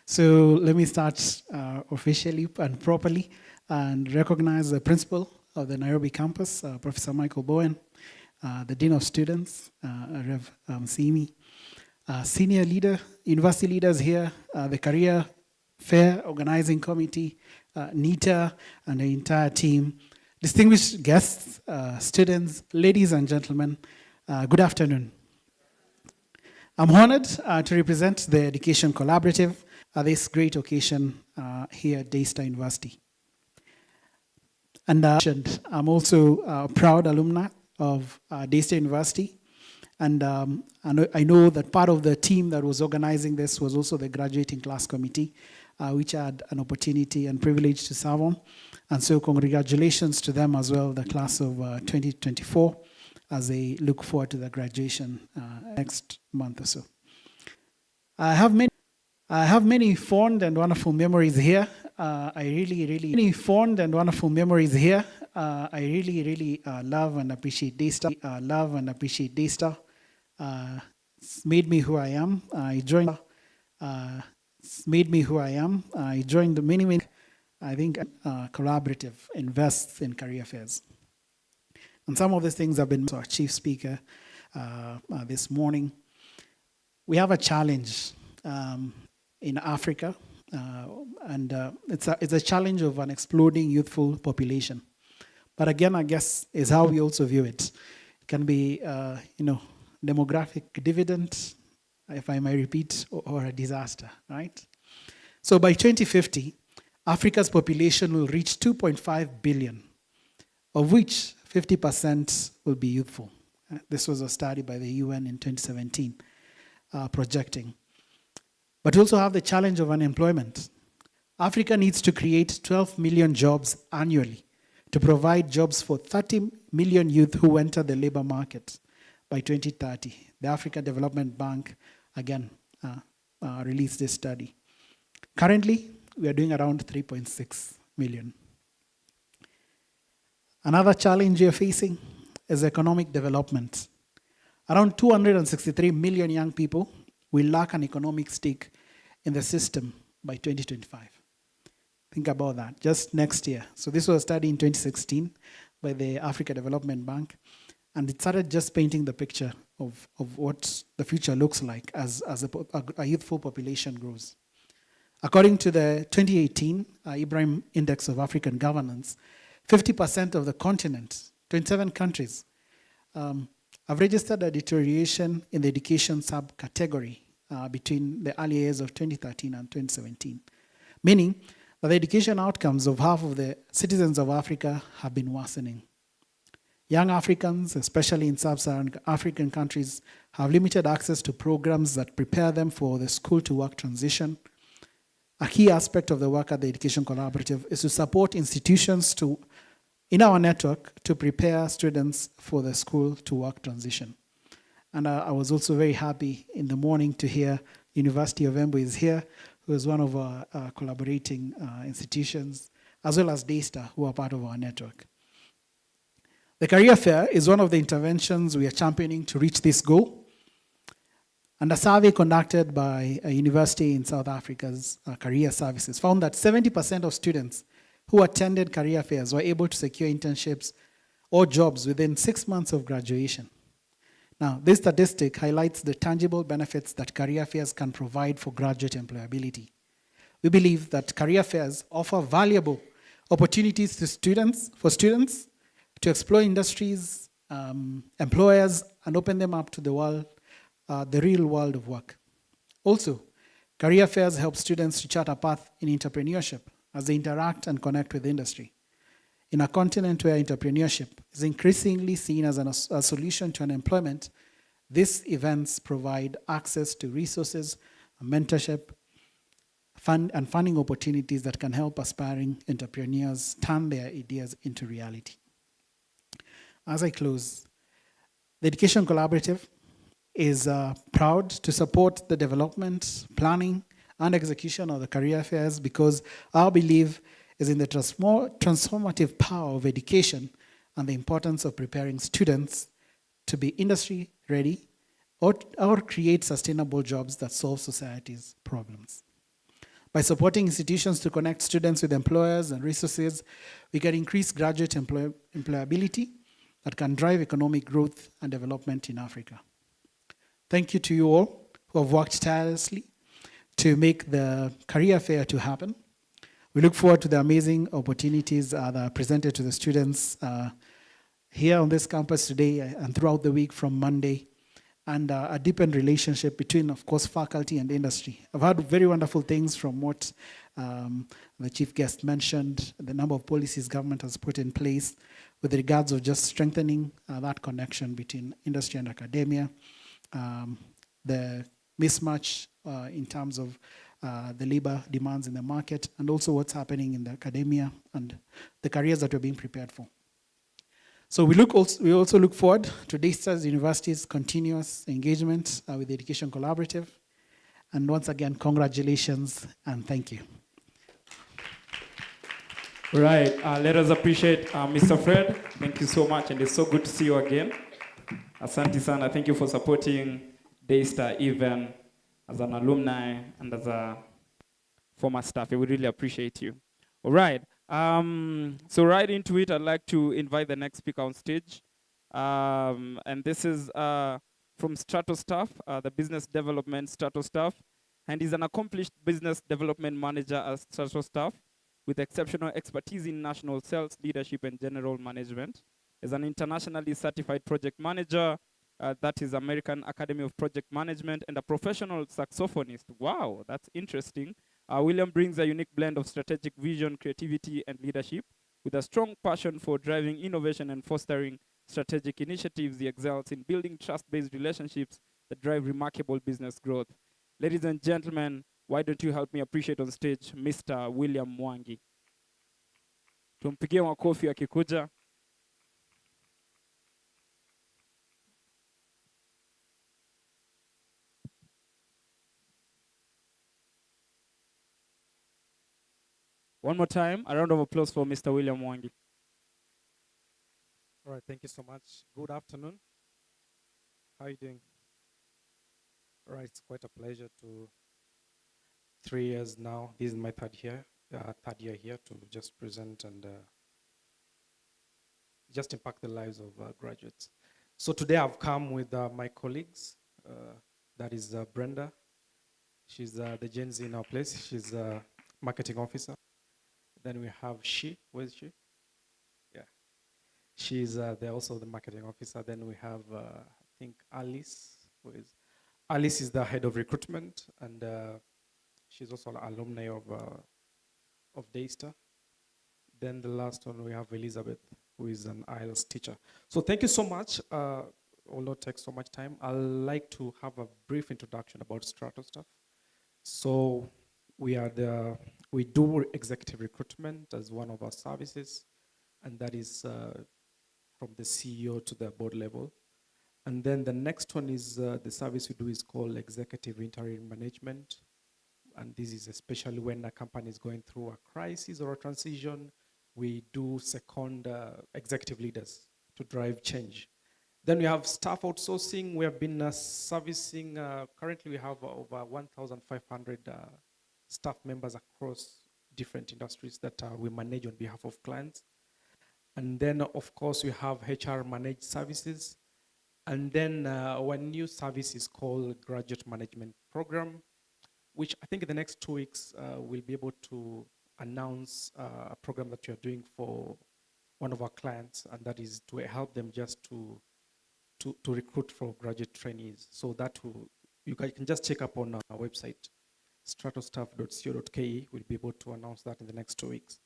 So let me start officially and properly and recognize the principal of the Nairobi campus, Professor Michael Bowen, the Dean of Students, Rev. Simi, senior leader, university leaders here, the Career Fair Organizing Committee, NITA, and the entire team, distinguished guests, students, ladies and gentlemen, good afternoon. I'm honored to represent the Education Collaborative at this great occasion here at Daystar University. And I'm also a proud alumni of Daystar University. And I know that part of the team that was organizing this was also the graduating class committee, which I had an opportunity and privilege to serve on. And so congratulations to them as well, the class of 2024, as they look forward to the graduation next month or so. I have many fond and wonderful memories here. I really fond and wonderful memories here. I really love and appreciate Daystar. It's made me who I am. It's made me who I am. I joined the many. I think collaborative invests in career fairs, and some of these things have been. Our chief speaker this morning. We have a challenge in Africa. And it's a challenge of an exploding youthful population. But again, I guess, is how we also view it. It can be, demographic dividend, if I may repeat, or a disaster, right? So by 2050, Africa's population will reach 2.5 billion, of which 50% will be youthful. This was a study by the UN in 2017, projecting. But we also have the challenge of unemployment. Africa needs to create 12 million jobs annually to provide jobs for 30 million youth who enter the labor market by 2030. The African Development Bank, again, released this study. Currently, we are doing around 3.6 million. Another challenge we are facing is economic development. Around 263 million young people will lack an economic stake in the system by 2025. Think about that, just next year. So this was a study in 2016 by the Africa Development Bank, and it started just painting the picture of what the future looks like as a youthful population grows. According to the 2018 Ibrahim Index of African Governance, 50% of the continent, 27 countries, have registered a deterioration in the education subcategory between the early years of 2013 and 2017, meaning that the education outcomes of half of the citizens of Africa have been worsening. Young Africans, especially in sub-Saharan African countries, have limited access to programs that prepare them for the school-to-work transition. A key aspect of the work at the Education Collaborative is to support institutions in our network to prepare students for the school-to-work transition. And I was also very happy in the morning to hear University of Embu is here, who is one of our collaborating institutions, as well as Daystar, who are part of our network. The Career Fair is one of the interventions we are championing to reach this goal. And a survey conducted by a university in South Africa's career services found that 70% of students who attended career fairs were able to secure internships or jobs within 6 months of graduation. Now, this statistic highlights the tangible benefits that career fairs can provide for graduate employability. We believe that career fairs offer valuable opportunities to students to explore industries, employers, and open them up to the world, the real world of work. Also, career fairs help students to chart a path in entrepreneurship as they interact and connect with industry. In a continent where entrepreneurship is increasingly seen as a solution to unemployment, these events provide access to resources, mentorship, and funding opportunities that can help aspiring entrepreneurs turn their ideas into reality. As I close, the Education Collaborative is proud to support the development, planning, and execution of the career fairs because our belief is in the transformative power of education and the importance of preparing students to be industry ready or create sustainable jobs that solve society's problems. By supporting institutions to connect students with employers and resources, we can increase graduate employability that can drive economic growth and development in Africa. Thank you to you all who have worked tirelessly to make the career fair to happen. We look forward to the amazing opportunities that are presented to the students here on this campus today and throughout the week from Monday, and a deepened relationship between, of course, faculty and industry. I've heard very wonderful things from what the chief guest mentioned, the number of policies government has put in place with regards of just strengthening that connection between industry and academia, the mismatch in terms of the labor demands in the market, and also what's happening in the academia and the careers that we're being prepared for. So we also look forward to Daystar's University's continuous engagement with the Education Collaborative. And once again, congratulations and thank you. Right, let us appreciate Mr. Fred. Thank you so much, and it's so good to see you again. Asante sana, thank you for supporting Daystar even as an alumni and as a former staff. We really appreciate you. All right, so right into it, I'd like to invite the next speaker on stage. And this is from Strato Staff, the business development Strato Staff. And he's an accomplished business development manager at Strato Staff with exceptional expertise in national sales, leadership, and general management. As an internationally certified project manager, that is American Academy of Project Management, and a professional saxophonist. Wow, that's interesting. William brings a unique blend of strategic vision, creativity, and leadership. With a strong passion for driving innovation and fostering strategic initiatives, he excels in building trust-based relationships that drive remarkable business growth. Ladies and gentlemen, why don't you help me appreciate on stage Mr. William Mwangi. Tumpigie makofi akikuja. One more time, a round of applause for Mr. William Mwangi. All right, thank you so much. Good afternoon. How are you doing? All right, it's quite a pleasure to 3 years now. This is my third year here to just present and just impact the lives of graduates. So today I've come with my colleagues. That is Brenda. She's the Gen Z in our place. She's a marketing officer. Then we have where is she? Yeah. She's they're also the marketing officer. Then we have, I think, Alice. Alice is the head of recruitment, and she's also an alumni of Daystar. Then the last one, we have Elizabeth, who is an IELTS teacher. So thank you so much. Will not take so much time. I'd like to have a brief introduction about Strato stuff. So we do executive recruitment as one of our services, and that is from the CEO to the board level. And then the next one is the service we do is called executive interim management. And this is especially when a company is going through a crisis or a transition. We do second executive leaders to drive change. Then we have staff outsourcing. We have been servicing, currently we have over 1,500 staff members across different industries that we manage on behalf of clients. And then, of course, we have HR managed services. And then one new service is called Graduate Management Program, which I think in the next 2 weeks, we'll be able to announce a program that we are doing for one of our clients, and that is to help them just to recruit for graduate trainees. So that you guys can just check up on our website, stratostaff.co.ke. We'll be able to announce that in the next 2 weeks.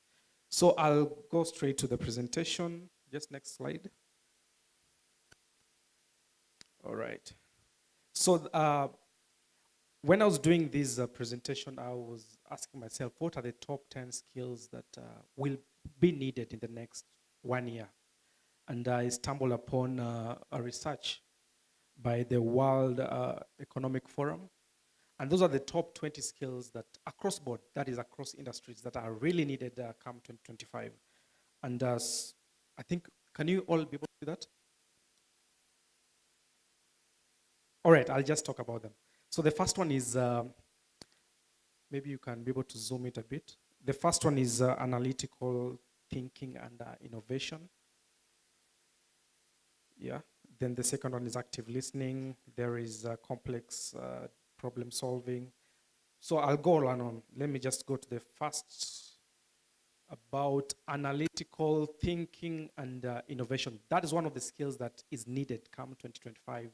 So I'll go straight to the presentation. Just next slide. All right. So when I was doing this presentation, I was asking myself, what are the top 10 skills that will be needed in the next 1 year? And I stumbled upon a research by the World Economic Forum. And those are the top 20 skills that across board, that is across industries, that are really needed come 2025. And I think, can you all be able to do that? All right, I'll just talk about them. So the first one is, maybe you can be able to zoom it a bit. The first one is analytical thinking and innovation. Yeah. Then the second one is active listening. There is complex problem solving. So I'll go on. Let me just go to the first about analytical thinking and innovation. That is one of the skills that is needed come 2025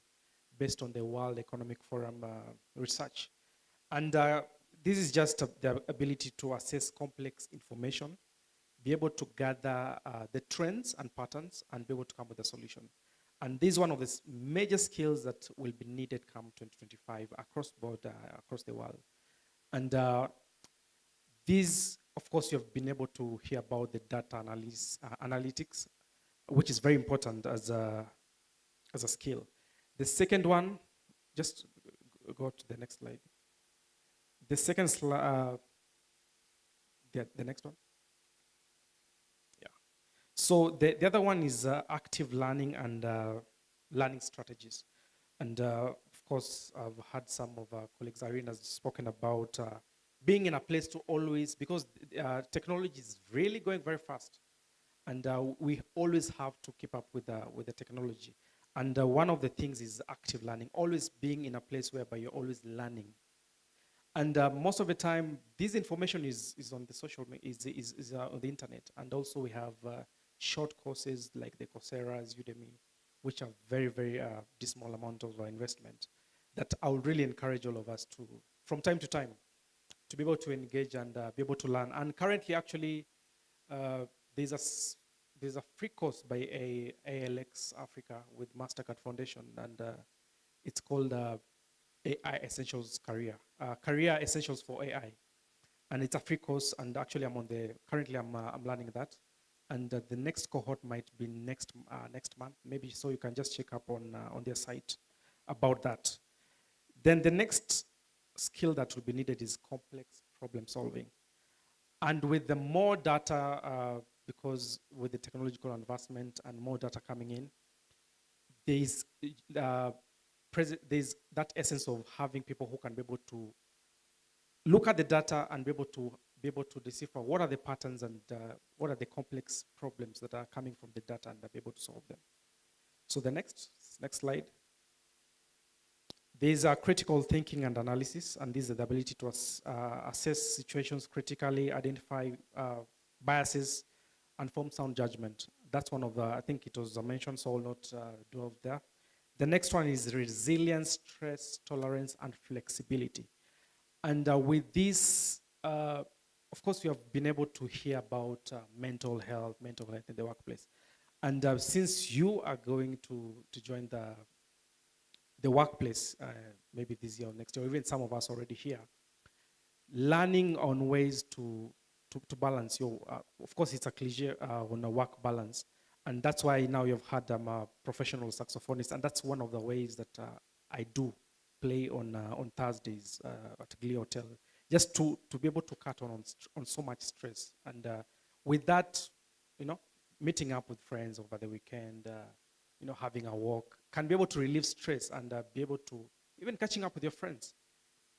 based on the World Economic Forum research. And this is just the ability to assess complex information, be able to gather the trends and patterns, and be able to come with a solution. And this is one of the major skills that will be needed come 2025 across board, across the world. And these, of course, you have been able to hear about the data analytics, which is very important as a skill. The second one, just go to the next slide. The second slide, the next one. Yeah. So the other one is active learning and learning strategies. And of course, I've had some of our colleagues, Irene has spoken about being in a place to always, because technology is really going very fast. And we always have to keep up with the technology. And one of the things is active learning, always being in a place whereby you're always learning. And most of the time, this information is on the social media, is on the internet. And also we have short courses like the Coursera's, Udemy. which are very, very dismal amount of investment, that I would really encourage all of us to, from time to time, to be able to engage and be able to learn. And currently, actually, uh, there's there's a free course by ALX Africa with Mastercard Foundation, and it's called AI Essentials Career Essentials for AI, and it's a free course. And actually, currently I'm learning that, and the next cohort might be next month, maybe. So you can just check up on their site about that. Then the next skill that will be needed is complex problem solving. And with the more data, because with the technological advancement and more data coming in, there's there's that essence of having people who can be able to look at the data and be able to decipher what are the patterns and what are the complex problems that are coming from the data, and be able to solve them. So the next slide. There's a critical thinking and analysis, and this is the ability to assess situations critically, identify biases, and form sound judgment. That's one of the, I think it was mentioned, so I'll not dwell there. The next one is resilience, stress, tolerance, and flexibility. And with this, of course, we have been able to hear about mental health in the workplace. And since you are going to join the workplace, maybe this year or next year, or even some of us already here, learning on ways to balance your, of course, it's a cliche on a work balance. And that's why now you've had a professional saxophonist, and that's one of the ways that I do play on Thursdays at Glee Hotel, just to be able to cut on so much stress. And with that, meeting up with friends over the weekend, having a walk, can be able to relieve stress and be able to even catching up with your friends,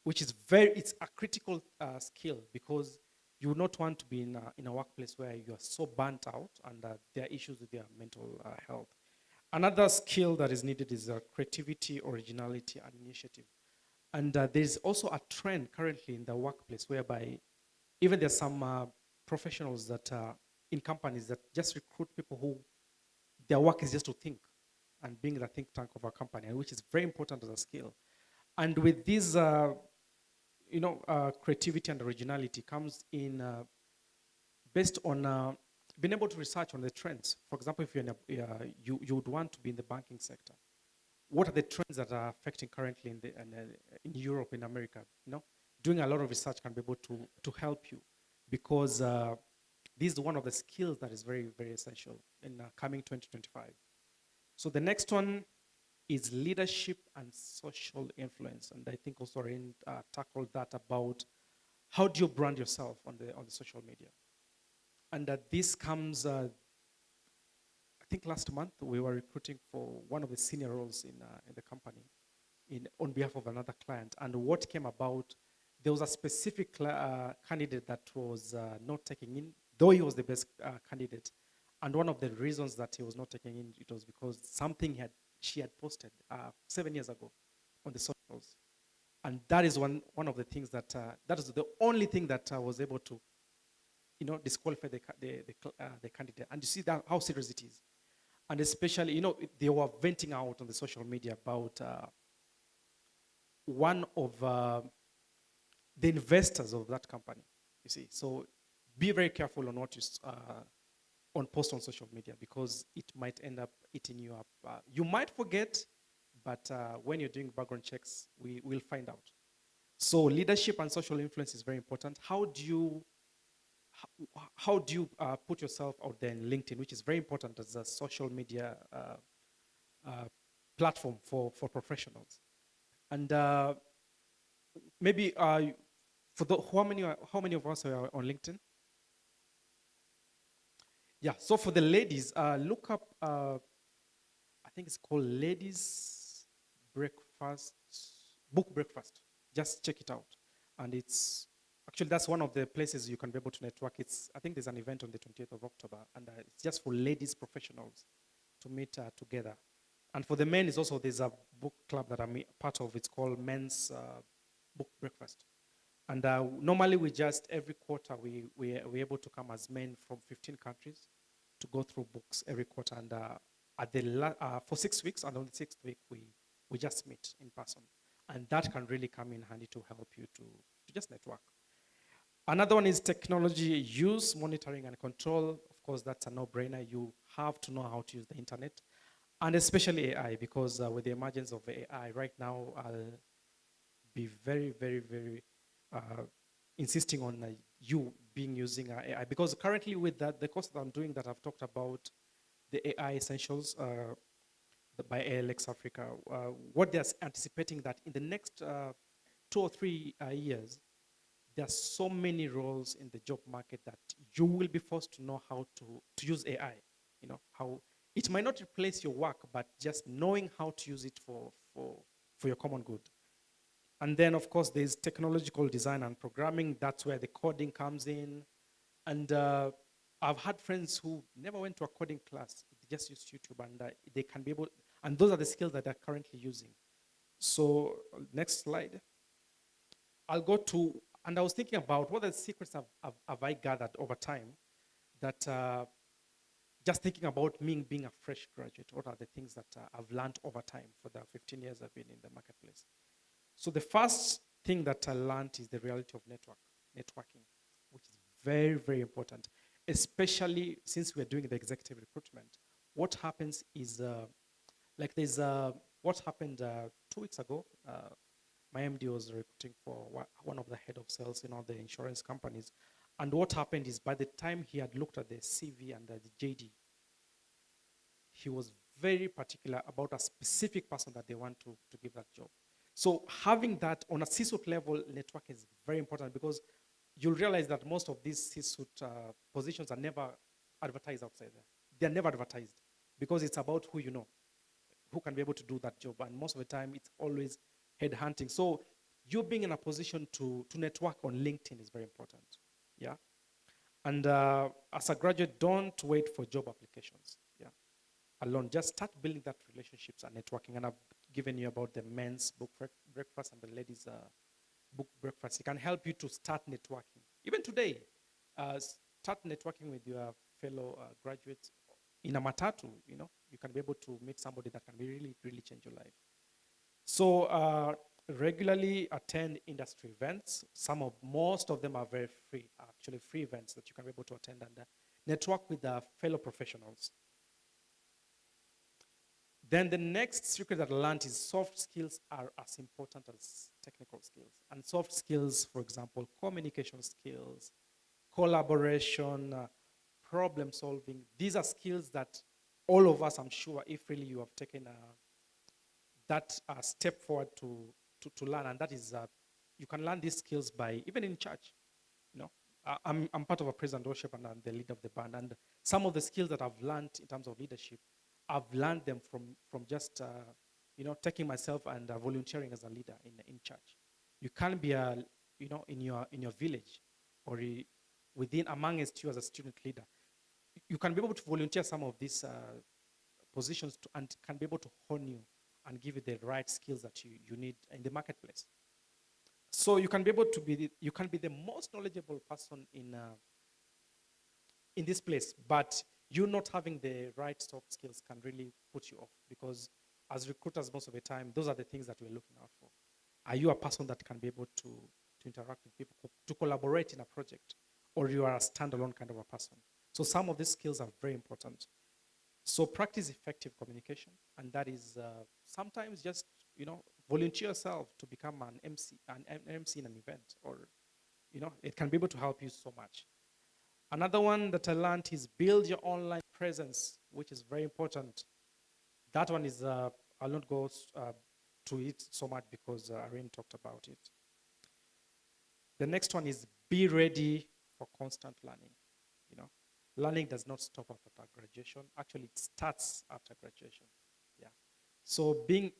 which is it's a critical skill, because you would not want to be in a workplace where you are so burnt out and there are issues with your mental health. Another skill that is needed is creativity, originality, and initiative. And there's also a trend currently in the workplace whereby even there's some professionals that in companies that just recruit people who their work is just to think and being the think tank of a company, which is very important as a skill. And with this, creativity and originality comes in based on being able to research on the trends. For example, if you would want to be in the banking sector, what are the trends that are affecting currently in Europe, in America? Doing a lot of research can be able to help you, because this is one of the skills that is very, very essential in coming 2025. So the next one is leadership and social influence, and I think also Rain tackled that about how do you brand yourself on the social media, and this comes. I think last month we were recruiting for one of the senior roles in the company, on behalf of another client, and what came about, there was a specific candidate that was not taking in, though he was the best candidate. And one of the reasons that he was not taking in, it was because something she had posted 7 years ago on the socials. And that is one of the things that is the only thing that was able to, disqualify the candidate. And you see that how serious it is. And especially, they were venting out on the social media about one of the investors of that company. You see, so be very careful on what you post on social media, because it might end up eating you up. You might forget, but when you're doing background checks, we will find out. So leadership and social influence is very important. How do you put yourself out there in LinkedIn, which is very important as a social media platform for professionals? And maybe how many of us are on LinkedIn? Yeah, so for the ladies, look up, I think it's called Ladies Breakfast, Book Breakfast. Just check it out. And that's one of the places you can be able to network. I think there's an event on the 20th of October, and it's just for ladies professionals to meet together. And for the men, there's a book club that I'm part of. It's called Men's Book Breakfast. And normally every quarter, we're able to come as men from 15 countries to go through books every quarter. And for 6 weeks, and on the 6th week, we just meet in person. And that can really come in handy to help you to just network. Another one is technology use, monitoring, and control. Of course, that's a no-brainer. You have to know how to use the internet, and especially AI, because with the emergence of AI right now, I'll be very, very, very insisting on you being using AI, because currently with the course that I'm doing that I've talked about, the AI essentials by ALX Africa, what they're anticipating that in the next 2 or 3 years, there are so many roles in the job market that you will be forced to know how to use AI. You know, how it might not replace your work, but just knowing how to use it for your common good. And then, of course, there's technological design and programming. That's where the coding comes in. And I've had friends who never went to a coding class. They just use YouTube, and they can be able, and those are the skills that they're currently using. So next slide. I'll go to, and I was thinking about what are the secrets have I gathered over time that just thinking about me being a fresh graduate, what are the things that I've learned over time for the 15 years I've been in the marketplace? So the first thing that I learned is the reality of networking, which is very, very important, especially since we're doing the executive recruitment. What happens is, like there's, what happened 2 weeks ago, my MD was recruiting for one of the head of sales in all the insurance companies. And what happened is by the time he had looked at the CV and the JD, he was very particular about a specific person that they want to give that job. So having that on a C-suite level network is very important, because you'll realize that most of these C-suite positions are never advertised outside there. They're never advertised because it's about who you know, who can be able to do that job. And most of the time, it's always headhunting. So you being in a position to network on LinkedIn is very important. Yeah. And as a graduate, don't wait for job applications. Yeah. Alone, just start building that relationships and networking. And I've given you about the men's book breakfast and the ladies' book breakfast. It can help you to start networking. Even today, start networking with your fellow graduates in a matatu. You know, you can be able to meet somebody that can really, really change your life. So regularly attend industry events. Most of them are very free, actually free events that you can be able to attend, and network with fellow professionals. Then the next secret that I learned is soft skills are as important as technical skills. And soft skills, for example, communication skills, collaboration, problem solving. These are skills that all of us, I'm sure, if really you have taken that step forward to learn, and that is, you can learn these skills by, even in church. You know, I'm part of a praise and worship, and I'm the leader of the band. And some of the skills that I've learned in terms of leadership, I've learned them from just taking myself and volunteering as a leader in church. You can't be in your village or within amongst you as a student leader. You can be able to volunteer some of these positions and can be able to hone you and give you the right skills that you need in the marketplace. So you can be able to be the most knowledgeable person in this place, but you not having the right soft skills can really put you off, because as recruiters, most of the time, those are the things that we're looking out for. Are you a person that can be able to interact with people, to collaborate in a project, or you are a standalone kind of a person? So some of these skills are very important. So practice effective communication, and that is sometimes just volunteer yourself to become an MC in an event, or it can be able to help you so much. Another one that I learned is build your online presence, which is very important. That one is, I'll not go to it so much because Irene talked about it. The next one is be ready for constant learning. Learning does not stop after graduation. Actually, it starts after graduation. Yeah. So being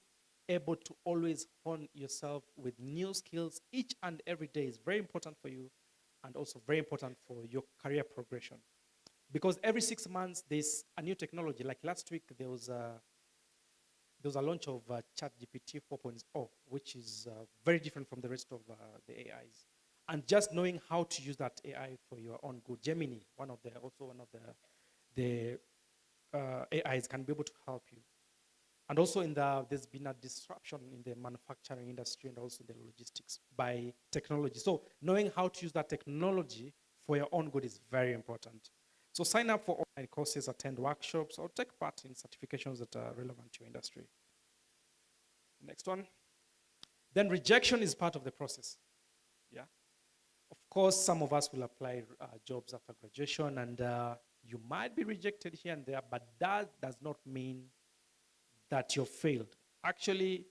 able to always hone yourself with new skills each and every day is very important for you, and also very important for your career progression. Because every 6 months, there's a new technology. Like last week, there was a launch of ChatGPT 4.0, which is very different from the rest of the AIs. And just knowing how to use that AI for your own good. Gemini, one of the AIs can be able to help you. And also there's been a disruption in the manufacturing industry and also the logistics by technology. So knowing how to use that technology for your own good is very important. So sign up for online courses, attend workshops, or take part in certifications that are relevant to your industry. Next one. Then rejection is part of the process. Yeah. Of course, some of us will apply jobs after graduation, and you might be rejected here and there, but that does not mean that you failed. Actually,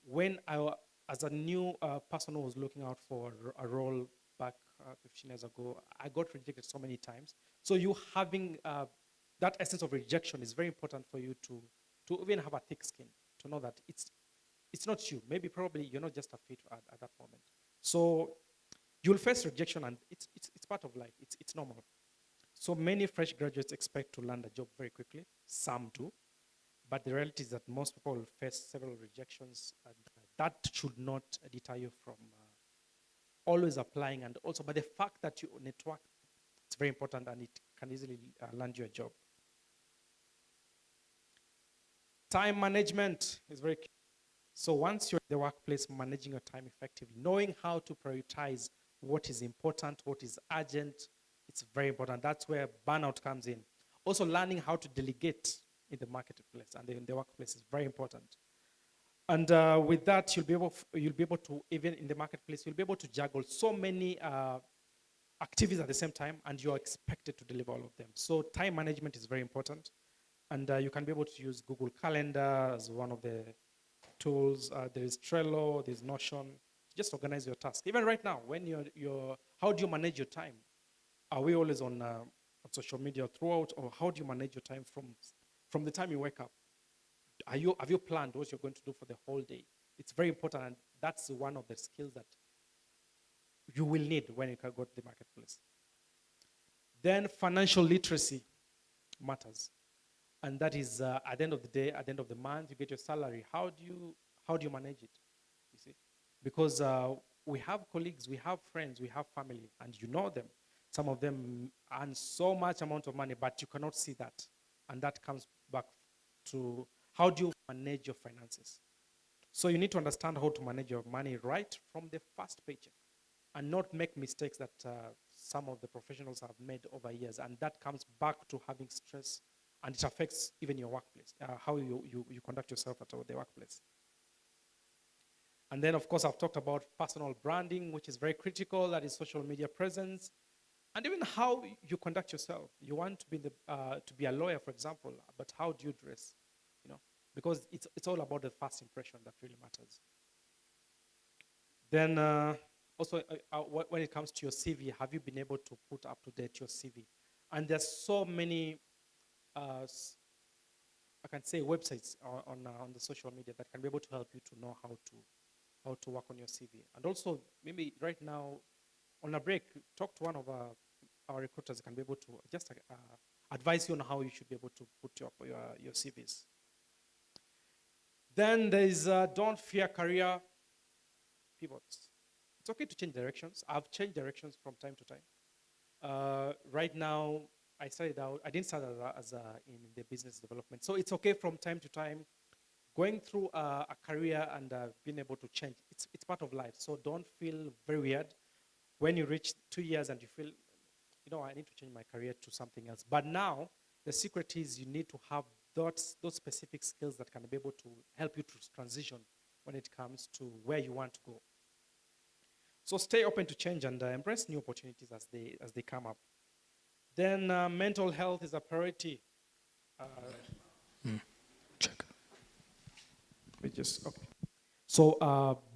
when as a new person who was looking out for a role back 15 years ago, I got rejected so many times. So you having that essence of rejection is very important for you to even have a thick skin, to know that it's not you. Maybe probably you're not just a fit at that moment. So you'll face rejection, and it's part of life. It's normal. So many fresh graduates expect to land a job very quickly. Some do. But the reality is that most people will face several rejections, and that should not deter you from always applying. And also, but the fact that you network, it's very important, and it can easily land you a job. Time management is very key. So once you're in the workplace, managing your time effectively, knowing how to prioritize what is important, what is urgent, it's very important. That's where burnout comes in. Also, learning how to delegate in the marketplace and in the workplace is very important. And with that, you'll be able to, even in the marketplace, you'll be able to juggle so many activities at the same time, and you're expected to deliver all of them. So time management is very important. And you can be able to use Google Calendar as one of the tools. There is Trello, there's Notion. Just organize your task. Even right now, when how do you manage your time? Are we always on social media throughout, or how do you manage your time from the time you wake up? Have you planned what you're going to do for the whole day? It's very important, and that's one of the skills that you will need when you can go to the marketplace. Then financial literacy matters. And that is at the end of the day, at the end of the month, you get your salary. How do you manage it? You see? Because we have colleagues, we have friends, we have family, and you know them. Some of them earn so much amount of money, but you cannot see that. And that comes back to how do you manage your finances. So you need to understand how to manage your money right from the first paycheck and not make mistakes that some of the professionals have made over years. And that comes back to having stress, and it affects even your workplace, how you conduct yourself at the workplace. And then, of course, I've talked about personal branding, which is very critical. That is social media presence. And even how you conduct yourself. You want to be a lawyer, for example, but how do you dress? You know, because it's all about the first impression that really matters. Then also, when it comes to your CV, have you been able to put up to date your CV? And there's so many, I can say, websites on the social media that can be able to help you to know how to work on your CV. And also, maybe right now, on a break, talk to one of our recruiters can be able to just advise you on how you should be able to put your CVs. Then there is don't fear career pivots. It's okay to change directions. I've changed directions from time to time. Right now, I didn't start in the business development. So it's okay from time to time going through a career and being able to change. It's part of life. So don't feel very weird when you reach 2 years and you feel, I need to change my career to something else. But now, the secret is you need to have those specific skills that can be able to help you to transition when it comes to where you want to go. So stay open to change and embrace new opportunities as they come up. Then mental health is a priority. Check. Okay. So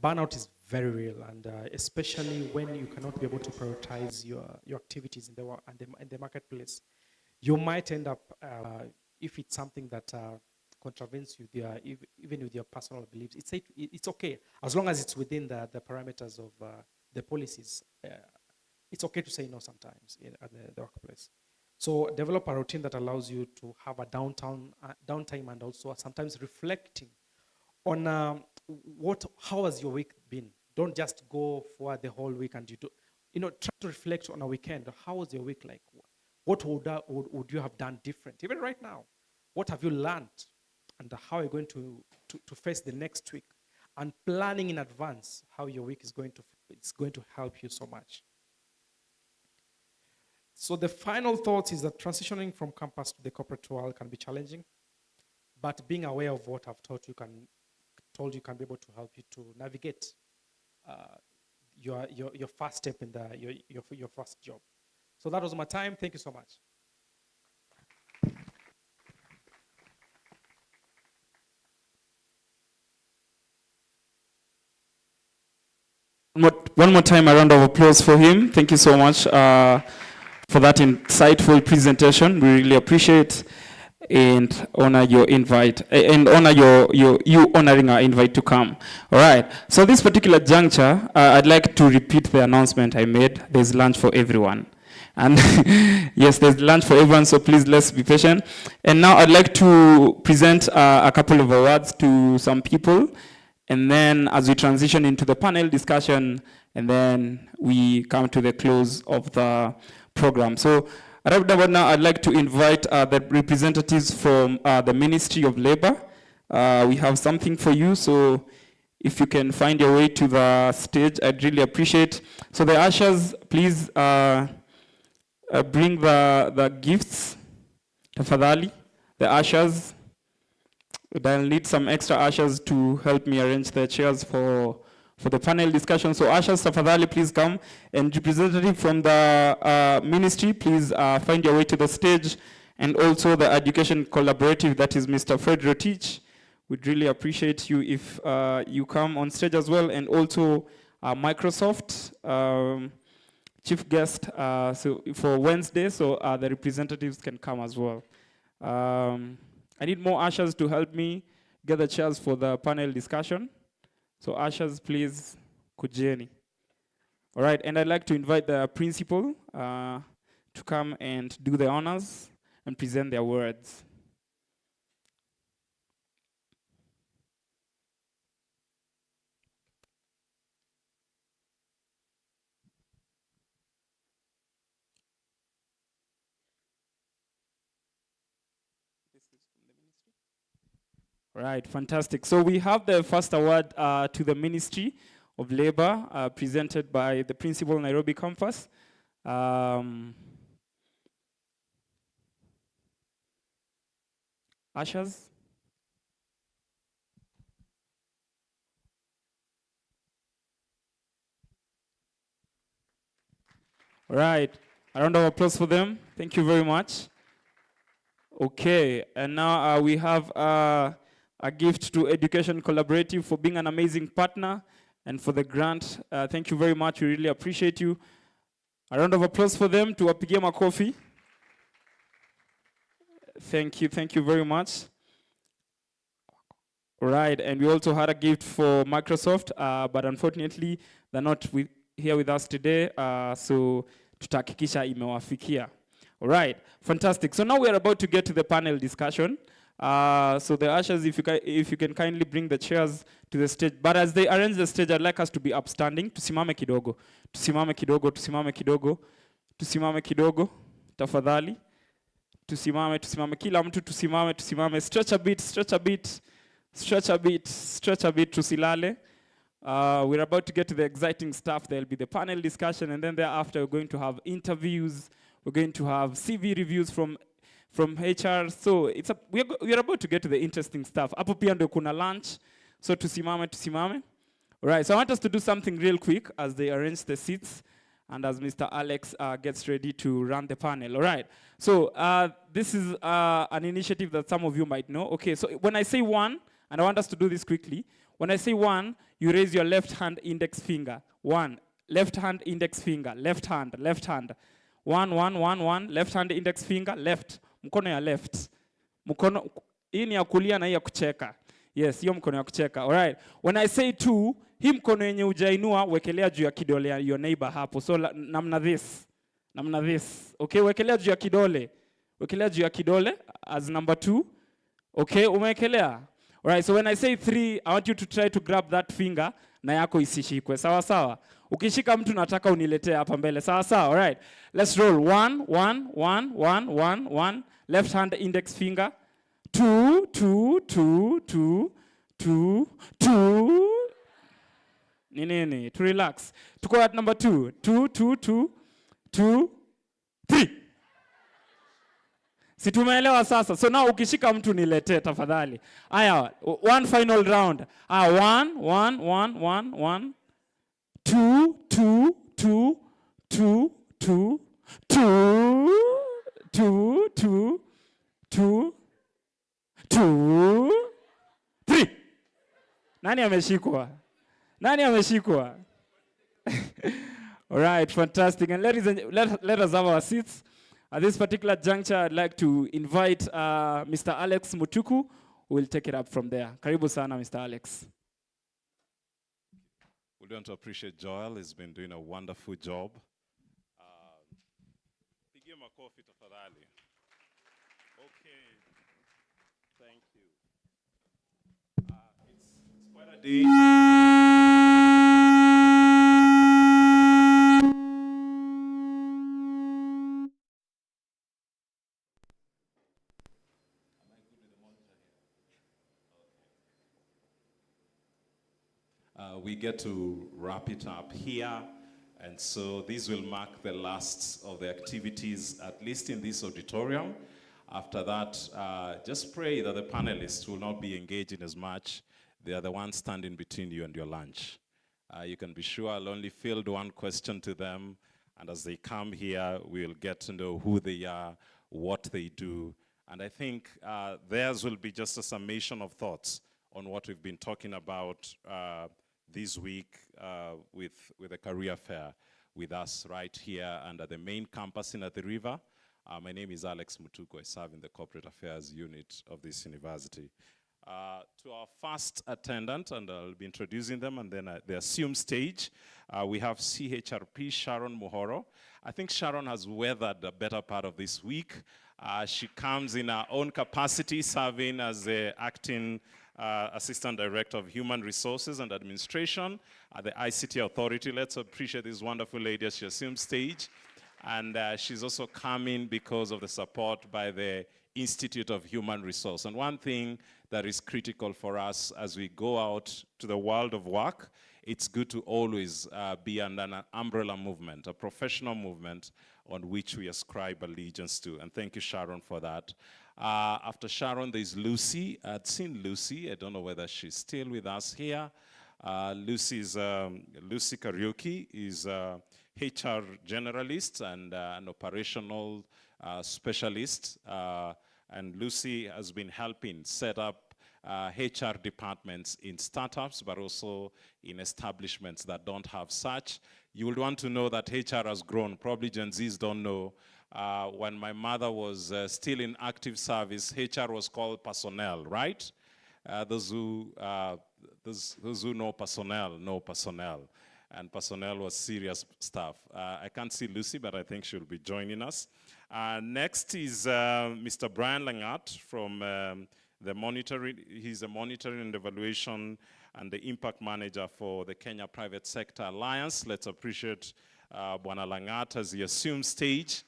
burnout is very real, and especially when you cannot be able to prioritize your activities in the marketplace. You might end up, if it's something that contravenes you, even with your personal beliefs, it's okay, as long as it's within the parameters of the policies. It's okay to say no sometimes at the workplace. So develop a routine that allows you to have a downtime and also sometimes reflecting on how has your week been. Don't just go for the whole week and try to reflect on a weekend. How was your week like? What would you have done different? Even right now, what have you learned? And how are you going to face the next week? And planning in advance how your week is going to help you so much. So the final thought is that transitioning from campus to the corporate world can be challenging, but being aware of what I've told you can be able to help you to navigate your first step in your first job. So that was my time. Thank you so much. One more time, a round of applause for him. Thank you so much for that insightful presentation. We really appreciate and honor your invite and honor you honoring our invite to come. All right. So this particular juncture, I'd like to repeat the announcement I made. There's lunch for everyone. And yes, there's lunch for everyone, so please let's be patient. And now I'd like to present a couple of awards to some people. And then as we transition into the panel discussion, and then we come to the close of the program. So right now, I'd like to invite the representatives from the Ministry of Labor. We have something for you, so if you can find your way to the stage, I'd really appreciate. So the ushers, please bring the gifts, tafadhali. The ushers. I'll need some extra ushers to help me arrange the chairs for the panel discussion. So ushers, tafadhali, please come. And representative from the ministry, please find your way to the stage. And also the education collaborative, that is Mr. Fred Rotich. We'd really appreciate you if you come on stage as well. And also Microsoft chief guest so for Wednesday, so the representatives can come as well. I need more ushers to help me get the chairs for the panel discussion. So ushers, please, kujeni. All right, and I'd like to invite the principal to come and do the honors and present their words. Right, fantastic. So we have the first award to the Ministry of Labor, presented by the Principal Nairobi Campus. Ushers. All right, a round of applause for them. Thank you very much. Okay, and now we have a gift to Education Collaborative for being an amazing partner and for the grant. Thank you very much. We really appreciate you. A round of applause for them to wapigie makofi. Thank you very much. All right, and we also had a gift for Microsoft, but unfortunately, they're not here with us today, so tutahakikisha imewafikia. All right, fantastic. So now we are about to get to the panel discussion. So the ushers, if you can kindly bring the chairs to the stage. But as they arrange the stage, I'd like us to be upstanding. Tusimame kidogo. Tusimame kidogo, tusimame kidogo. Tusimame kidogo. Tafadhali. Tusimame, kila mtu tusimame. Stretch a bit. Tusilale. We're about to get to the exciting stuff. There'll be the panel discussion, and then thereafter we're going to have interviews. We're going to have CV reviews from HR. So we're about to get to the interesting stuff. Hapo pia ndio kuna lunch. So tusimame. All right, so I want us to do something real quick as they arrange the seats and as Mr. Alex gets ready to run the panel. All right, so this is an initiative that some of you might know. Okay, so when I say one, and I want us to do this quickly. When I say one, you raise your left hand index finger. One, left hand index finger, left hand. One, left hand index finger, left. Mkono ya left. Mkono, hii ni ya kulia na hii ya kucheka. Yes, hiyo mkono ya kucheka. All right. When I say two, hii mkono yenye hujainua wekelea juu ya kidole ya your neighbor hapo. So namna this. Okay, wekelea juu ya kidole. Wekelea juu ya kidole as number 2. Okay, umewekelea. All right, so when I say 3, I want you to try to grab that finger na yako isishikwe. Sawa. Ukishika mtu nataka uniletee hapa mbele. Sawa sawa, alright. Let's roll. 1, 1, 1, 1, 1, 1. Left hand index finger. 2, 2, 2, 2, 2, 2. Nini, to relax. Tuko at number 2. 2, 2, 2, 2, 3. Si tumeelewa sasa. So now ukishika mtu niletee tafadhali. Aya, one final round. 1, 1, 1, 1, 1. 2, 2, 2, 2, 2, 2, 2, 2, 2, 2, 3. Nani ameshikwa? Nani ameshikwa? All right, fantastic. And ladies and let us have our seats. At this particular juncture, I'd like to invite Mr. Alex Mutuku, who will take it up from there. Karibu sana, Mr. Alex. We want to appreciate Joel. He's been doing a wonderful job. Pigie makofi tafadhali. Okay, thank you. It's quite a day. We get to wrap it up here, and so this will mark the last of the activities, at least in this auditorium. After that, just pray that the panelists will not be engaging as much. They are the ones standing between you and your lunch. You can be sure I'll only field one question to them, and as they come here, we'll get to know who they are, what they do, and I think theirs will be just a summation of thoughts on what we've been talking about this week with the career fair with us right here under the main campus in the River. My name is Alex Mutuku. I serve in the corporate affairs unit of this university. To our first attendant, and I'll be introducing them, and then the assumed stage, we have CHRP Sharon Muhoro. I think Sharon has weathered the better part of this week. She comes in her own capacity, serving as the acting Assistant Director of Human Resources and Administration at the ICT Authority. Let's appreciate this wonderful lady as she assumes stage. And she's also coming because of the support by the Institute of Human Resource. And one thing that is critical for us as we go out to the world of work, it's good to always be under an umbrella movement, a professional movement on which we ascribe allegiance to. And thank you, Sharon, for that. After Sharon, there's Lucy. I'd seen Lucy. I don't know whether she's still with us here. Lucy Kariuki is HR generalist and an operational specialist. And Lucy has been helping set up HR departments in startups, but also in establishments that don't have such. You would want to know that HR has grown. Probably Gen Zs don't know. When my mother was still in active service, HR was called personnel, right? Those who know personnel. And personnel was serious stuff. I can't see Lucy, but I think she'll be joining us. Next is Mr. Brian Langat from the monitoring. He's a monitoring and evaluation and the impact manager for the Kenya Private Sector Alliance. Let's appreciate Bwana Langat as he assumes stage.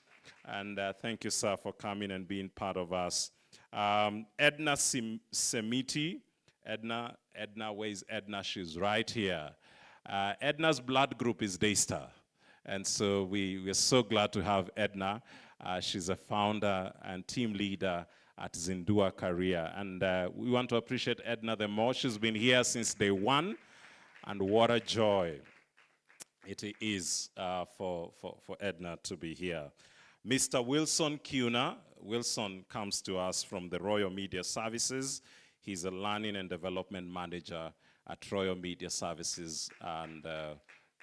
And thank you, sir, for coming and being part of us. Edna Semiti. Edna, where is Edna? She's right here. Edna's blood group is Daystar. And so we're so glad to have Edna. She's a founder and team leader at Zindua Career. And we want to appreciate Edna the more. She's been here since day one. And what a joy it is for Edna to be here. Mr. Wilson Kuna. Wilson comes to us from the Royal Media Services. He's a learning and development manager at Royal Media Services. And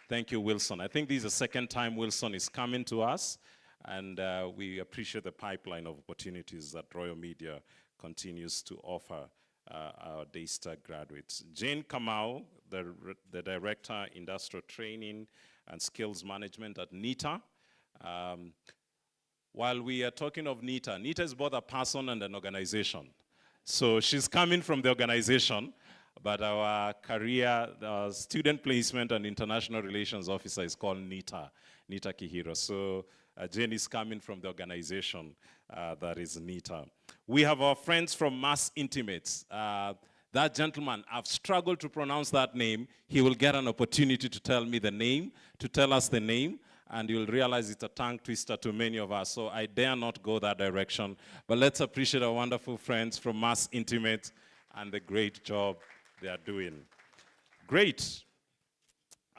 thank you, Wilson. I think this is the second time Wilson is coming to us. And we appreciate the pipeline of opportunities that Royal Media continues to offer our Daystar graduates. Jane Kamau, the Director, Industrial Training and Skills Management at NITA. While we are talking of NITA, NITA is both a person and an organization. So she's coming from the organization, but our career, student placement and international relations officer is called Nita Kihiro. So Jane is coming from the organization that is Nita. We have our friends from Mass Intimates. That gentleman, I've struggled to pronounce that name. He will get an opportunity to tell me the name, to tell us the name, and you'll realize it's a tongue twister to many of us, so I dare not go that direction. But let's appreciate our wonderful friends from Mass Intimates and the great job they are doing. Great.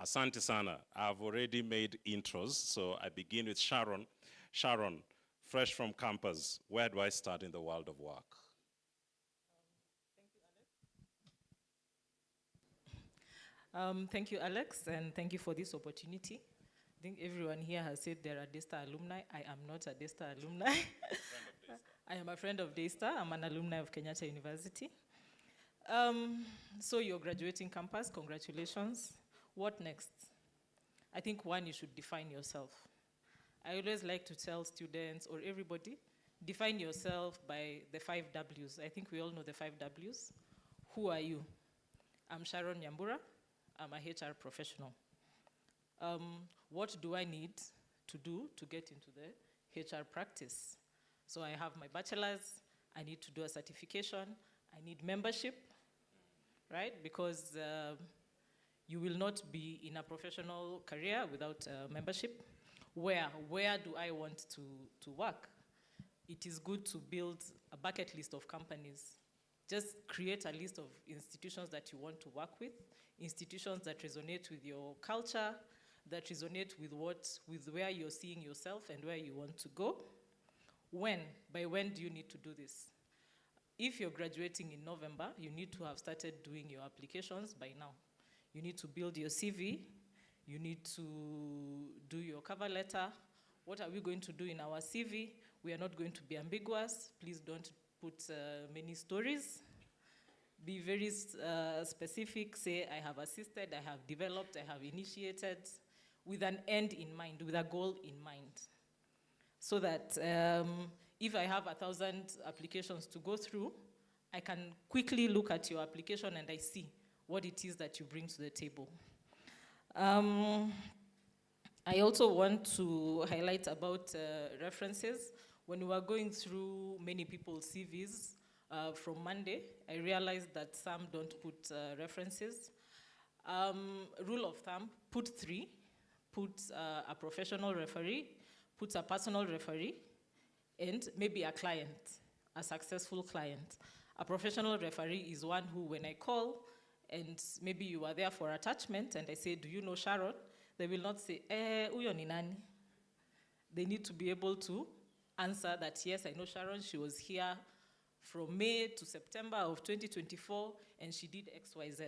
Asante sana. I've already made intros, so I begin with Sharon. Sharon, fresh from campus, where do I start in the world of work? Thank you, Alex, and thank you for this opportunity. I think everyone here has said they're a Daystar alumni. I am not a Daystar alumni. I am a friend of Daystar. I'm an alumni of Kenyatta University. So you're graduating campus, congratulations. What next? I think one, you should define yourself. I always like to tell students or everybody, define yourself by the 5 W's. I think we all know the 5 W's. Who are you? I'm Sharon Nyambura. I'm a HR professional. What do I need to do to get into the HR practice? So I have my bachelor's, I need to do a certification, I need membership, right? Because you will not be in a professional career without membership. Where do I want to work? It is good to build a bucket list of companies. Just create a list of institutions that you want to work with, institutions that resonate with your culture, that resonate with where you're seeing yourself and where you want to go. By when do you need to do this? If you're graduating in November, you need to have started doing your applications by now. You need to build your CV, you need to do your cover letter. What are we going to do in our CV? We are not going to be ambiguous. Please don't put many stories. Be very specific. Say, I have assisted, I have developed, I have initiated, with an end in mind, with a goal in mind. So that if I have 1,000 applications to go through, I can quickly look at your application and I see what it is that you bring to the table. I also want to highlight about references. When we were going through many people's CVs from Monday, I realized that some don't put references. Rule of thumb, put 3. Put a professional referee, put a personal referee, and maybe a client, a successful client. A professional referee is one who, when I call, and maybe you are there for attachment, and I say, do you know Sharon? They will not say, uyo ni nani? They need to be able to answer that, yes, I know Sharon, she was here from May to September of 2024, and she did X, Y, Z.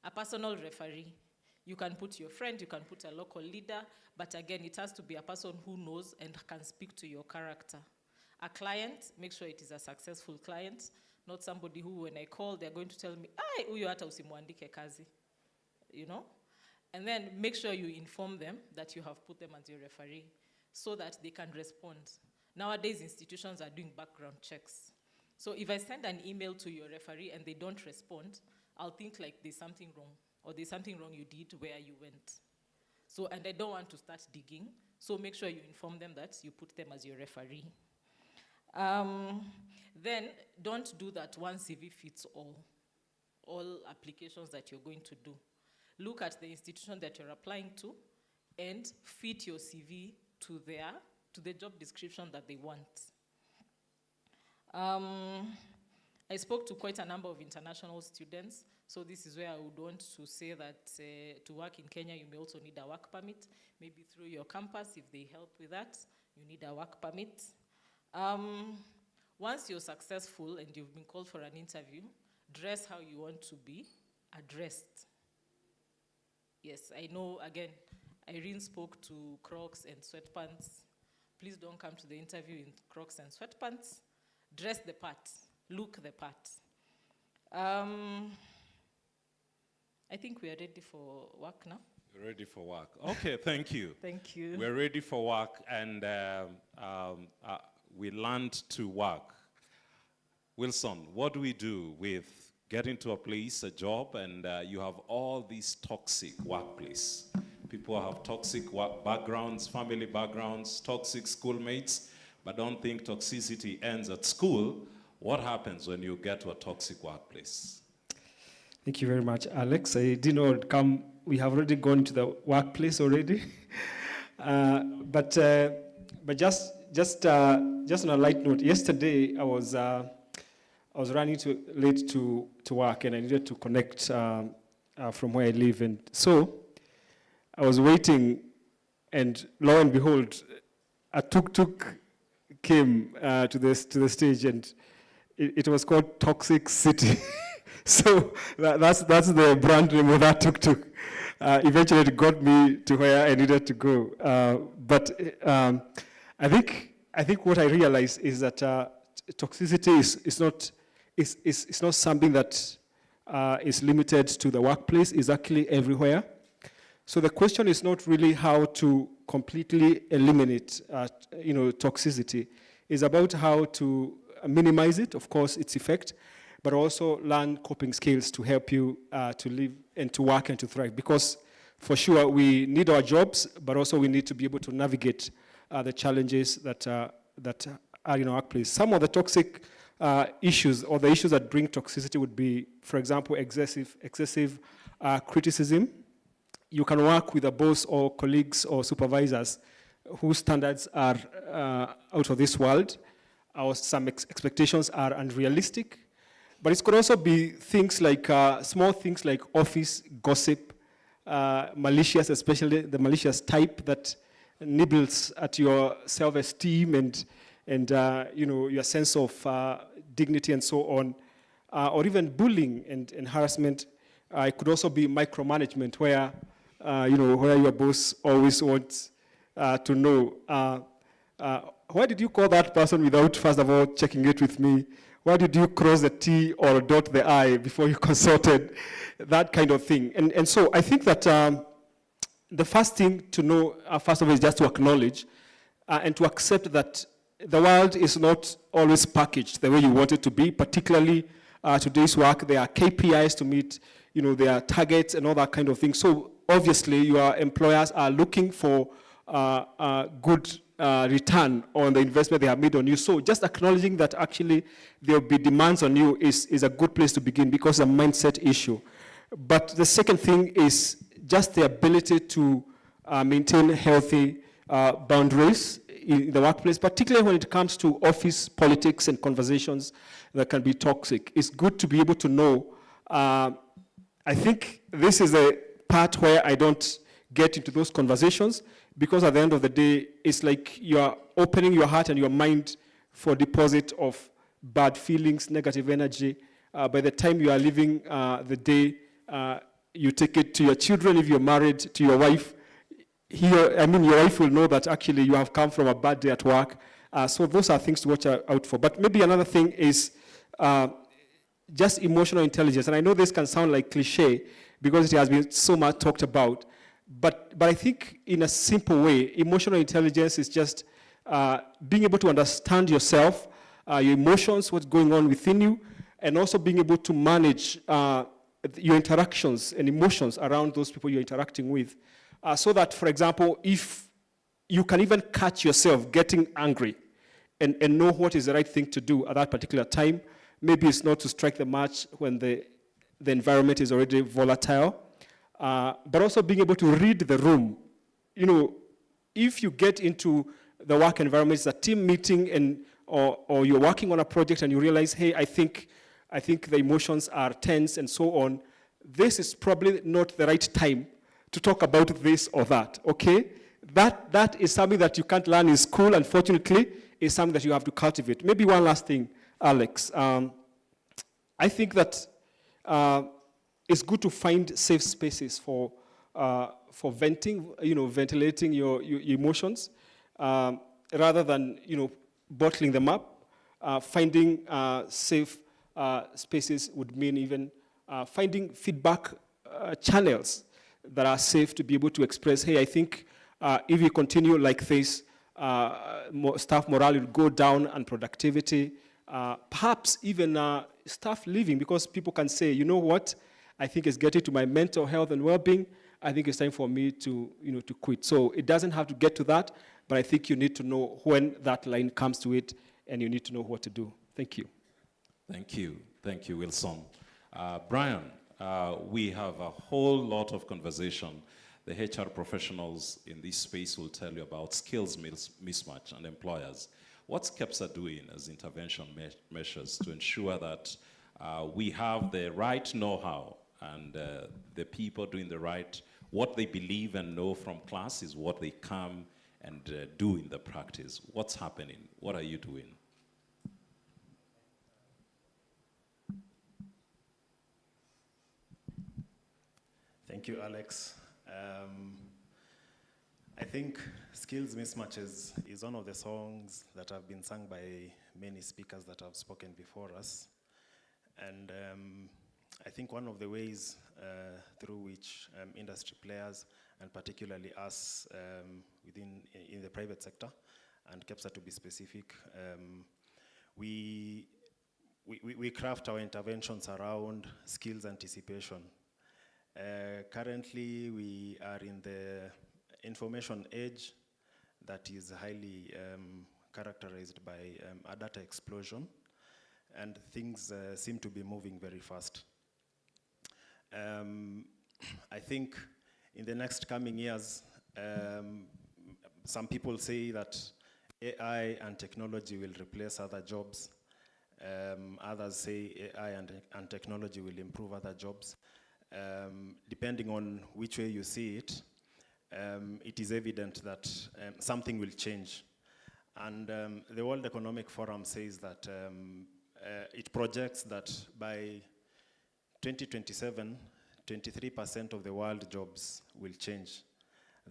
A personal referee. You can put your friend, you can put a local leader, but again, it has to be a person who knows and can speak to your character. A client, make sure it is a successful client, not somebody who, when I call, they're going to tell me, "Ay, uyo hata usimwandike kazi," you know? And then make sure you inform them that you have put them as your referee so that they can respond. Nowadays, institutions are doing background checks. So if I send an email to your referee and they don't respond, I'll think like there's something wrong, or there's something wrong you did where you went. So, and I don't want to start digging, so make sure you inform them that you put them as your referee. Then don't do that one CV fits all applications that you're going to do. Look at the institution that you're applying to and fit your CV to the job description that they want. I spoke to quite a number of international students, so this is where I would want to say that to work in Kenya, you may also need a work permit. Maybe through your campus, if they help with that, you need a work permit. Once you're successful and you've been called for an interview, dress how you want to be addressed. Yes, I know, again, Irene spoke to Crocs and sweatpants. Please don't come to the interview in Crocs and sweatpants. Dress the part, look the part. I think we are ready for work now. You're ready for work. Okay, thank you. Thank you. We're ready for work, and we learned to work. Wilson, what do we do with get into a place, a job, and you have all these toxic workplace. People have toxic work backgrounds, family backgrounds, toxic schoolmates, but don't think toxicity ends at school. What happens when you get to a toxic workplace? Thank you very much, Alex. I did not come. We have already gone to the workplace already, but just on a light note, yesterday I was running late to work, and I needed to connect from where I live, and so I was waiting, and lo and behold, a tuk-tuk came to the stage, and it was called Toxic City. So that's the brand name of that tuk-tuk. Eventually, it got me to where I needed to go. But I think what I realized is that toxicity is not something that is limited to the workplace. It's actually everywhere. So the question is not really how to completely eliminate, toxicity. It's about how to minimize it, of course, its effect, but also learn coping skills to help you to live and to work and to thrive. Because for sure, we need our jobs, but also we need to be able to navigate the challenges that are in our workplace. Some of the toxic issues or the issues that bring toxicity would be, for example, excessive criticism. You can work with a boss or colleagues or supervisors whose standards are out of this world, or some expectations are unrealistic. But it could also be things like, small things like office gossip, malicious, especially the malicious type that nibbles at your self-esteem and your sense of dignity and so on, or even bullying and harassment. It could also be micromanagement, where your boss always wants to know, why did you call that person without first of all checking it with me? Why did you cross the T or dot the I before you consulted? That kind of thing. And so I think that the first thing to know, first of all, is just to acknowledge and to accept that the world is not always packaged the way you want it to be, particularly today's work. There are KPIs to meet, there are targets and all that kind of thing. So obviously, your employers are looking for good return on the investment they have made on you. So just acknowledging that actually there will be demands on you is a good place to begin, because it's a mindset issue. But the second thing is just the ability to maintain healthy boundaries in the workplace, particularly when it comes to office politics and conversations that can be toxic. It's good to be able to know. I think this is a part where I don't get into those conversations, because at the end of the day, it's like you're opening your heart and your mind for deposit of bad feelings, negative energy. By the time you are leaving the day, you take it to your children. If you're married, to your wife. Your wife will know that actually you have come from a bad day at work. So those are things to watch out for. But maybe another thing is just emotional intelligence. And I know this can sound like cliche because it has been so much talked about. But I think in a simple way, emotional intelligence is just being able to understand yourself, your emotions, what's going on within you, and also being able to manage your interactions and emotions around those people you're interacting with. So that, for example, if you can even catch yourself getting angry and know what is the right thing to do at that particular time. Maybe it's not to strike the match when the environment is already volatile, but also being able to read the room. If you get into the work environment, it's a team meeting, or you're working on a project and you realize, hey, I think the emotions are tense and so on, this is probably not the right time to talk about this or that, okay? That is something that you can't learn in school, unfortunately. It's something that you have to cultivate. Maybe one last thing, Alex. I think that it's good to find safe spaces for venting, ventilating your emotions, rather than, bottling them up. Finding safe spaces would mean even finding feedback channels that are safe to be able to express, hey, I think if you continue like this, staff morale will go down and productivity. Perhaps even staff leaving because people can say, you know what, I think it's getting to my mental health and well-being. I think it's time for me to, to quit. So it doesn't have to get to that, but I think you need to know when that line comes to it, and you need to know what to do. Thank you. Thank you. Thank you, Wilson. Brian, we have a whole lot of conversation. The HR professionals in this space will tell you about skills mismatch and employers. What's KEPSA doing as intervention measures to ensure that we have the right know-how and the people doing the right, what they believe and know from class is what they come and do in the practice? What's happening? What are you doing? Thank you, Alex. I think skills mismatches is one of the songs that have been sung by many speakers that have spoken before us. And I think one of the ways through which industry players, and particularly us in the private sector, and KEPSA to be specific, we craft our interventions around skills anticipation. Currently, we are in the information age that is highly characterized by a data explosion, and things seem to be moving very fast. I think in the next coming years, some people say that AI and technology will replace other jobs. Others say AI and technology will improve other jobs. Depending on which way you see it, it is evident that something will change. And the World Economic Forum says that it projects that by 2027, 23% of the world jobs will change,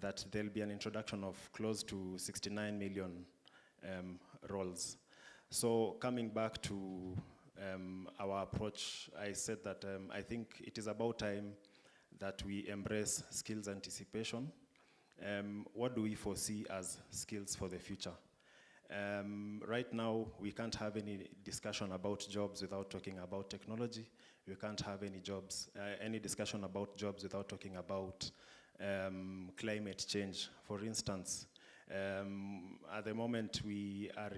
that there'll be an introduction of close to 69 million roles. So coming back to our approach, I said that I think it is about time that we embrace skills anticipation. What do we foresee as skills for the future? Right now, we can't have any discussion about jobs without talking about technology. We can't have any discussion about jobs without talking about climate change. For instance, at the moment we are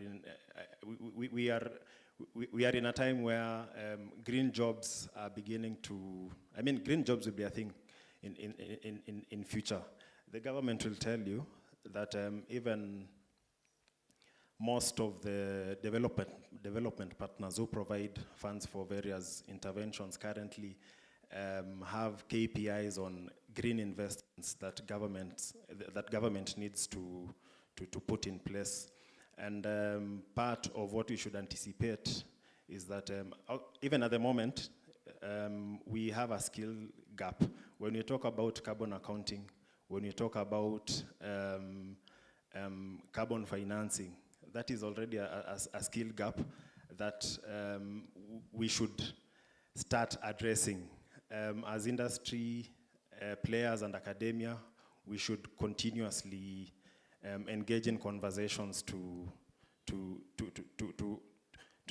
in a time where green jobs are beginning to. I mean, green jobs will be a thing in future. The government will tell you that even most of the development partners who provide funds for various interventions currently have KPIs on green investments that government needs to put in place. And part of what we should anticipate is that even at the moment, we have a skill gap. When we talk about carbon accounting, when we talk about carbon financing, that is already a skill gap that we should start addressing. As industry players and academia, we should continuously engage in conversations to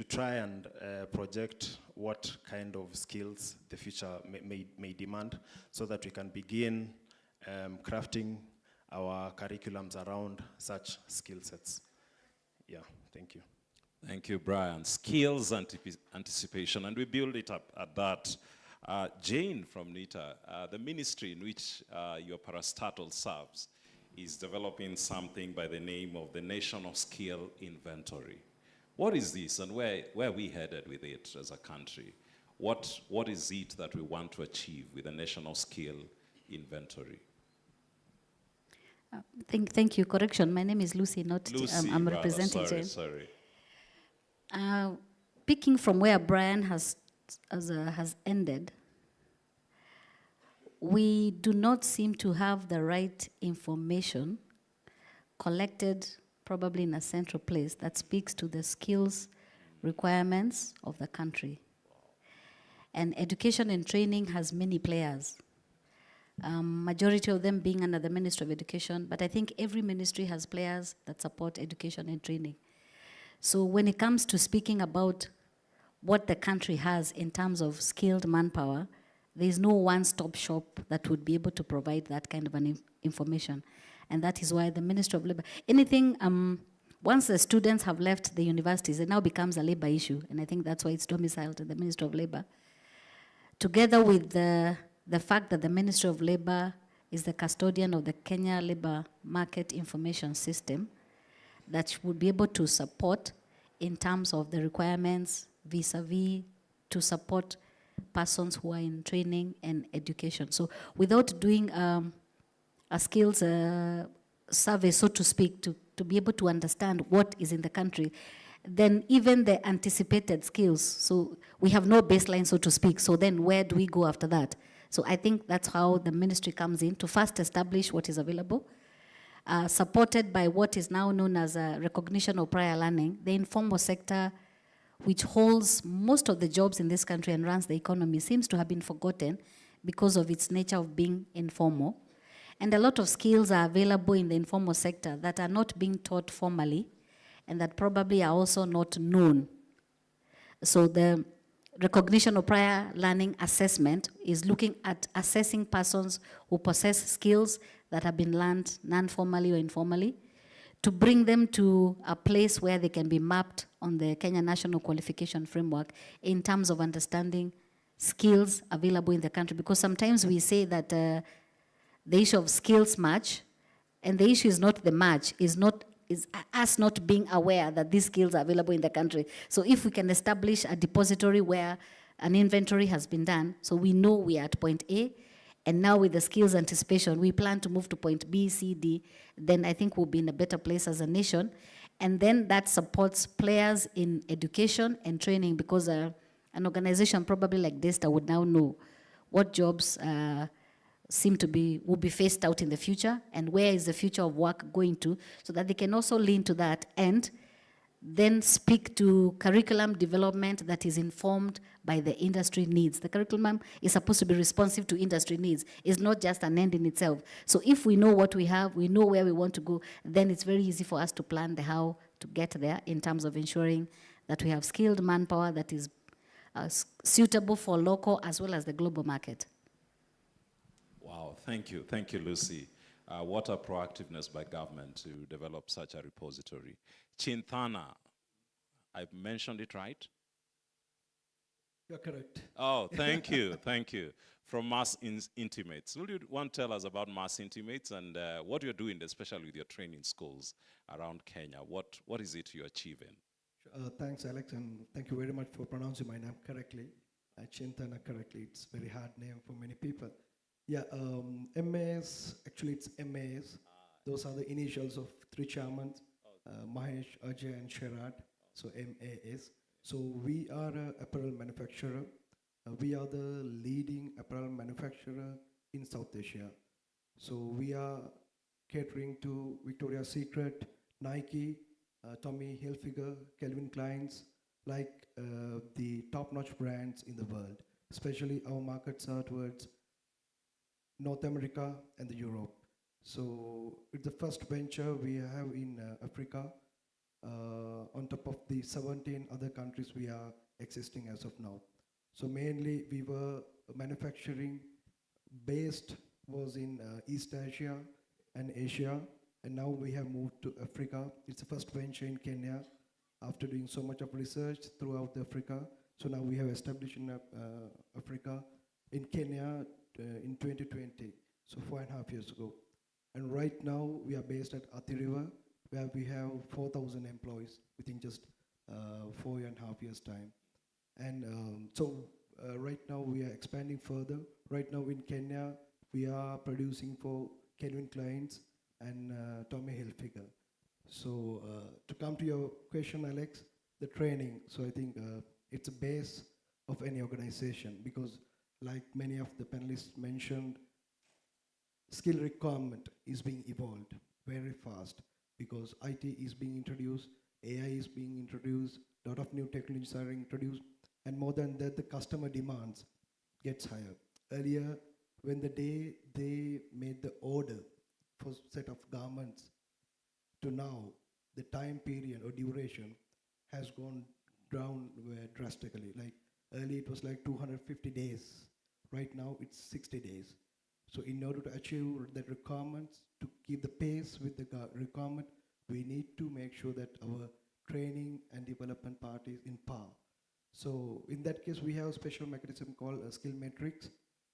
try and project what kind of skills the future may demand, so that we can begin crafting our curriculums around such skill sets. Yeah, thank you. Thank you, Brian. Skills anticipation, and we build it up at that. Jane from NITA, the ministry in which your parastatal serves is developing something by the name of the National Skill Inventory. What is this, and where are we headed with it as a country? What is it that we want to achieve with the National Skill Inventory? Thank you. Correction, my name is Lucy, not Lucy, I'm representing sorry, Jane. sorry. Picking from where Brian has ended, we do not seem to have the right information collected probably in a central place that speaks to the skills requirements of the country. And education and training has many players. Majority of them being under the Ministry of Education, but I think every ministry has players that support education and training. So when it comes to speaking about what the country has in terms of skilled manpower, there is no one-stop shop that would be able to provide that kind of an information. And that is why the Ministry of Labor, anything, once the students have left the universities, it now becomes a labor issue. And I think that's why it's domiciled in the Ministry of Labor. Together with the fact that the Ministry of Labor is the custodian of the Kenya Labor Market Information System, that would be able to support in terms of the requirements vis-a-vis to support persons who are in training and education. So without doing a skills survey, so to speak, to be able to understand what is in the country, then even the anticipated skills, so we have no baseline, so to speak, so then where do we go after that? So I think that's how the ministry comes in, to first establish what is available, supported by what is now known as a recognition of prior learning. The informal sector, which holds most of the jobs in this country and runs the economy, seems to have been forgotten because of its nature of being informal. And a lot of skills are available in the informal sector that are not being taught formally and that probably are also not known. So the recognition of prior learning assessment is looking at assessing persons who possess skills that have been learned non-formally or informally, to bring them to a place where they can be mapped on the Kenya National Qualification Framework in terms of understanding skills available in the country. Because sometimes we say that the issue of skills match, and the issue is not the match, is us not being aware that these skills are available in the country. So if we can establish a depository where an inventory has been done, so we know we are at point A, and now with the skills anticipation, we plan to move to point B, C, D, then I think we'll be in a better place as a nation. And then that supports players in education and training, because an organization probably like Daystar would now know what jobs will be phased out in the future, and where is the future of work going to, so that they can also lean to that and then speak to curriculum development that is informed by the industry needs. The curriculum is supposed to be responsive to industry needs. It's not just an end in itself. So if we know what we have, we know where we want to go, then it's very easy for us to plan the how to get there in terms of ensuring that we have skilled manpower that is suitable for local as well as the global market. Wow, thank you, Lucy. What a proactiveness by government to develop such a repository. Chinthana, I mentioned it right? You're correct. Oh, thank you, thank you. From Mass Intimates. Would you want to tell us about Mass Intimates and what you're doing, especially with your training schools around Kenya? What is it you're achieving? Thanks, Alex, and thank you very much for pronouncing my name correctly. Chinthana correctly. It's a very hard name for many people. Yeah, MAS, actually it's MAS. Those are the initials of three chairmen, Mahesh, Ajay, and Sherad. So MAS. So we are an apparel manufacturer. We are the leading apparel manufacturer in South Asia. So we are catering to Victoria's Secret, Nike, Tommy Hilfiger, Calvin Klein's, like the top-notch brands in the world. Especially our markets are towards North America and the Europe. So it's the first venture we have in Africa. On top of the 17 other countries we are existing as of now. So mainly we were manufacturing based was in East Asia and Asia, and now we have moved to Africa. It's the first venture in Kenya after doing so much of research throughout Africa. So now we have established in Africa, in Kenya in 2020, so 4.5 years ago. And right now we are based at Athi River, where we have 4,000 employees within just 4.5 years time. And right now we are expanding further. Right now in Kenya, we are producing for Calvin Klein's and Tommy Hilfiger. So to come to your question, Alex, the training, so I think it's a base of any organization, because like many of the panelists mentioned, skill requirement is being evolved very fast, because IT is being introduced, AI is being introduced, a lot of new technologies are introduced, and more than that, the customer demands gets higher. Earlier, when the day they made the order for set of garments to now, the time period or duration has gone down drastically. Like early it was like 250 days. Right now it's 60 days. So in order to achieve that requirements, to keep the pace with the requirement, we need to make sure that our training and development part is in par. So in that case, we have a special mechanism called a skill matrix.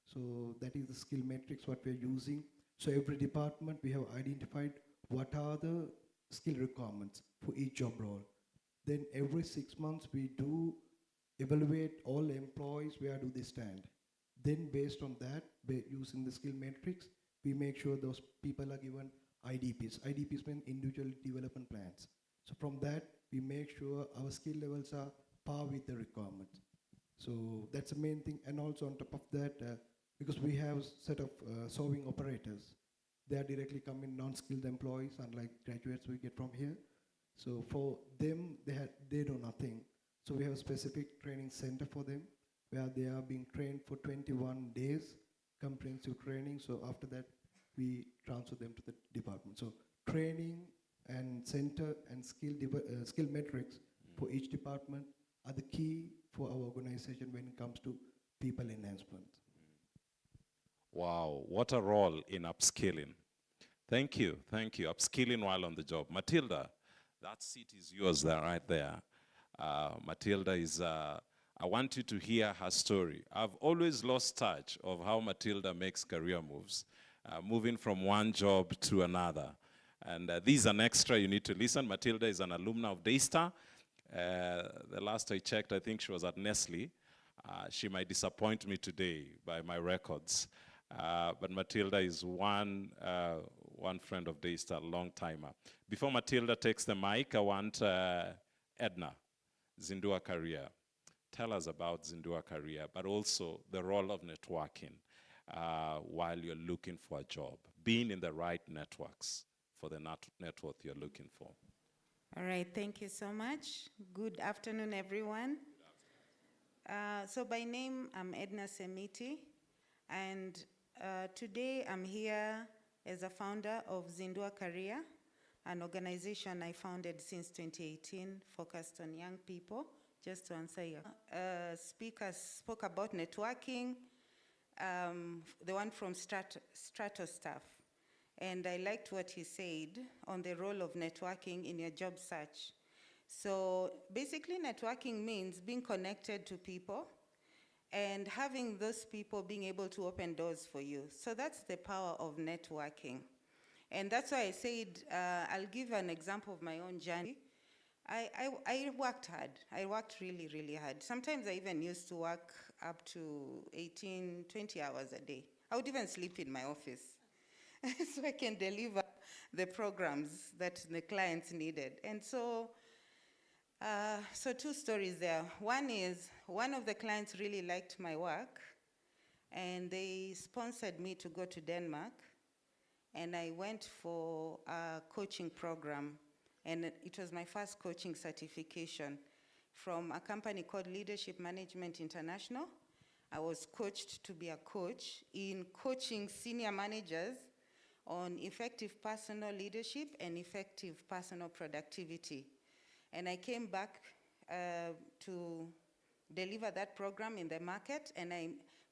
So that is the skill matrix what we're using. So every department, we have identified what are the skill requirements for each job role. Then every 6 months, we do evaluate all employees, where do they stand. Then based on that, using the skill matrix, we make sure those people are given IDPs. IDPs mean individual development plans. So from that, we make sure our skill levels are par with the requirements. So that's the main thing. And also on top of that, because we have set of solving operators, they are directly coming non-skilled employees, unlike graduates we get from here. So for them, they know nothing. So we have a specific training center for them, where they are being trained for 21 days, comprehensive training. So after that, we transfer them to the department. So training and center and skill metrics for each department are the key for our organization when it comes to people enhancement. Wow, what a role in upskilling. Thank you, upskilling while on the job. Matilda, that seat is yours there, right there. Matilda is, I want you to hear her story. I've always lost touch of how Matilda makes career moves, moving from one job to another. And this is an extra you need to listen. Matilda is an alumna of Daystar. The last I checked, I think she was at Nestle. She might disappoint me today by my records. But Matilda is one friend of Daystar, long timer. Before Matilda takes the mic, I want Edna, Zindua Career. Tell us about Zindua Career, but also the role of networking while you're looking for a job, being in the right networks for the network you're looking for. All right, thank you so much. Good afternoon, everyone. So by name, I'm Edna Semiti, and today I'm here as a founder of Zindua Career, an organization I founded since 2018, focused on young people. Just to answer your speakers spoke about networking, the one from Strato staff. And I liked what he said on the role of networking in your job search. So basically networking means being connected to people and having those people being able to open doors for you. So that's the power of networking. And that's why I said, I'll give an example of my own journey. I worked hard. I worked really, really hard. Sometimes I even used to work up to 18, 20 hours a day. I would even sleep in my office so I can deliver the programs that the clients needed. And so, so two stories there. One is, one of the clients really liked my work, and they sponsored me to go to Denmark, and I went for a coaching program. And it was my first coaching certification from a company called Leadership Management International. I was coached to be a coach in coaching senior managers on effective personal leadership and effective personal productivity. And I came back to deliver that program in the market, and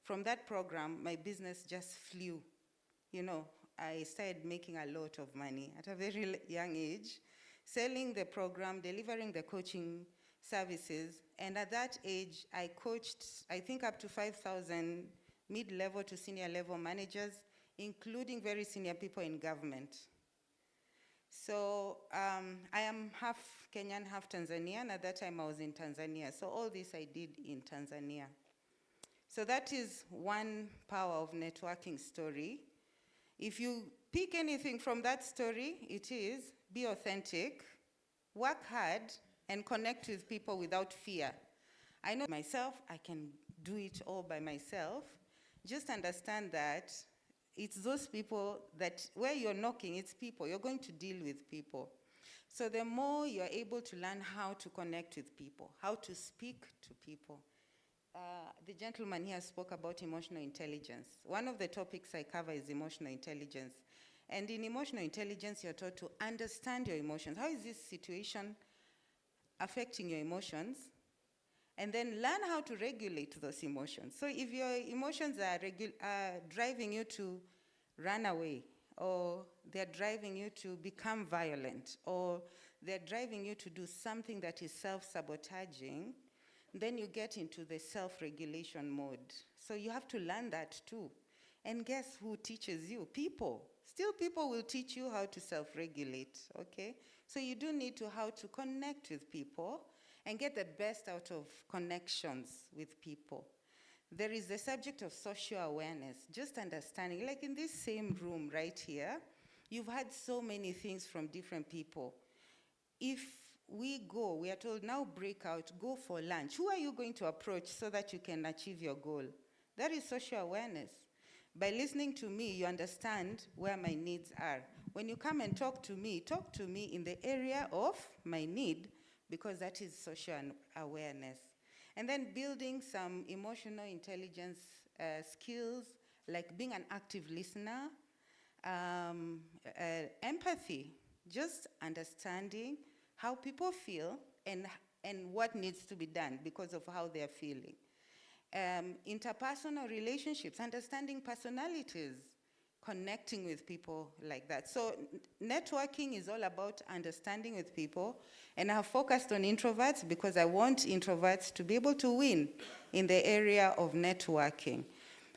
from that program, my business just flew. You know, I started making a lot of money at a very young age, selling the program, delivering the coaching services. And at that age, I coached, I think, up to 5,000 mid-level to senior level managers, including very senior people in government. So I am half Kenyan, half Tanzanian. At that time, I was in Tanzania. So all this I did in Tanzania. So that is one power of networking story. If you pick anything from that story, it is be authentic, work hard, and connect with people without fear. I know myself, I can do it all by myself. Just understand that it's those people that, where you're knocking, it's people. You're going to deal with people. So the more you're able to learn how to connect with people, how to speak to people. The gentleman here spoke about emotional intelligence. One of the topics I cover is emotional intelligence. And in emotional intelligence, you're taught to understand your emotions. How is this situation affecting your emotions? and then learn how to regulate those emotions. So if your emotions are driving you to run away, or they're driving you to become violent, or they're driving you to do something that is self-sabotaging, then you get into the self-regulation mode. So you have to learn that too. And guess who teaches you? People. Still, people will teach you how to self-regulate, okay? So you do need to how to connect with people and get the best out of connections with people. There is the subject of social awareness, just understanding. Like in this same room right here, you've had so many things from different people. If we are told, now break out, go for lunch. Who are you going to approach so that you can achieve your goal? That is social awareness. By listening to me, you understand where my needs are. When you come and talk to me in the area of my need, because that is social awareness. And then building some emotional intelligence skills, like being an active listener, empathy, just understanding how people feel and what needs to be done because of how they're feeling. Interpersonal relationships, understanding personalities, connecting with people like that. So networking is all about understanding with people, and I've focused on introverts because I want introverts to be able to win in the area of networking.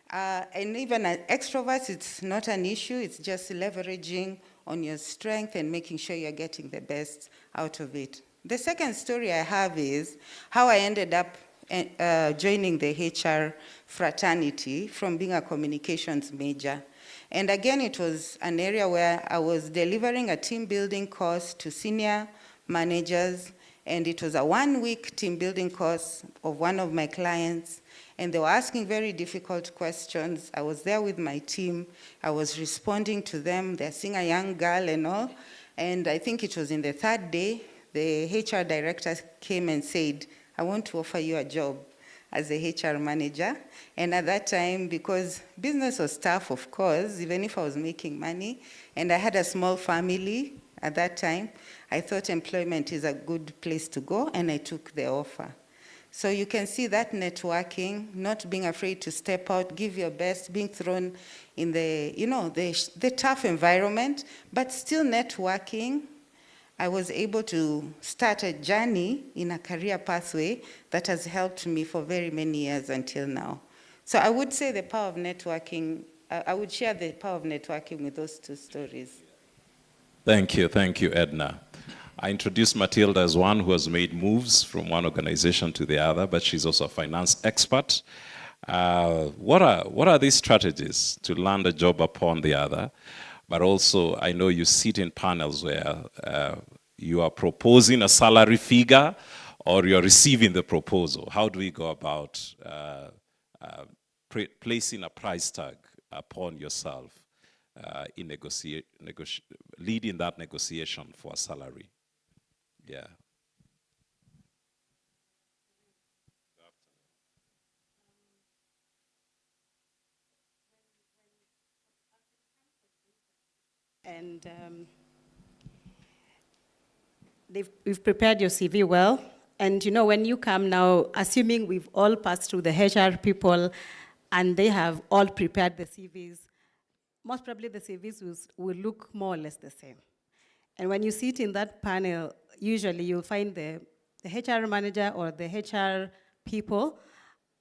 And even extroverts, it's not an issue, it's just leveraging on your strength and making sure you're getting the best out of it. The second story I have is how I ended up joining the HR fraternity from being a communications major. And again, it was an area where I was delivering a team building course to senior managers, and it was a 1-week team building course of one of my clients, and they were asking very difficult questions. I was there with my team. I was responding to them. They're seeing a young girl and all, and I think it was in the 3rd day, the HR director came and said, I want to offer you a job as a HR manager. And at that time, because business was tough, of course, even if I was making money, and I had a small family at that time, I thought employment is a good place to go, and I took the offer. So you can see that networking, not being afraid to step out, give your best, being thrown in the tough environment, but still networking. I was able to start a journey in a career pathway that has helped me for very many years until now. So I would say the power of networking, I would share the power of networking with those two stories. Thank you, Edna. I introduced Matilda as one who has made moves from one organization to the other, but she's also a finance expert. What are these strategies to land a job upon the other? But also, I know you sit in panels where you are proposing a salary figure or you're receiving the proposal. How do we go about placing a price tag upon yourself in leading that negotiation for a salary? Yeah. And we've prepared your CV well. And you know, when you come now, assuming we've all passed through the HR people and they have all prepared the CVs, most probably the CVs will look more or less the same. And when you sit in that panel, usually you'll find the HR manager or the HR people,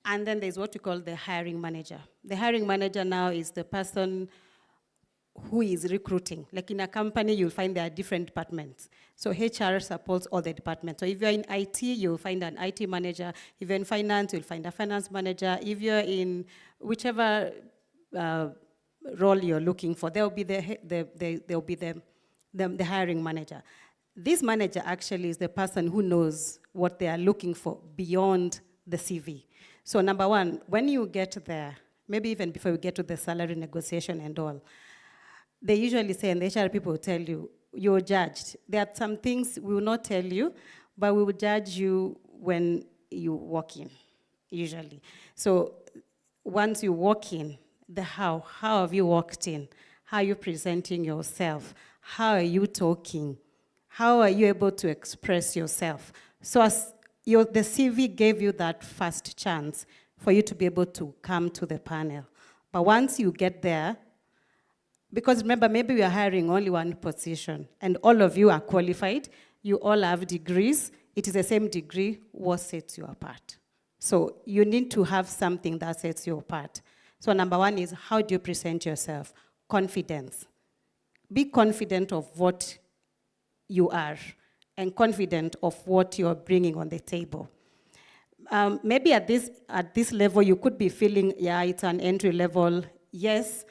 and then there's what we call the hiring manager. The hiring manager now is the person who is recruiting. Like in a company, you'll find there are different departments. So HR supports all the departments. So if you're in IT, you'll find an IT manager. If you're in finance, you'll find a finance manager. If you're in whichever role you're looking for, there'll be the hiring manager. This manager actually is the person who knows what they are looking for beyond the CV. So number one, when you get there, maybe even before you get to the salary negotiation and all, they usually say, and the HR people will tell you, you're judged. There are some things we will not tell you, but we will judge you when you walk in, usually. So once you walk in, the how have you walked in? How are you presenting yourself? How are you talking? How are you able to express yourself? So as the CV gave you that first chance for you to be able to come to the panel. But once you get there, because remember, maybe we are hiring only one position, and all of you are qualified, you all have degrees, it is the same degree, what sets you apart? So you need to have something that sets you apart. So number one is, how do you present yourself? Confidence. Be confident of what you are and confident of what you're bringing on the table. Maybe at this level, you could be feeling, yeah, it's an entry level, yes,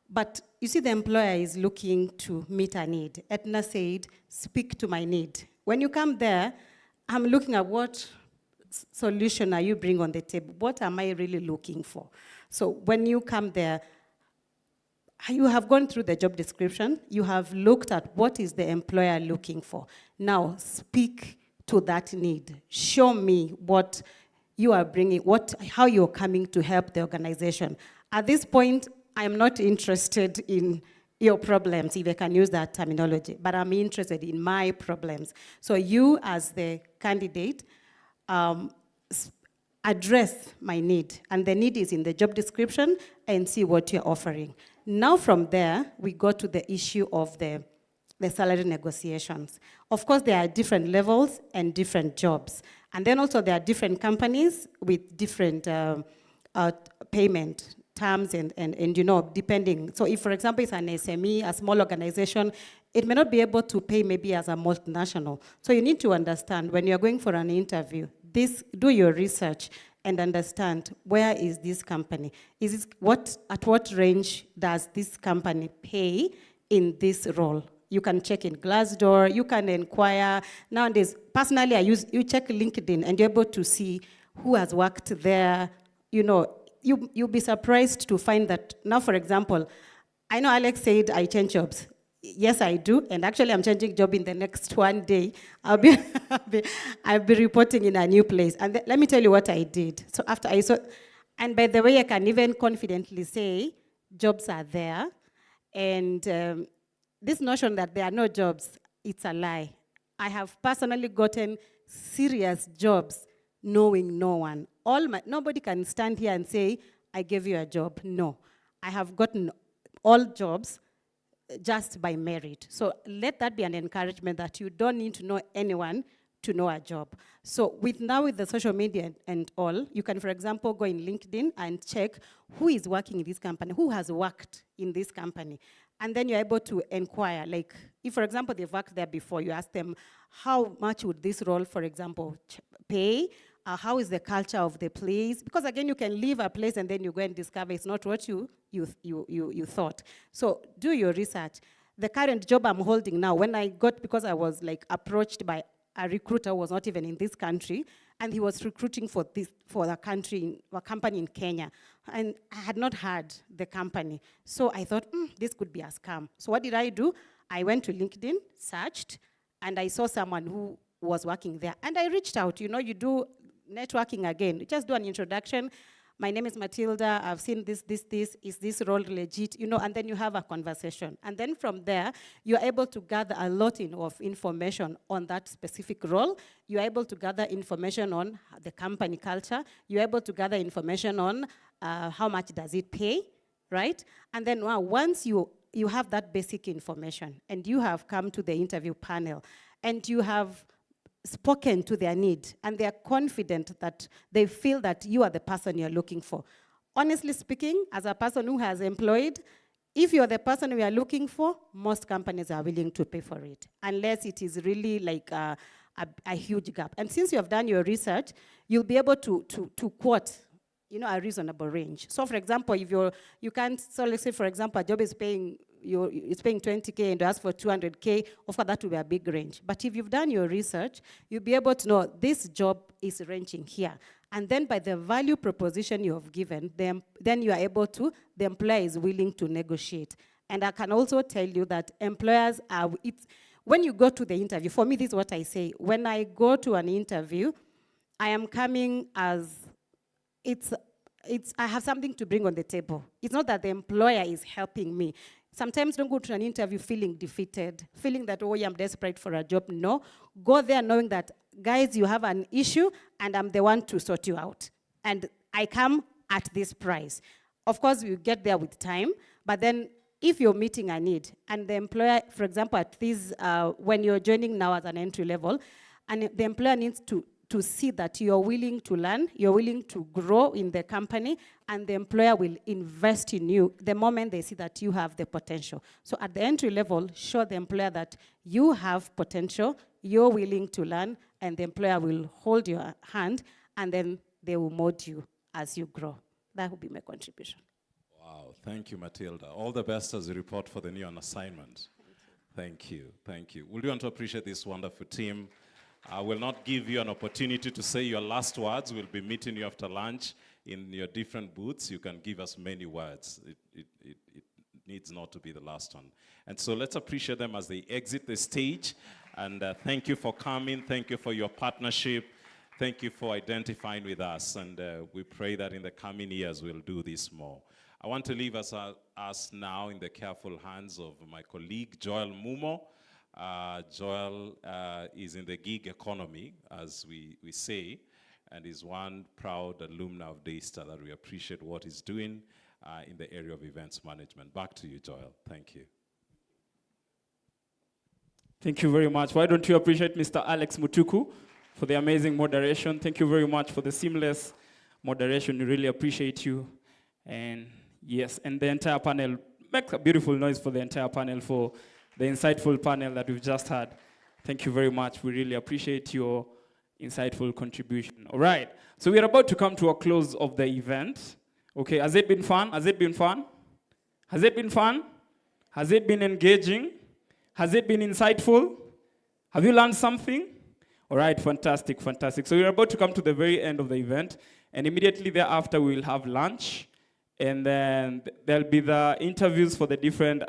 but you see the employer is looking to meet a need. Edna said, speak to my need. When you come there, I'm looking at what solution are you bringing on the table? What am I really looking for? So when you come there, you have gone through the job description, you have looked at what is the employer looking for. Now, speak to that need. Show me what you are bringing, how you're coming to help the organization. At this point, I'm not interested in your problems, if I can use that terminology, but I'm interested in my problems. So you, as the candidate, address my need, and the need is in the job description, and see what you're offering. Now from there, we go to the issue of the salary negotiations. Of course, there are different levels and different jobs. And then also there are different companies with different payment terms and you know, depending. So if, for example, it's an SME, a small organization, it may not be able to pay maybe as a multinational. So you need to understand when you're going for an interview, do your research and understand, where is this company? At what range does this company pay in this role? You can check in Glassdoor, you can inquire. Nowadays, personally, you check LinkedIn and you're able to see who has worked there. You know, you'll be surprised to find that now, for example, I know Alex said I change jobs. Yes, I do, and actually I'm changing job in the next one day. I'll be reporting in a new place. And let me tell you what I did. So after I saw, and by the way, I can even confidently say jobs are there. And this notion that there are no jobs, it's a lie. I have personally gotten serious jobs knowing no one. Nobody can stand here and say, I gave you a job. No. I have gotten all jobs just by merit. So let that be an encouragement that you don't need to know anyone to know a job. So now with the social media and all, you can, for example, go in LinkedIn and check who is working in this company, who has worked in this company. And then you're able to inquire, like, if, for example, they've worked there before, you ask them, how much would this role, for example, pay? How is the culture of the place? Because again, you can leave a place and then you go and discover it's not what you thought. So do your research. The current job I'm holding now, because I was like approached by a recruiter who was not even in this country, and he was recruiting for a company in Kenya. And I had not heard the company. So I thought, this could be a scam. So what did I do? I went to LinkedIn, searched, and I saw someone who was working there. And I reached out. You know, you do networking again. You just do an introduction. My name is Matilda. I've seen this. Is this role legit? You know, and then you have a conversation. And then from there, you're able to gather a lot of information on that specific role. You're able to gather information on the company culture. You're able to gather information on how much does it pay, right? And then once you have that basic information and you have come to the interview panel and you have spoken to their need, and they are confident that they feel that you are the person you're looking for. Honestly speaking, as a person who has employed, if you're the person we are looking for, most companies are willing to pay for it, unless it is really like a huge gap. And since you have done your research, you'll be able to quote, you know, a reasonable range. So for example, if you can't, so let's say for example, a job is paying, it's paying 20K and you ask for 200K, of course that will be a big range. But if you've done your research, you'll be able to know this job is ranging here. And then by the value proposition you have given, then you are able to, the employer is willing to negotiate. And I can also tell you that employers are, when you go to the interview, for me this is what I say, when I go to an interview, I am coming as, I have something to bring on the table. It's not that the employer is helping me. Sometimes don't go to an interview feeling defeated, feeling that, oh, yeah, I'm desperate for a job. No, go there knowing that guys, you have an issue, and I'm the one to sort you out. And I come at this price. Of course, we get there with time, but then if you're meeting a need, and the employer, for example, at this, when you're joining now as an entry level, and the employer needs to see that you're willing to learn, you're willing to grow in the company, and the employer will invest in you the moment they see that you have the potential. So at the entry level, show the employer that you have potential, you're willing to learn, and the employer will hold your hand, and then they will mold you as you grow. That would be my contribution. Wow, thank you, Matilda. All the best as you report for the new on assignment. Thank you, thank you. Would you want to appreciate this wonderful team? I will not give you an opportunity to say your last words. We'll be meeting you after lunch in your different booths. You can give us many words. It needs not to be the last one. And so let's appreciate them as they exit the stage. And thank you for coming. Thank you for your partnership. Thank you for identifying with us. And we pray that in the coming years we'll do this more. I want to leave us now in the careful hands of my colleague, Joel Mumo. Joel is in the gig economy, as we say, and is one proud alumna of Daystar that we appreciate what he's doing in the area of events management. Back to you, Joel. Thank you. Thank you very much. Why don't you appreciate Mr. Alex Mutuku for the amazing moderation. Thank you very much for the seamless moderation. We really appreciate you. And yes, and the entire panel. Make a beautiful noise for the entire panel for the insightful panel that we've just had. Thank you very much. We really appreciate your insightful contribution. All right, so we're about to come to a close of the event. Okay, has it been fun? Has it been fun? Has it been fun? Has it been engaging? Has it been insightful? Have you learned something? All right, fantastic, fantastic. So we're about to come to the very end of the event, and immediately thereafter we'll have lunch. And then there'll be the interviews for the different,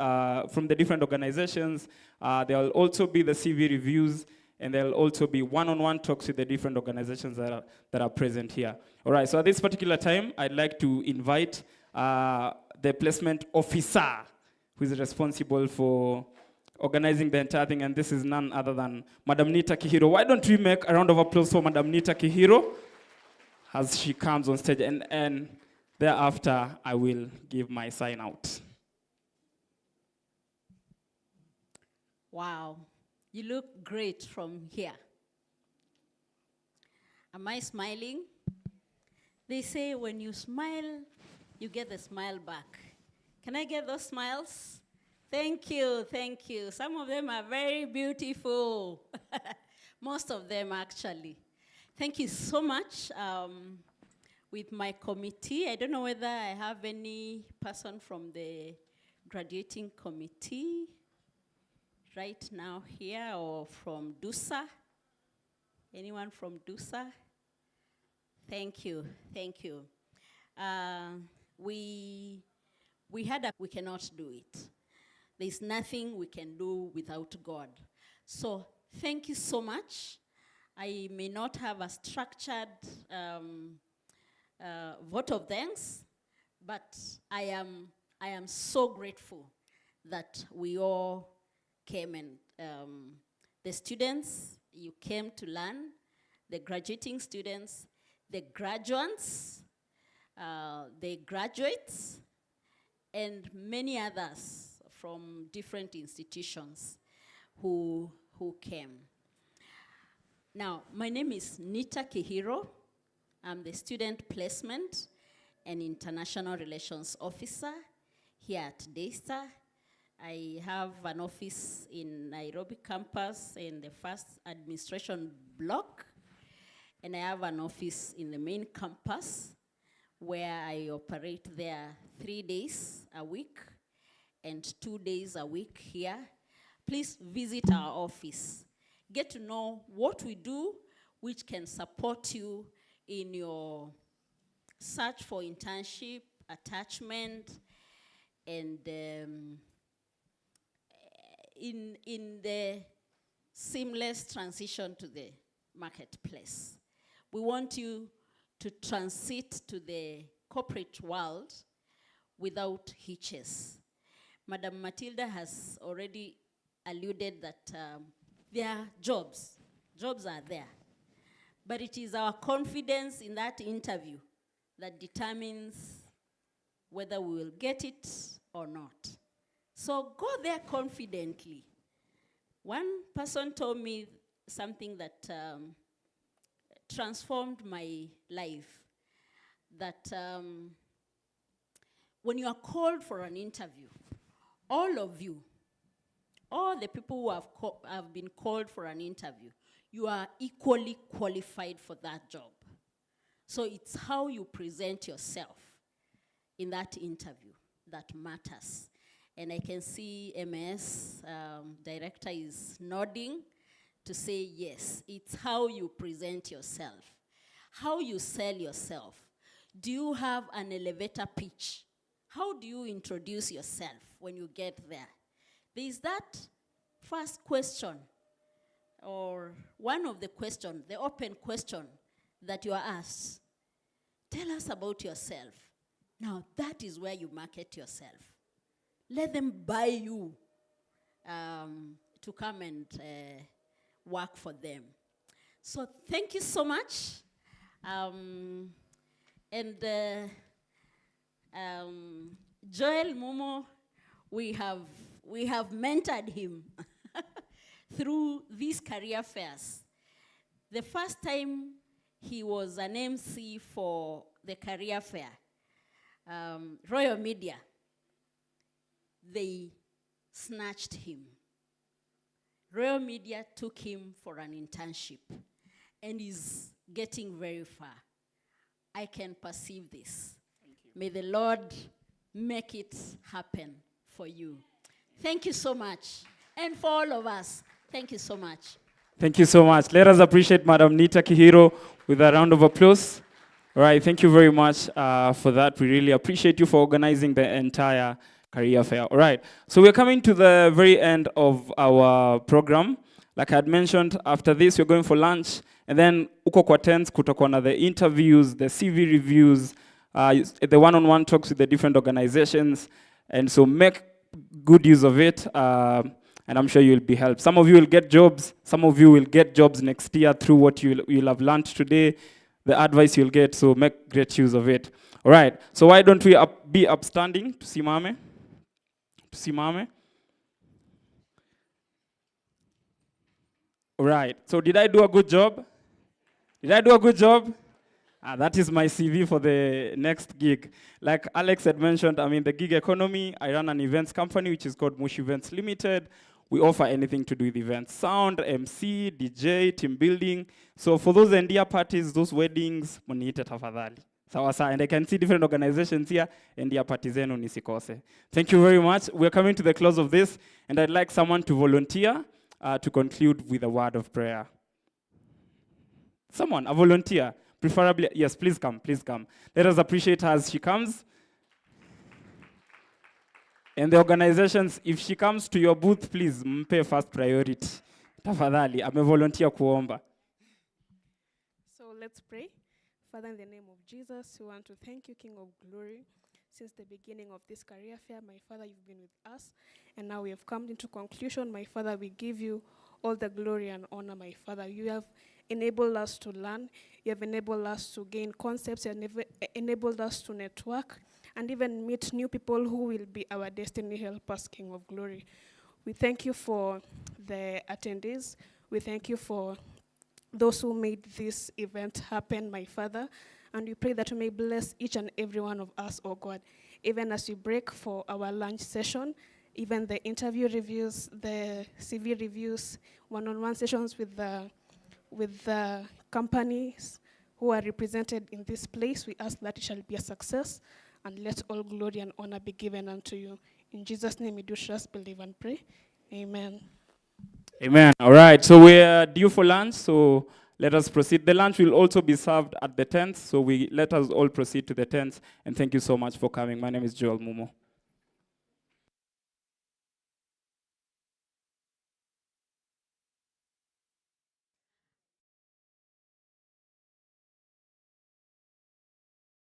from the different organizations. There'll also be the CV reviews, and there'll also be one-on-one talks with the different organizations that are present here. All right, so at this particular time, I'd like to invite the placement officer who is responsible for organizing the entire thing, and this is none other than Madam Nita Kihiro. Why don't we make a round of applause for Madam Nita Kihiro as she comes on stage, and thereafter, I will give my sign out. Wow, you look great from here. Am I smiling? They say when you smile, you get the smile back. Can I get those smiles? Thank you, thank you. Some of them are very beautiful. Most of them, actually. Thank you so much. With my committee, I don't know whether I have any person from the graduating committee right now here, or from DUSA. Anyone from DUSA? Thank you, thank you. We cannot do it. There's nothing we can do without God. So thank you so much. I may not have a structured vote of thanks, but I am so grateful that we all came, and the students, you came to learn, the graduating students, the graduates, the graduates, and many others from different institutions who came. Now, my name is Nita Kihiro. I'm the Student Placement and International Relations Officer here at Daystar. I have an office in Nairobi campus in the first administration block, and I have an office in the main campus where I operate there 3 days a week and 2 days a week here. Please visit our office. Get to know what we do, which can support you in your search for internship, attachment, and in the seamless transition to the marketplace. We want you to transit to the corporate world without hitches. Madam Matilda has already alluded that there are jobs. Jobs are there. but it is our confidence in that interview that determines whether we will get it or not. So go there confidently. One person told me something that transformed my life, that when you are called for an interview, all of you, all the people who have been called for an interview, you are equally qualified for that job. So it's how you present yourself in that interview that matters. And I can see MS director is nodding to say yes. It's how you present yourself, how you sell yourself. Do you have an elevator pitch? How do you introduce yourself when you get there? There is that first question, or one of the questions, the open question that you are asked. Tell us about yourself. Now that is where you market yourself. Let them buy you to come and work for them. So thank you so much. Joel Mumo, we have mentored him through these career fairs. The first time he was an MC for the career fair, Royal Media, they snatched him. Royal Media took him for an internship and is getting very far. I can perceive this. May the Lord make it happen for you. Thank you so much. And for all of us, thank you so much. Thank you so much. Let us appreciate Madam Nita Kihiro with a round of applause. All right, thank you very much for that. We really appreciate you for organizing the entire career fair. All right, so we're coming to the very end of our program. Like I had mentioned, after this, we're going for lunch. And then, uko kwa tents, kutakuwa na the interviews, the CV reviews, the one-on-one talks with the different organizations. And so make good use of it. And I'm sure you'll be helped. Some of you will get jobs. Some of you will get jobs next year through what you'll have learned today, the advice you'll get. So make great use of it. All right. So why don't we be upstanding to simame? To simame. All right. So did I do a good job? Did I do a good job? That is my CV for the next gig. Like Alex had mentioned, I'm in the gig economy. I run an events company, which is called Mush Events Limited. We offer anything to do with events. Sound, MC, DJ, team building. So for those Ndia parties, those weddings, muniite tafadhali. Sawa sawa. And I can see different organizations here. Ndia parties zenu nisikose. Thank you very much. We're coming to the close of this. And I'd like someone to volunteer to conclude with a word of prayer. Someone, a volunteer. Preferably, yes, please come, please come. Let us appreciate her as she comes. And the organizations, if she comes to your booth, please, mpe first priority. Tafadhali, ame volunteer kuomba. So let's pray. Father, in the name of Jesus, we want to thank you, King of Glory. Since the beginning of this career fair, my Father, you've been with us. And now we have come into conclusion. My Father, we give you all the glory and honor, my Father. You have enabled us to learn. You have enabled us to gain concepts. You have enabled us to network and even meet new people who will be our destiny helpers, King of Glory. We thank you for the attendees. We thank you for those who made this event happen, my Father. And we pray that you may bless each and every one of us, oh God, even as we break for our lunch session, even the interview reviews, the CV reviews, one-on-one sessions with the companies who are represented in this place. We ask that it shall be a success, and let all glory and honor be given unto you. In Jesus' name we do trust, believe, and pray. Amen. Amen. All right, so we're due for lunch, so let us proceed. The lunch will also be served at the tents, so let us all proceed to the tents, and thank you so much for coming. My name is Joel Mumo.